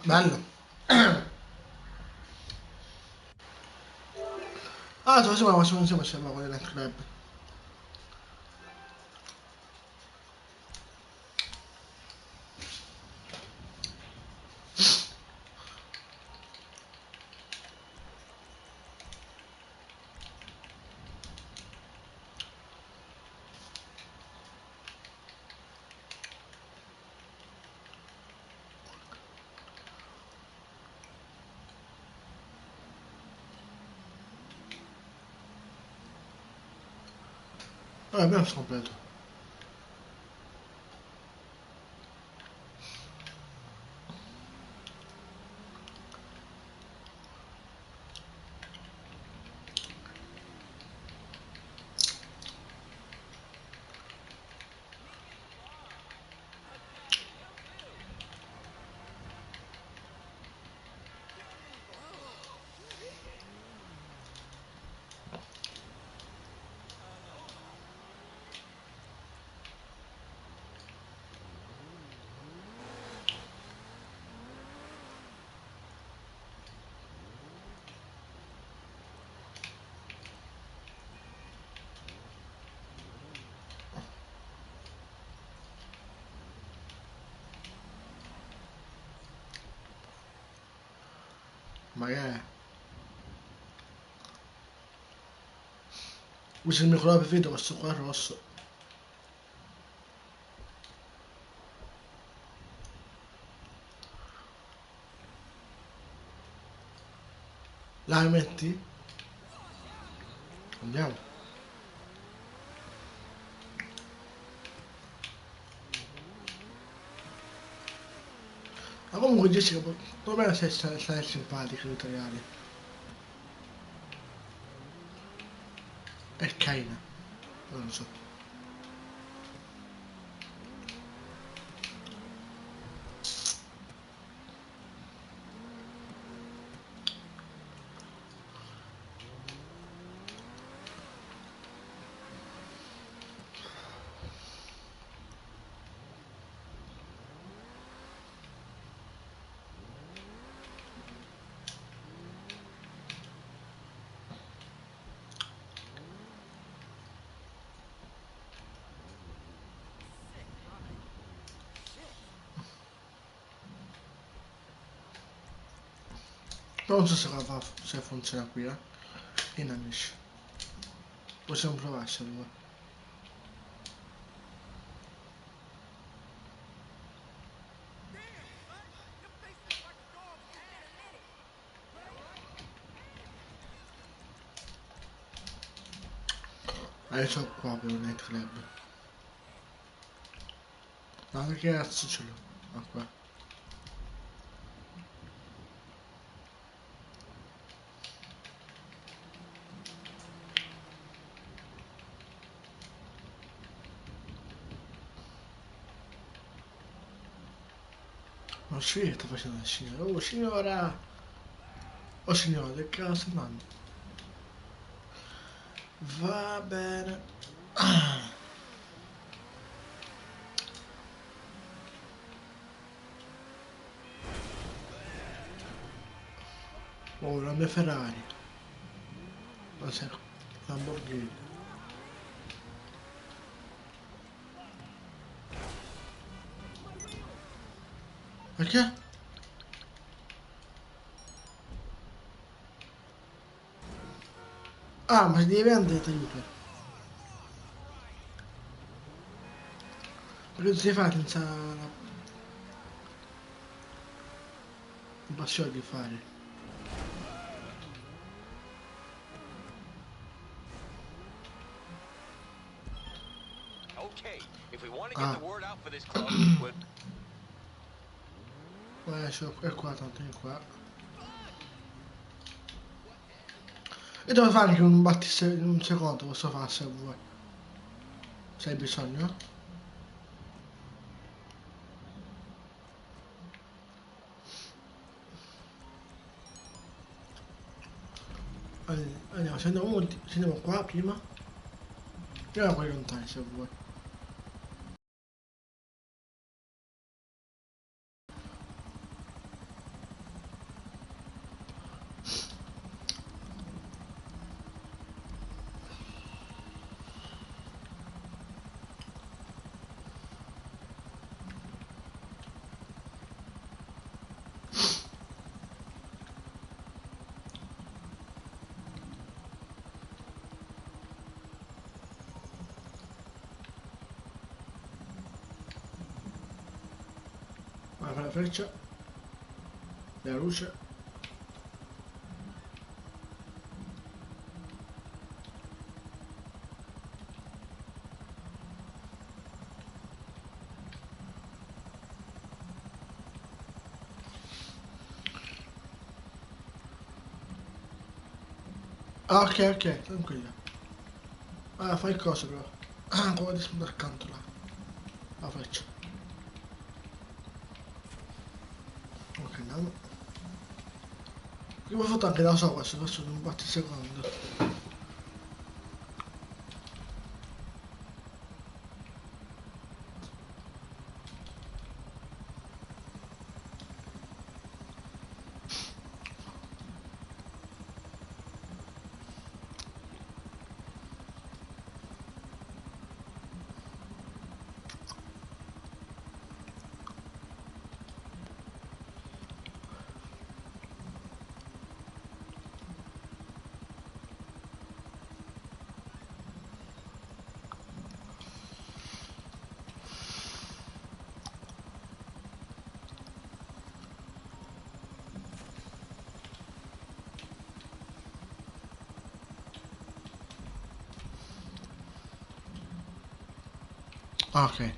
bello. Ma siamo insieme con il club. Abbiamo completo. Ma che è? Usa il mio colore preferito, questo qua rosso. La metti? Andiamo. Ma comunque Jessica, come sei simpatica in italiano? È carina. Non lo so. Non so se funziona qui, in Amish. Possiamo provarci allora. Adesso qua per un club. Ma che cazzo ce l'ho? Ah, qua. Ma sì, che sta facendo il signore? Oh signora! Oh signora, che cazzo sta andando? Va bene. Oh, la mia Ferrari. Ma sei Lamborghini. Perché? Ah, ma se devi vendere ti aiuto. Perché si fa senza la passione di fare? Okay, if we want to Ah. get the word out for this club, we'll... È qua, tanto è qua. E devo fare anche un battiste in un secondo, posso fare se vuoi. Se hai bisogno? Andiamo, se andiamo qua prima. Andiamo qua lontani se vuoi. Vai con la freccia. La luce. Ah, ok, tranquillo. Ah, fai cosa però. Ah, come di spuntare accanto là. La freccia. Ok, andiamo. Io ho fatto anche da so questo, adesso non batti secondo. Ah, ok.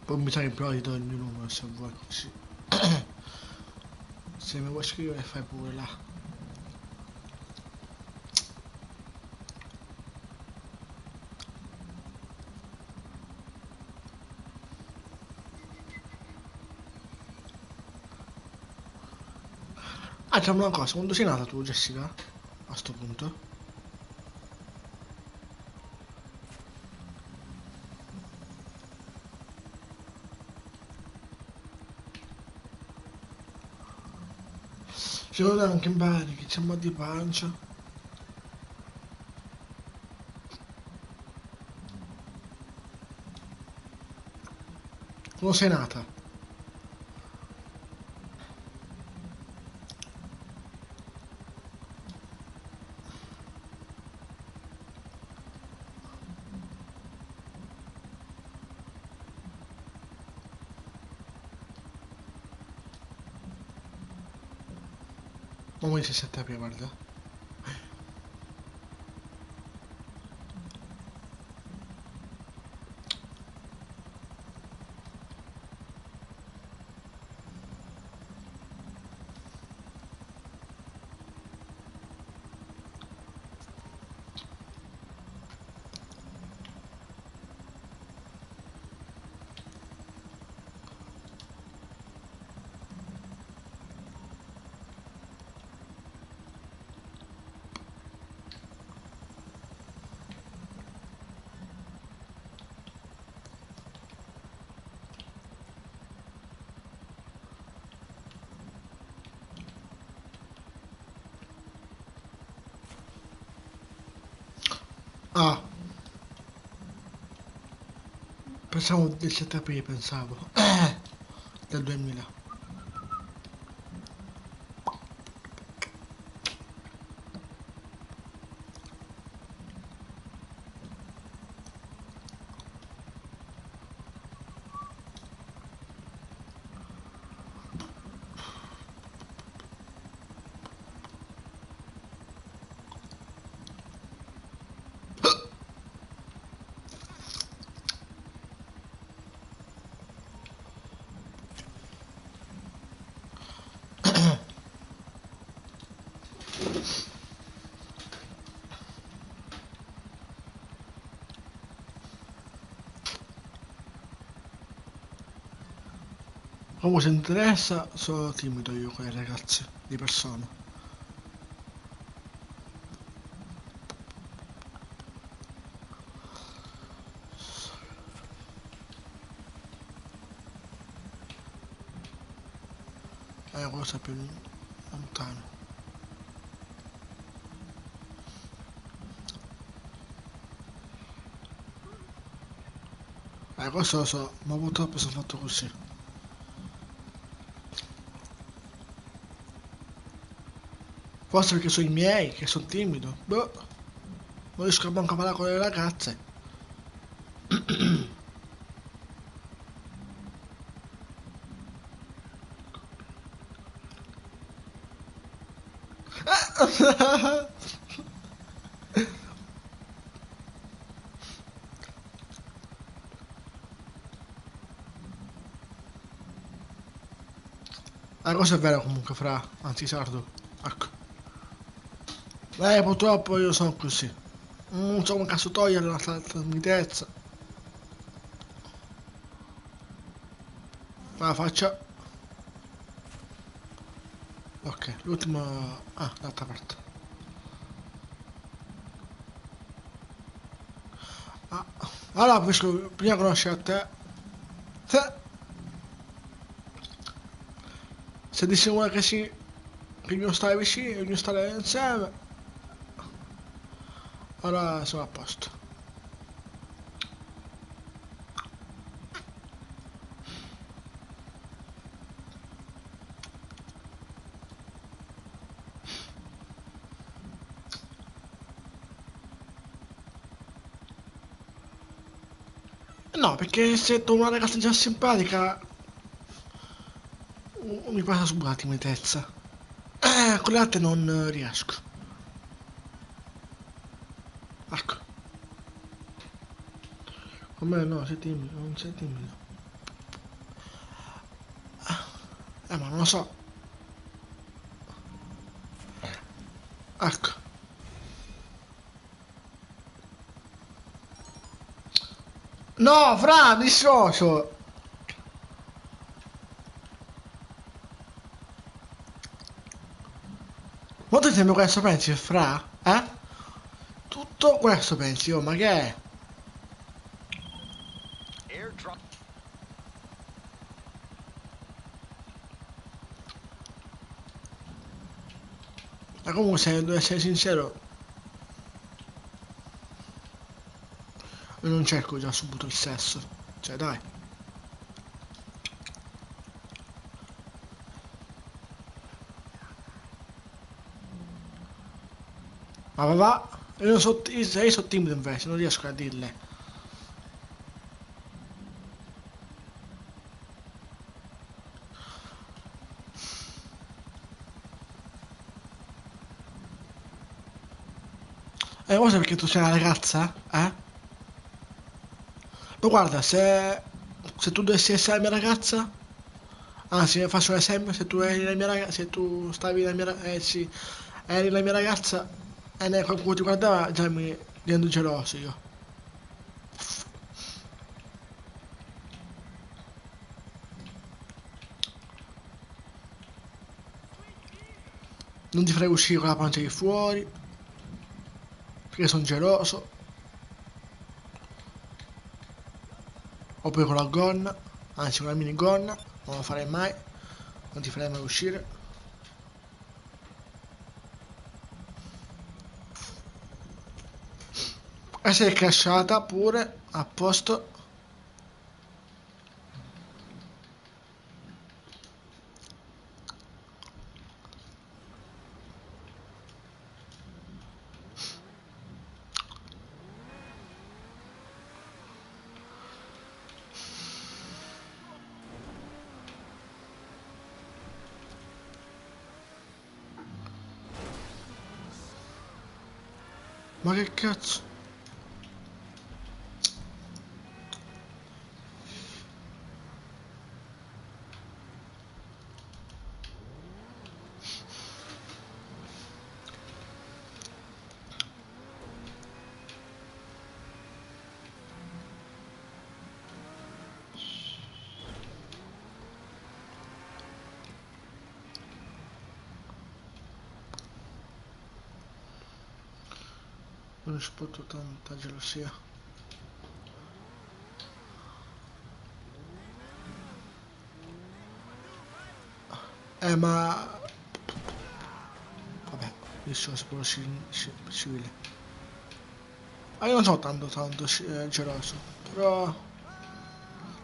Poi mi sa che però ti do il mio numero se vuoi così. Se mi vuoi scrivere fai pure là. Ah, diciamo una cosa, quando sei nata tu, Jessica? A sto punto? Secondo me anche in bene, che c'è un po' di pancia. Quando sei nata? Non mi 17 aprile, guarda. Ah, pensavo del 7 aprile, pensavo. Del 2000. Comunque se interessa, sono timido io con le ragazze, di persona. Cosa più lontano. Questo lo so, ma purtroppo sono fatto così. Forse perché sono i miei, che sono timido. Boh, non riesco manco a parlare con le ragazze. La cosa è vera comunque, fra, anzi sardo. Ecco. Purtroppo io sono così. Non so come cazzo togliere la timidezza. La faccia. Ok, l'ultima. Ah, l'altra parte. Ah. Allora, prima conoscere a te. Se dissi una che sì, che non stare vicino, che non stare insieme, allora sono a posto. No, perché se trovo una ragazza già simpatica, mi passa subito la timidezza. Con le altre non riesco. Ecco. Come no, sei timido, non sei timido. Ma non lo so. Ecco. No, Fra, mi dissocio. Quanto tempo questo pensi, Fra? Tutto questo pensi, oh, ma che è? Airdrop. Ma comunque se devo essere sincero, io non cerco già subito il sesso. Cioè dai. Ma va, io non so, io so timido invece, non riesco a dirle. Forse perché tu sei una ragazza? Ma guarda, se tu dovessi essere la mia ragazza, anzi faccio un esempio, se tu eri la mia ragazza, se tu stavi la mia sì, eri la mia ragazza e qualcuno ti guardava, già mi divento geloso io. Non ti farei uscire con la pancia di fuori, perché sono geloso. Oppure con la gonna, anzi una mini gonna, non lo farei mai, non ti farei mai uscire. E sei crashata pure, a posto. Ma che cazzo? Non spoto tanta gelosia. Ma... Vabbè, adesso si può civile. Io non sono tanto geloso, però...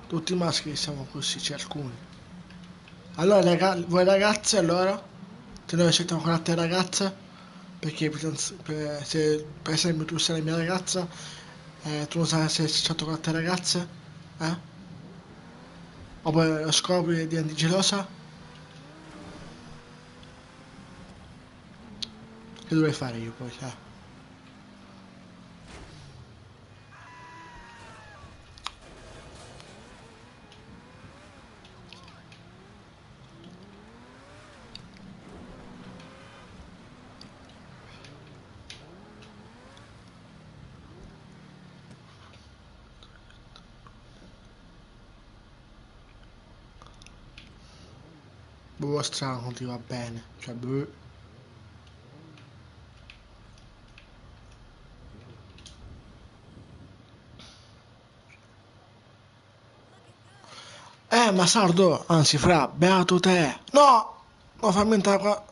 Tutti i maschi siamo così, c'è alcuni. Allora, voi ragazze, allora? Se noi sceltiamo con altre ragazze? Perché se per esempio tu sei la mia ragazza, tu non sai se sei stato con altre ragazze? Oppure lo scopri e diventi gelosa? Che dovrei fare io poi, Boh, strano, non ti va bene. Cioè, boh. Ma sardo, anzi, fra, beato te. No! Non fammi entrare qua.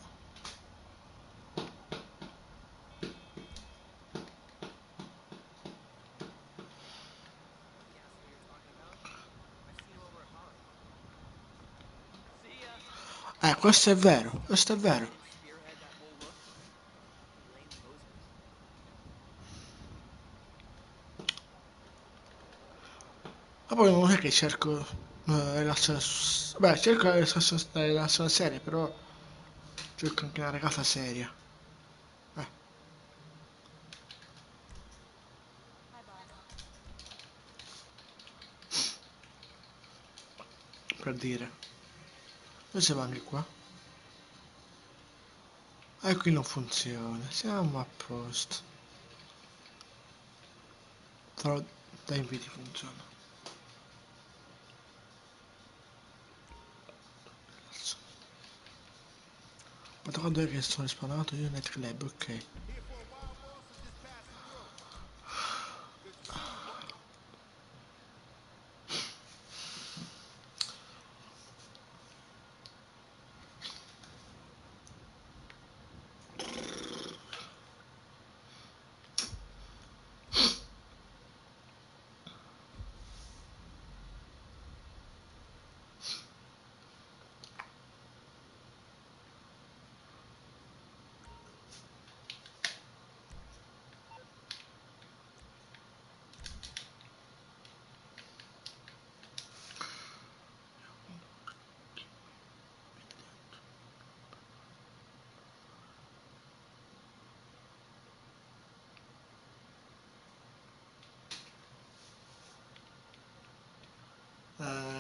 Questo è vero, questo è vero. Ma poi non è che cerco relazione... Beh, cerco la relazione seria, però cerco anche una ragazza seria. per dire. Noi siamo anche qua. E qui non funziona, siamo a posto. Però da inviti funziona. Ma da quando è che sono spawnato io nel club, ok. Here for a while, boss, or just passing through? Good to see you, boss.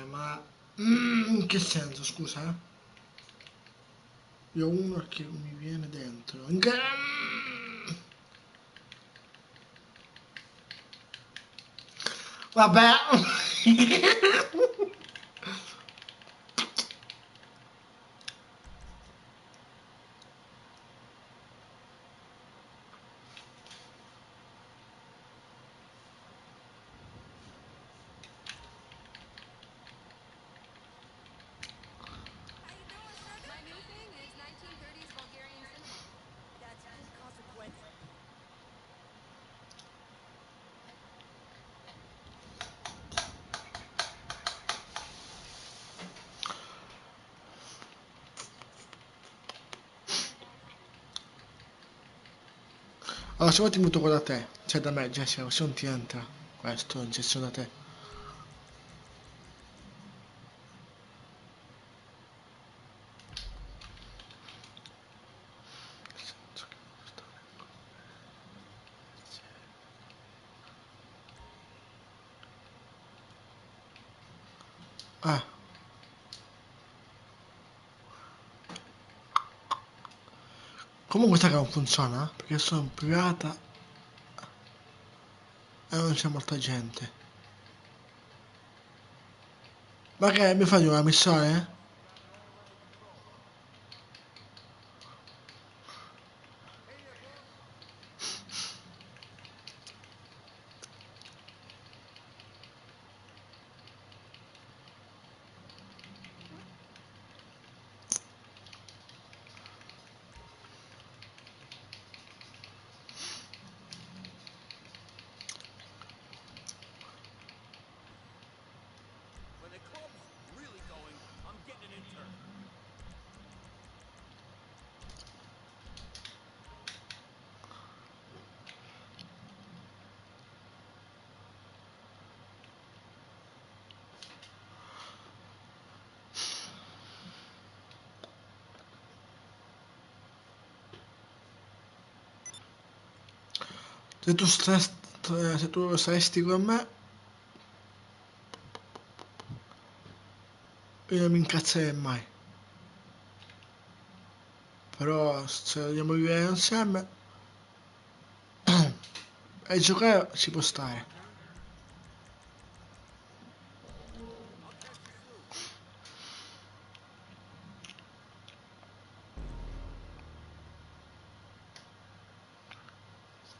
Ma in che senso, scusa? Io ho uno che mi viene dentro. Vabbè. How you doing, sugar? My new thing is 1930s Bulgarian cinema. That's inconsequential. Allora, se vuoi ti muto qua da te. Cioè da me, Jessica, se non ti entra questo in sessione da te. Ah. Comunque sta che non funziona, perché sono in privata e non c'è molta gente. Ma che mi fai una missione? When the club's really going, I'm getting an intern. Se tu saresti con me, io non mi incazzerei mai. Però se vogliamo vivere insieme e giocare ci può stare. I'll catch you soon.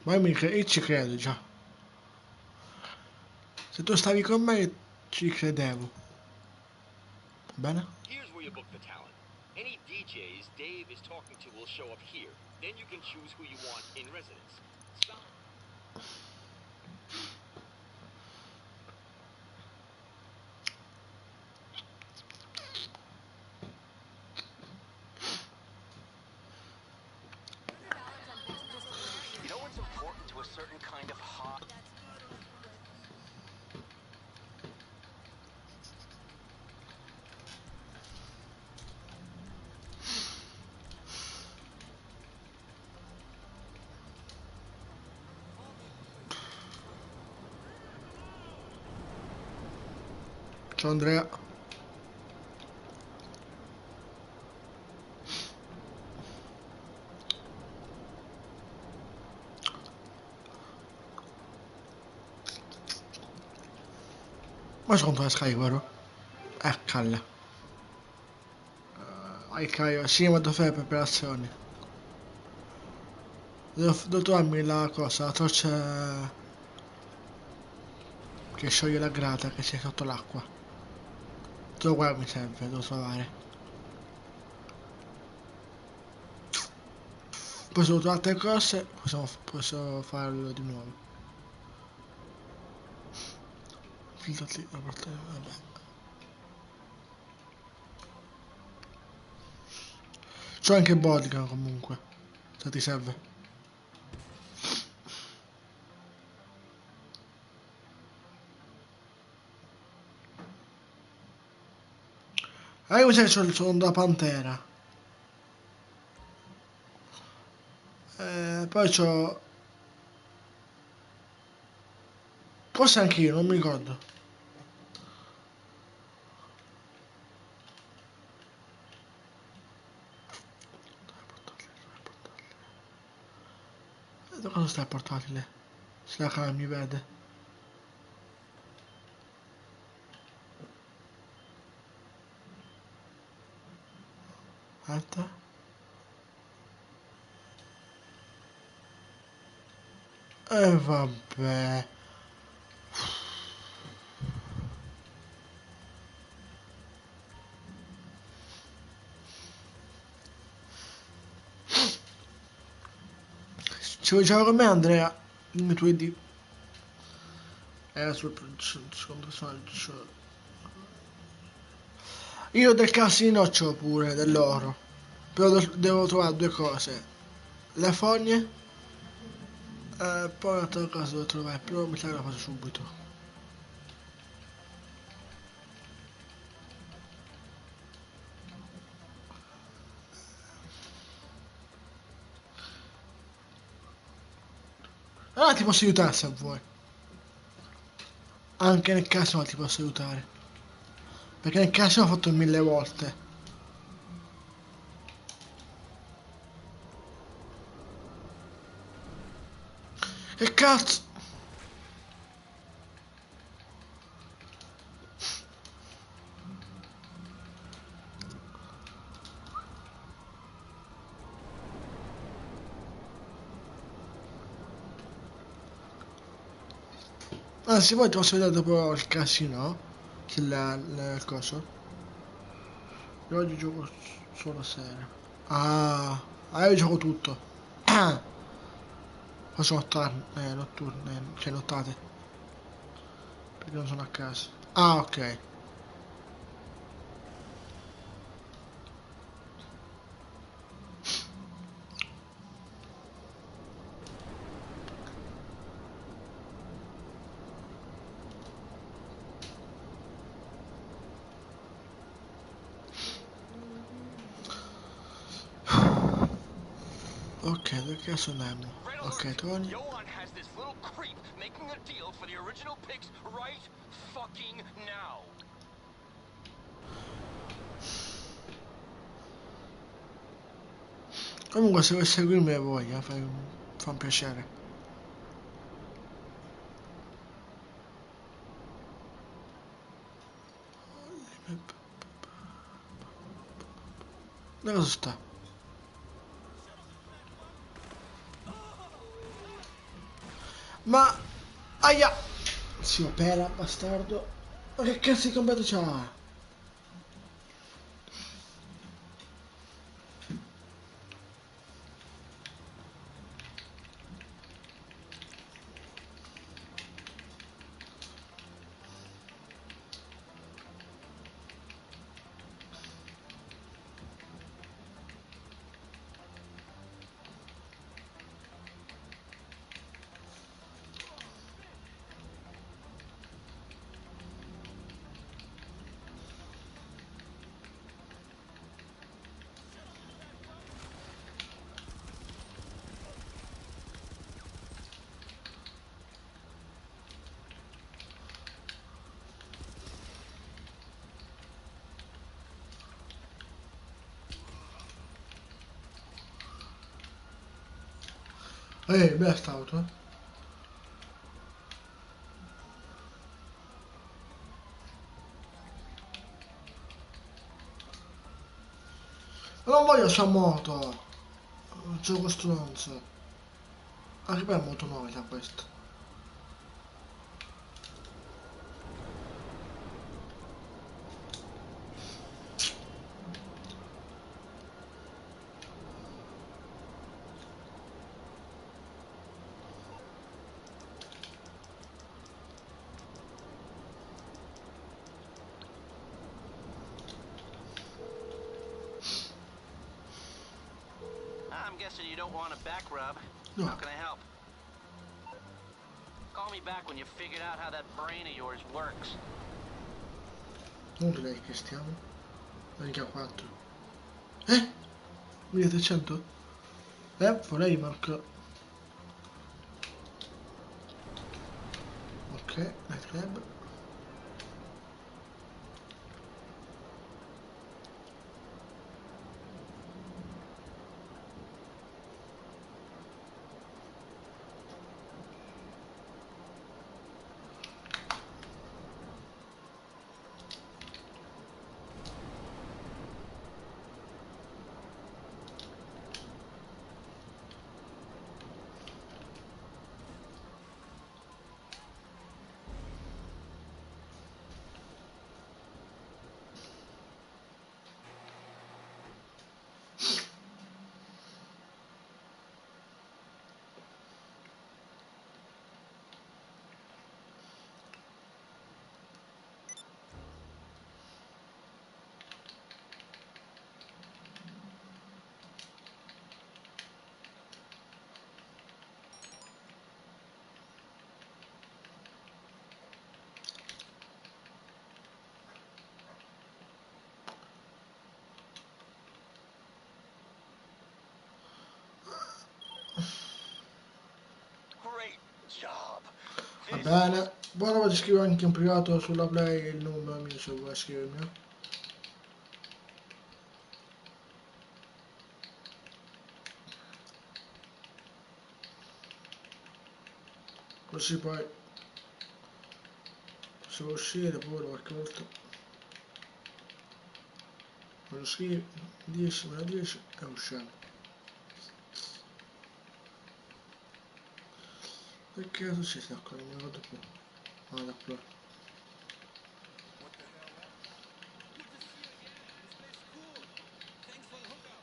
Ma io ci credo già. Se tu stavi con me ci credevo. Va bene? Here's where you book the talent. Any DJs Dave is talking to will show up here. Then you can choose who you want in residence. Stop. $100 on business dinner. You know what's important to a certain kind of hot? Ciao Andrea. ما شغلت على سكاي برو كلا Caio, sì, ma dove fai le preparazioni? Dove trovarmi la cosa, la torcia che scioglie la grata che c'è sotto l'acqua? Dove qua mi serve, devo trovare. Poi se ho trovato altre cose, posso farlo di nuovo. Filtrati la porta, vabbè. C'ho anche bodygun comunque, se ti serve. Mi sa che c'ho il suono da pantera. Poi c'ho... Forse anche io, non mi ricordo. Da cosa sta il portatile? Se la camera mi vede. Aspetta. Vabbè. Ci vuoi giocare con me, Andrea? Dimmi tu di... sul secondo personaggio. Io del casino c'ho pure dell'oro. Però devo trovare due cose. Le fogne. Poi un'altra cosa devo trovare. Però mi sa che la faccio subito. Allora ti posso aiutare se vuoi. Anche nel casino ti posso aiutare. Perché nel casino ho fatto 1000 volte. Che cazzo? Se vuoi ti posso vedere dopo il casino. C'è il coso. Io oggi gioco solo sera. Io gioco tutto. Posso notturne, cioè nottate. Perché non sono a casa. Ok. Ok, dove cazzo andiamo? Ok, Tony. Johan has this little creep making a deal for the original pics right fucking now. Comunque se vuoi seguirmi voglia, fa un piacere. Dove cosa sta? Ma... Aia! Si opera, bastardo. Ma che cazzo di combatto c'ha? Bella st'auto. Non voglio sta moto. Gioco stronzo. Anche per moto nuova da questo. I'm guessing you don't want a back rub. No. How can I help? Call me back when you've figured out how that brain of yours works. Non direi che stiamo. Mica 4. 1300? Vorrei Marco. Ok, Night Club. Great job. Va bene. Poi dopo ti scrivo anche in privato sulla play il numero mio se vuoi scrivermi. Così poi se vuoi uscire pure qualche volta me lo scrivi 10 meno 10 e usciamo. Perché tu ci stai ancora? Non me lo ricordo più. Ah, da qua. What the hell happened? Good to see you again. This place is cool. Thanks for the hookup.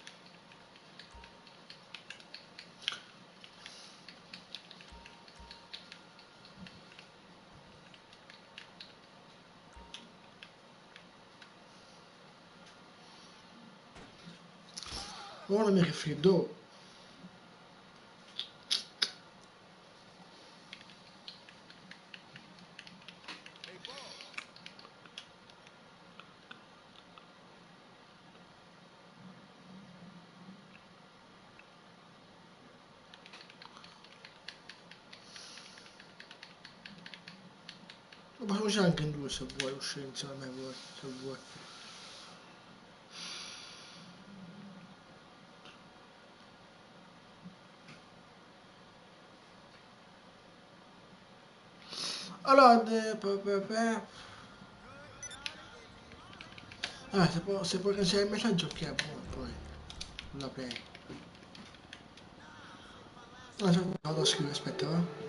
Ora mi raffreddo. Hey, Bo. Lo possiamo usare anche in due se vuoi uscire insieme a me, se vuoi. Allora, ah, se puoi cancellare il messaggio, ok, buono, poi la play. No, vado a scrivere, aspetta, va.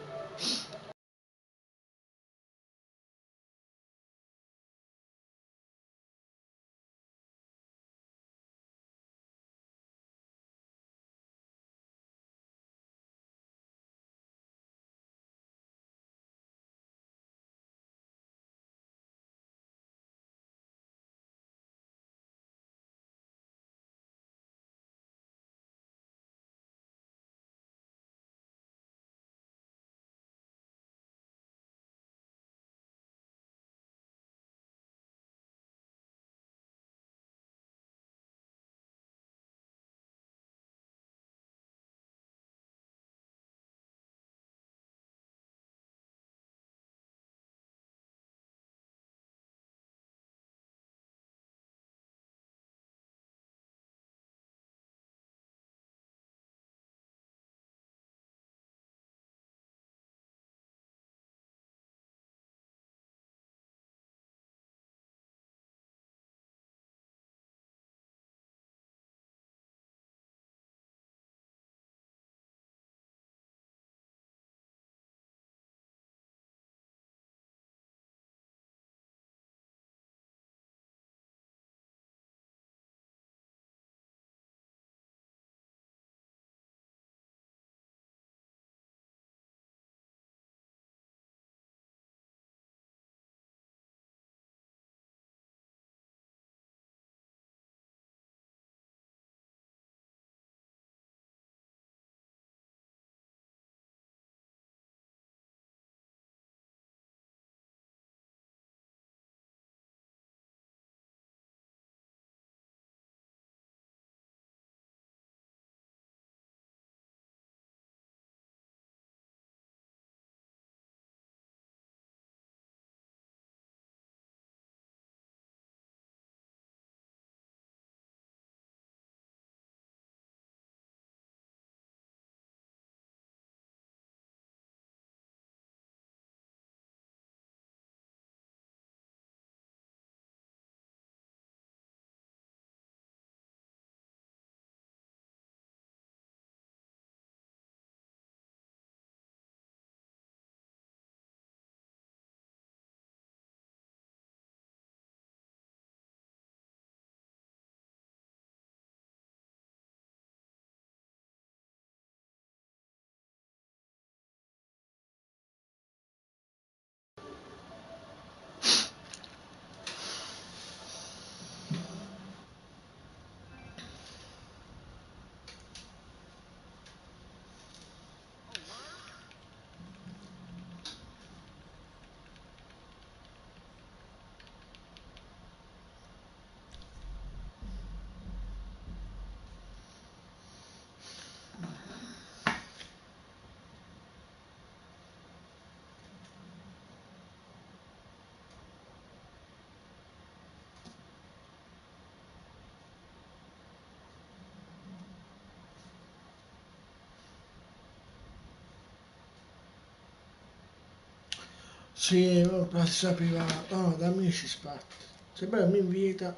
Sì, la stessa privata, no, da amici spatti. Se bello mi invita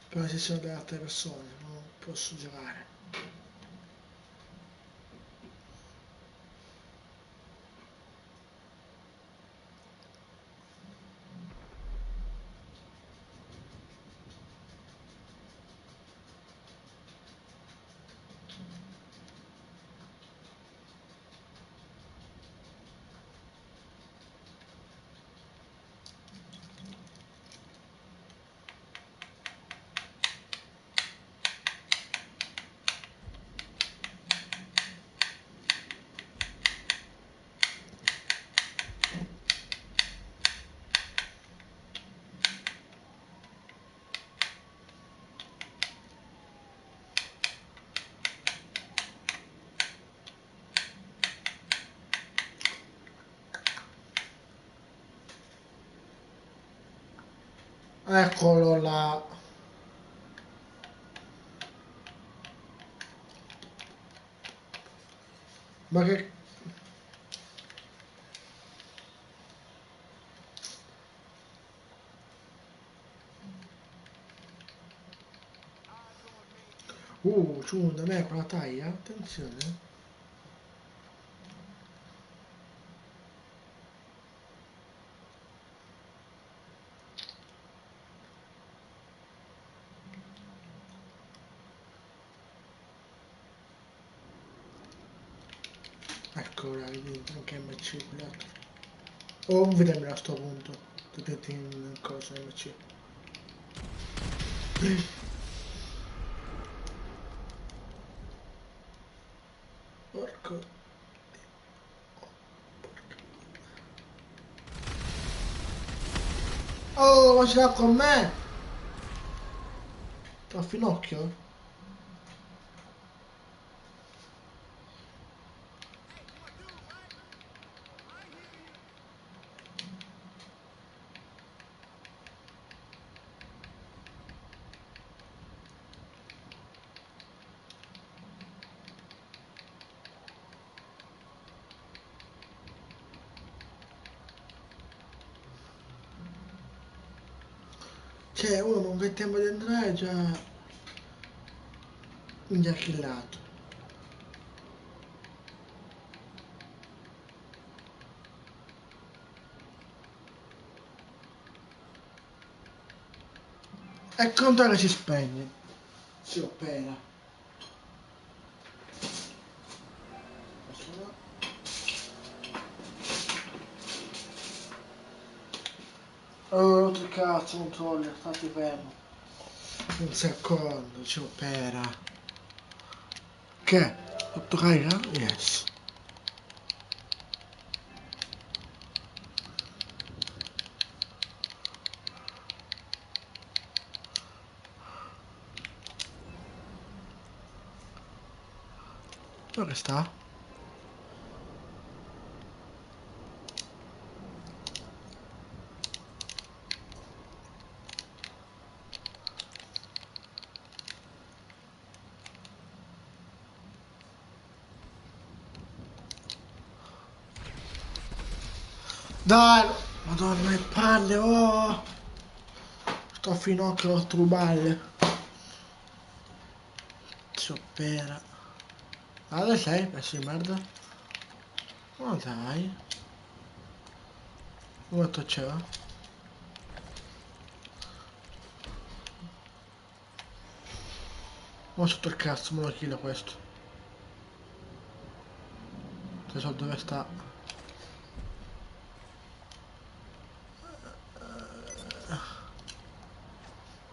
per la sessione delle altre persone, non posso giocare. Eccolo là. Ma che... Giù da me con la taglia, attenzione. Ecco, vedi, anche MC Black. O un vedermi a sto punto. Tutti in cosa MC. Porco. Oh, ma ce l'ha con me? A finocchio? Cioè, uno non vede tempo di entrare già... già killato. E il controllo si spegne. Si opera. Oh, che cazzo, controller, stati fermo. Un secondo, ci opera. Che? Tutto carica? Yes. Dove sta? Dai! Madonna, le palle, oh! Sto a finocchio, ho truballe. Si opera. Ah, dove sei? Pezzo di merda. Ma dai. Quanto c'era? Ma sotto il cazzo, me lo chiedo questo. Non so dove sta.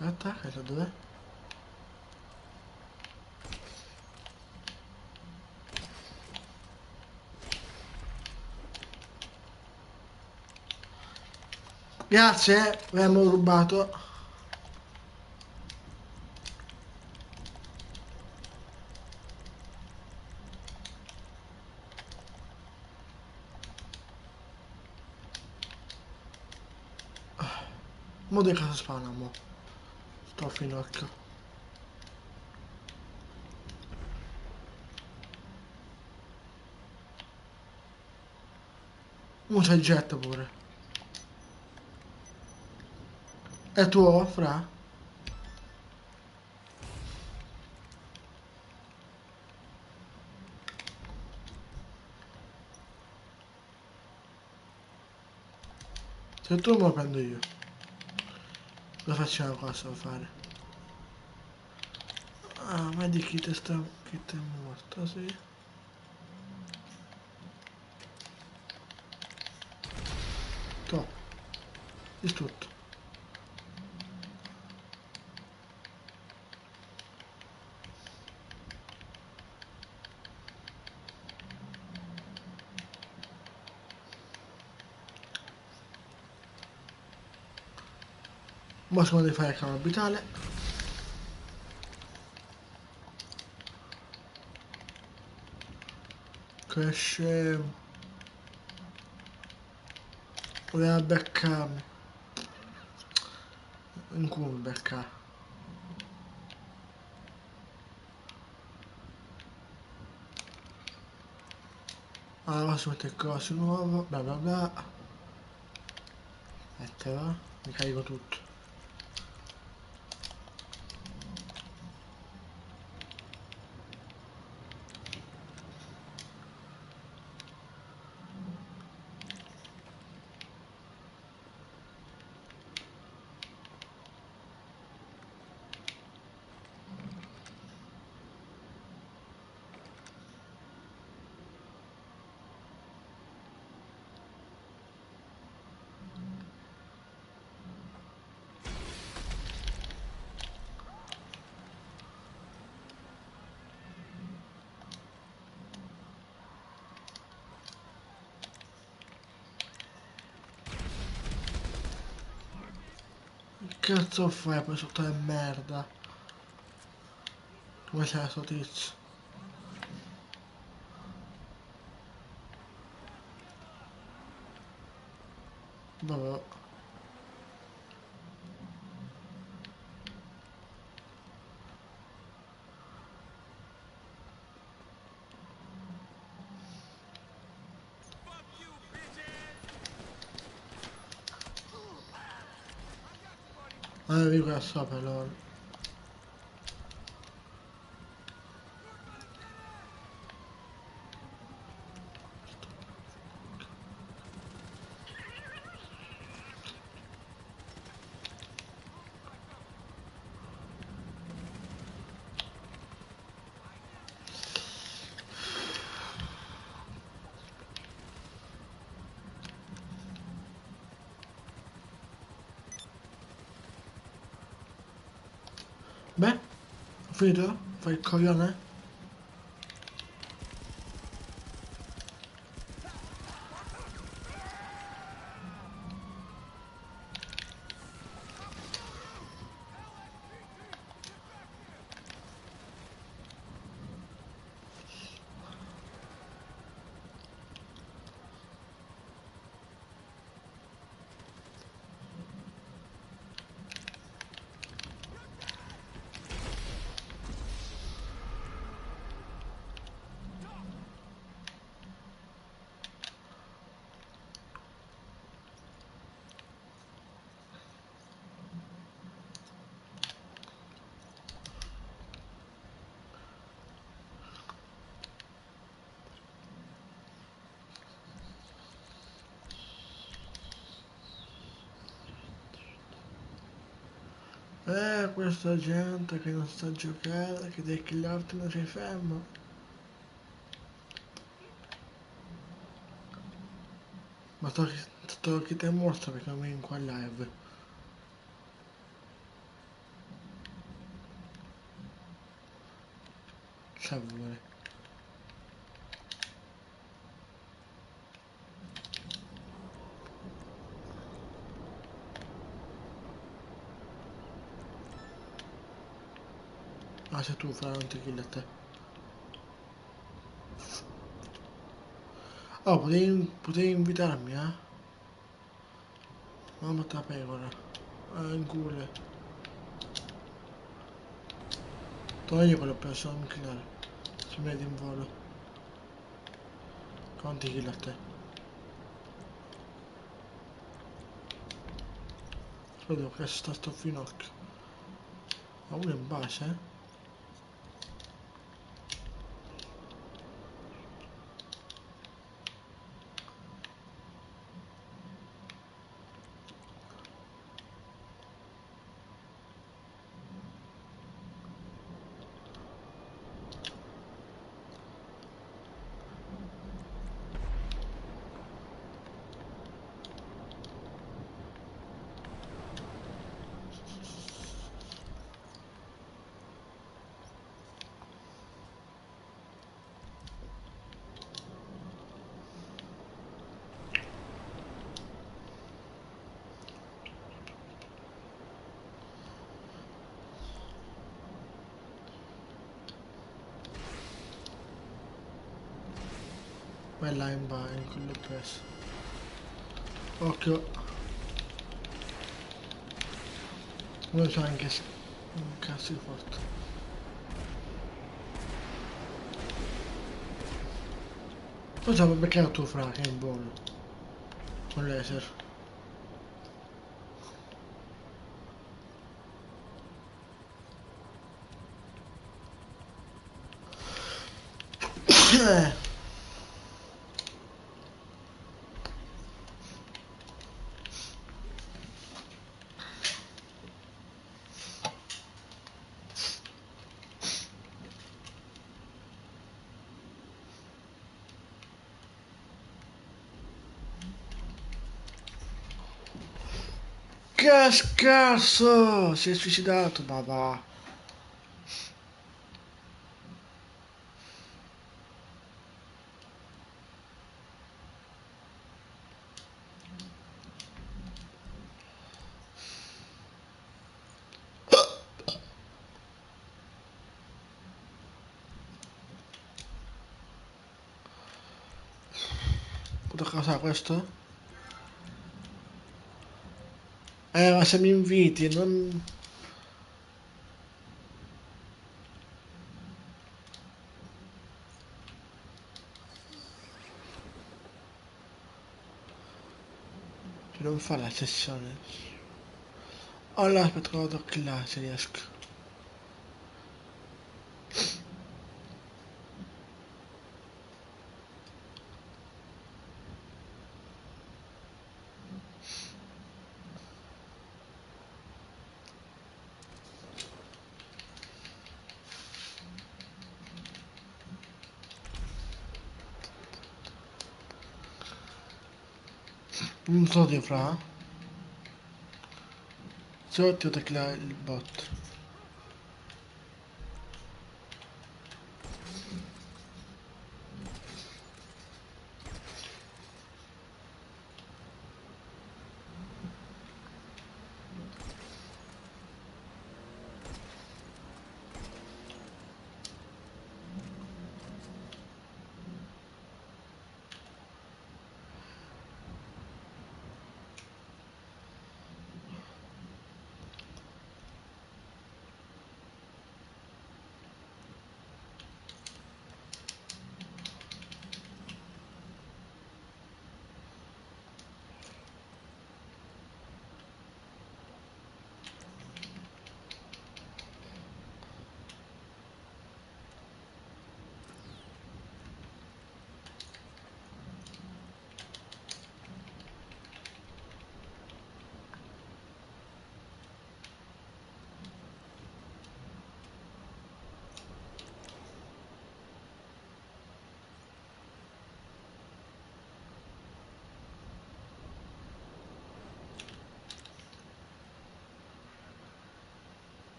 Aspetta, che so dov'è? Grazie, abbiamo rubato. Mo di casa spawna, mo. Sto a finocchio. Un c'è jet pure. È tuo, fra? Se tu me lo prendo io. Lo facciamo cosa a fare? Ah, ma di chi te sta... chi te è morto, sì. Top. Distrutto. Ora siamo di fare il cavo orbitale. Che scemo. Voleva beccarmi. In cui mi becca. Allora si mette il coso nuovo. Bla bla bla. Aspetta, va. Mi carico tutto. Che cazzo fai poi sotto la merda? Come c'è sto tizio? Vabbè. Allora io qua sopra loro. Beh, ho finito? Fai il coglione? Questa gente che non sta giocando, che dei killarti non si ferma. Ma sto chi ti è morto perché non mi in qua live. Savore. Ah, se tu fai un kill a te. Oh, potevi invitarmi, eh? Mamma sta pecora. In culo. Togli quello per solo inclinare. Si vede in volo. Quanti kill a te? Vedo che sta sto finocchio. Ma uno in base, eh? Vai là in quello presso. Occhio. Uno c'ha anche un cazzo di forte. Cosa vuoi beccare tu fra che è in volo? Con laser. Che scherzo! Si è suicidato, papà. Puto cosa questo? Ma se mi inviti, non... Non fa la sessione. Allora aspetta, vado là se riesco. Non so di fra. Se ti ho teclato il bot.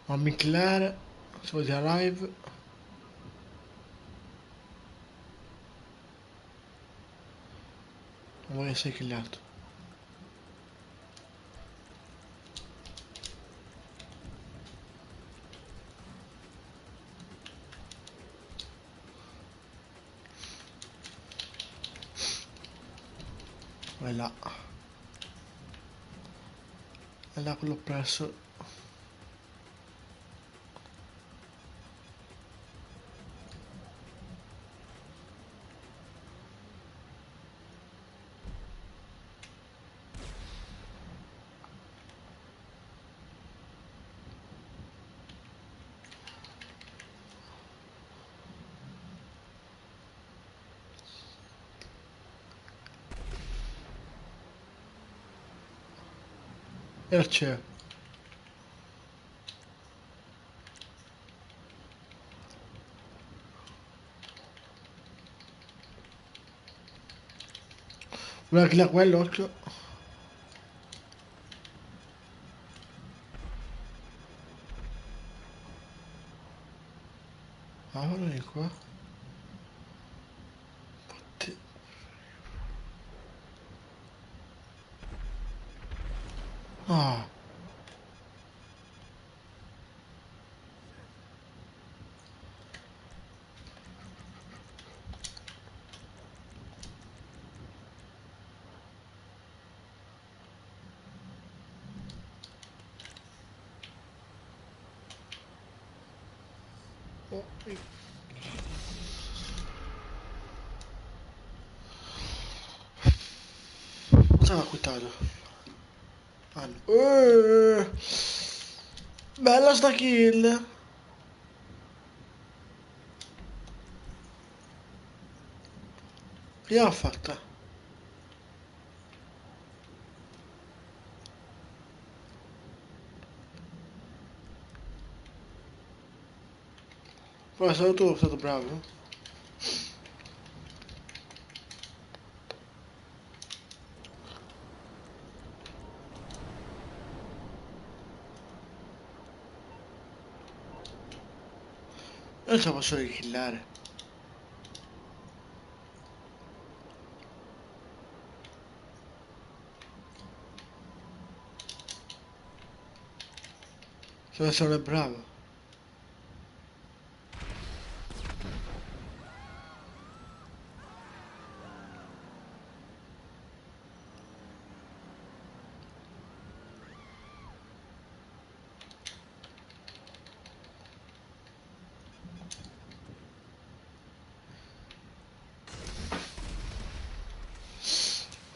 Fammi clear. Se vuoi live. Non voglio essere killato. Vai là. Vai là quello presso. E c'è. Guarda che là quello, occhio. Ah, guarda di qua. Ti- Ah, oh, cosa l'ha acquistato? Ah, no. Bella sta kill. Che l'ha fatta? Poi sei stato bravo. Io non ce la posso rikillare. Se non è bravo.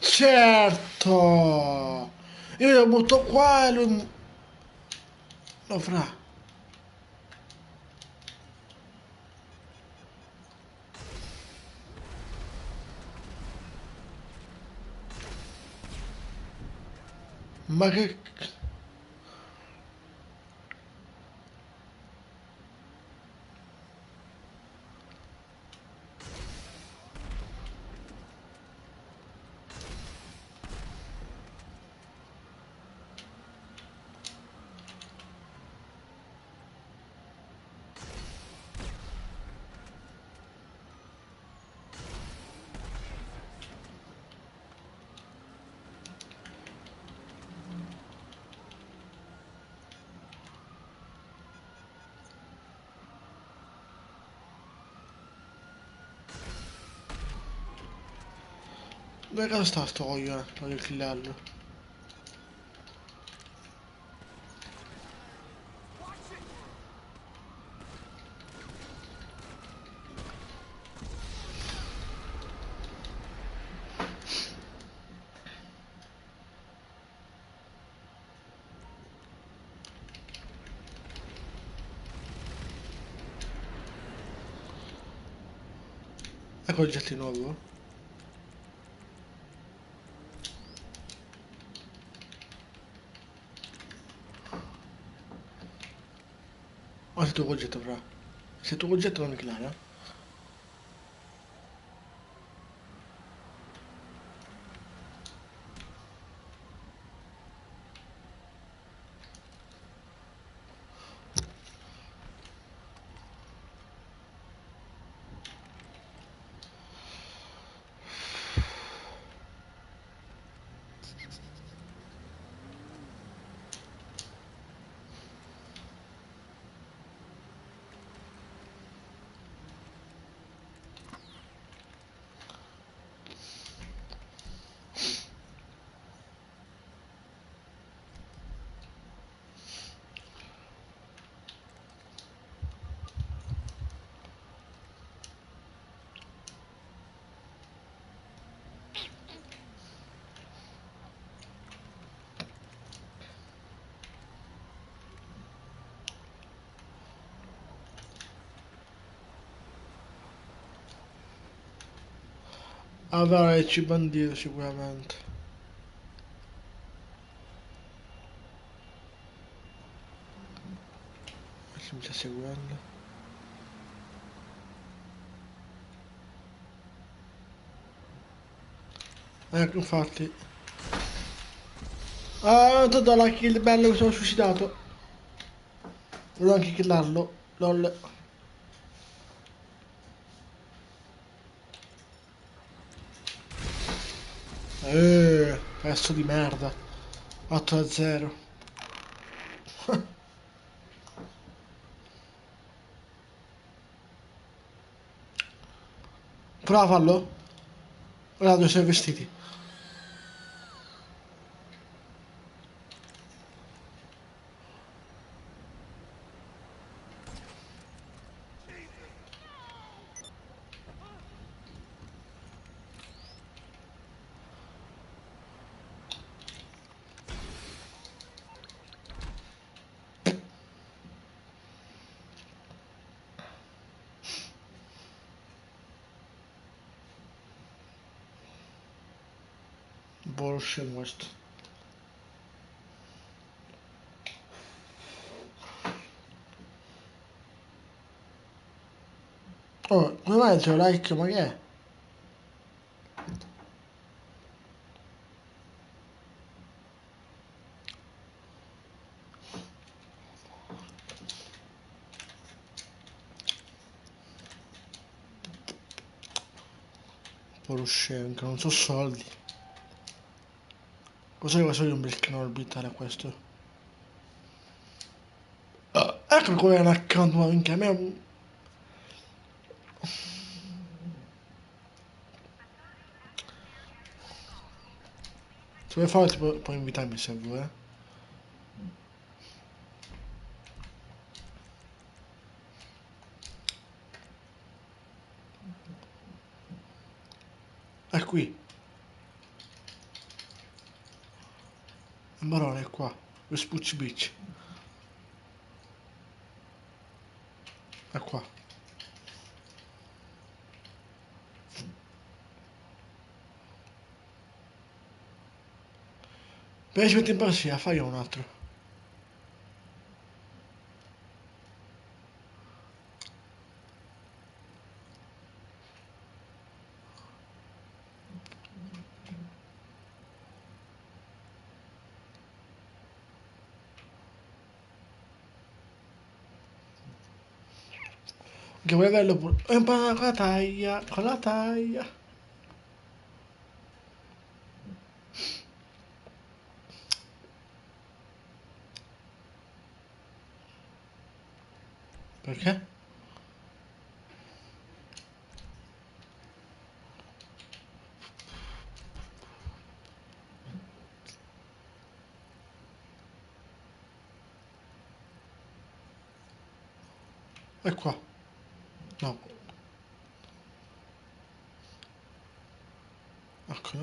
Certo! Io lo butto qua e lui lo farà. Ma che... Dove cazzo sta sto coglione? Voglio killarlo. Ecco il jet nuovo. Ma sei tu col jet, fra. Se tu col jet non mi killare, eh? Avrà il bandito sicuramente. forse quello. Ecco, infatti. Ah, ho dato la kill, bello che sono suicidato. Volevo anche killarlo. Lol. Pezzo di merda. 8-0. Prova a farlo. Guarda dove siamo vestiti. Bullshit questo. Oh, come mai c'è un like? Ma che è? Poroshenko, non so soldi. Cos'è questo di un briccano orbitale questo? Ah, ecco come è un account, ma minchia, a me è un... Se vuoi farlo puoi invitarmi se vuoi, eh. È qui. Il barone è qua. Vespucci Beach. È qua. Perché ci metti in pazzia, fai un altro. Che vuoi averlo pure. E impara con la taglia, con la taglia. Perché? È qua. No. Ecco.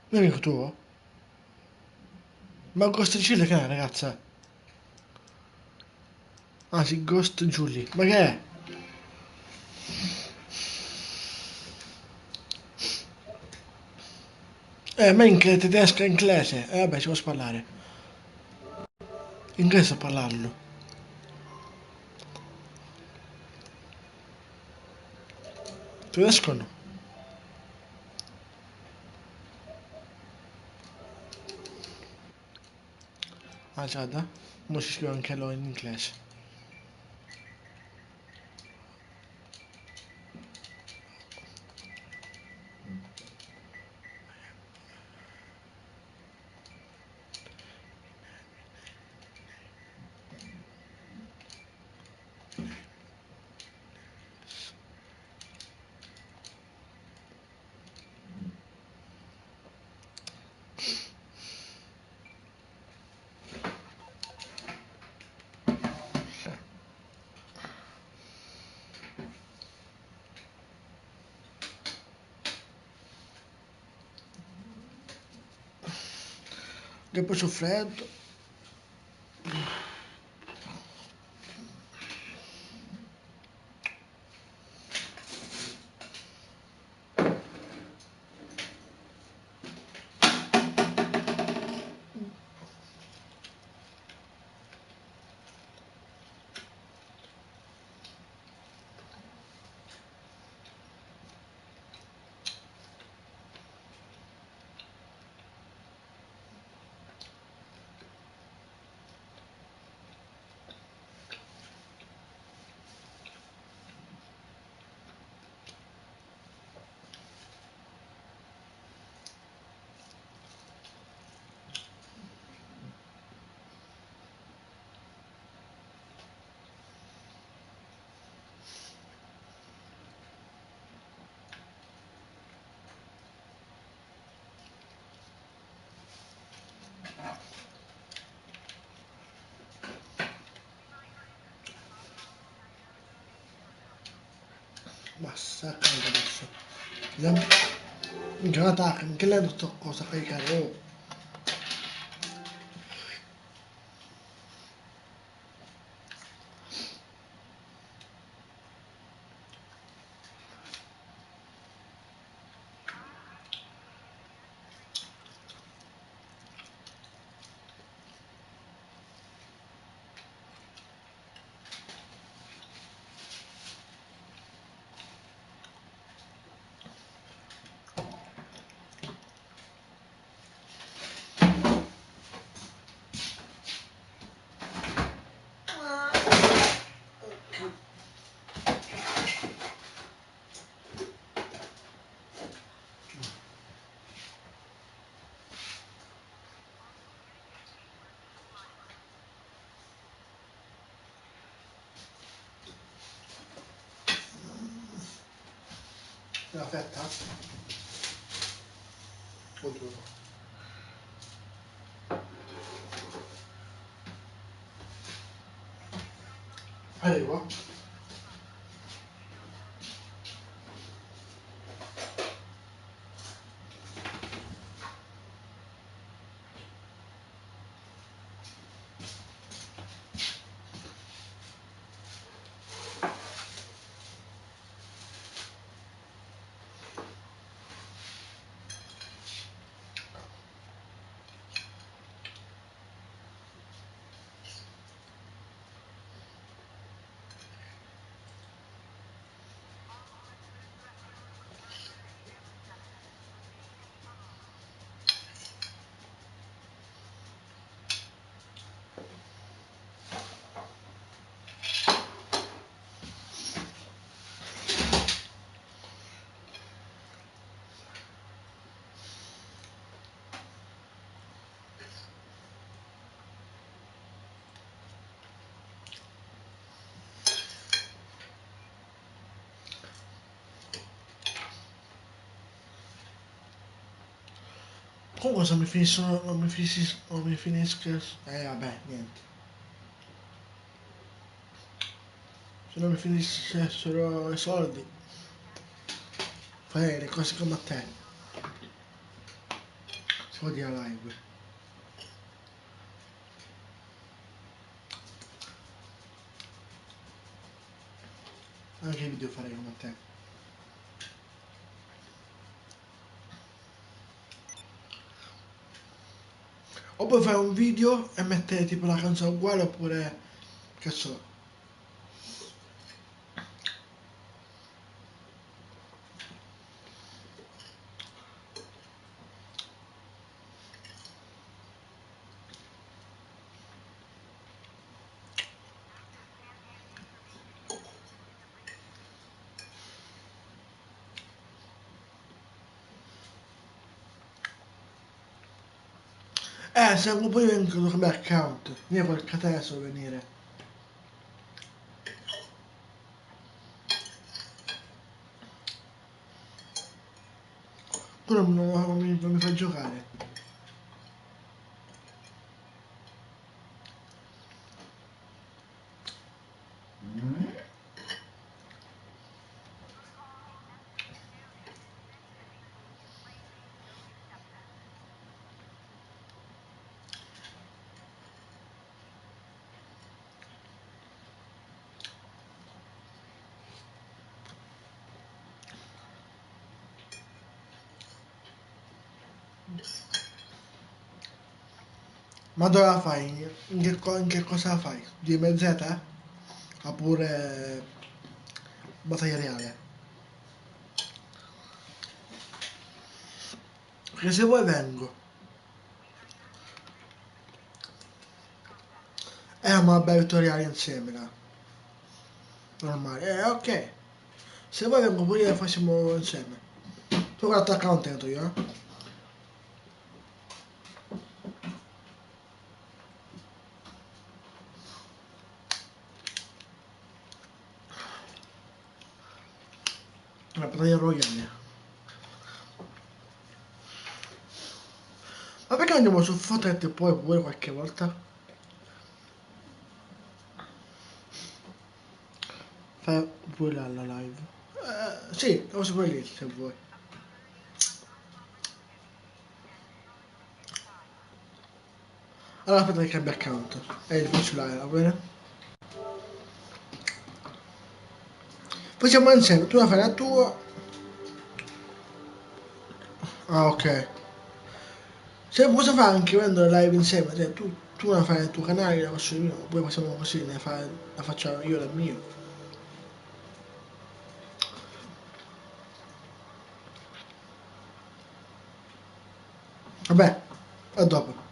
Un amico tuo? Ma Ghost Chile che è, ragazza? Ah sì, Ghost Julie. Ma che è? Ma in tedesco e inglese. Vabbè, ci posso parlare. Inglese a parlarlo. Tedesco no. Ah, guarda. Mo ci scrivo anche lo in inglese. Che poi c'ho freddo. Massa caldo adesso. Vediamo. Minchia un attacco, minchia lei non sto cosa a caricare. Oh. Una fetta? O due? Arrivo. Comunque se mi finiscono, non mi finisco, vabbè, niente. Se non mi finiscessero i soldi, farei le cose come a te. Si può dire live. Anche i video farei come a te. O puoi fare un video e mettere tipo la canzone uguale oppure, che so. Se poi vengono come account, io quel cateso venire. Tu non mi fai giocare. Ma dove la fai? In che cosa la fai? DMZ? Oppure battaglia reale? Perché se vuoi vengo. Ma beh, tutoriale insieme, là. Normale. Ok. Se vuoi vengo pure io e facciamo insieme. Tu guarda account entro io, La battaglia royale. Ma perché andiamo su Fortnite e poi pure qualche volta? Fai pure la live. Sì, lo posso lì se vuoi. Allora aspetta che cambia account. E il cellulare, va bene? Facciamo insieme, tu la fai la tua. Ah, ok. Se posso fare anche vedendo le live insieme, cioè tu la fai nel tuo canale, la faccio io, poi facciamo così, la faccio io nel mio. Vabbè, a dopo.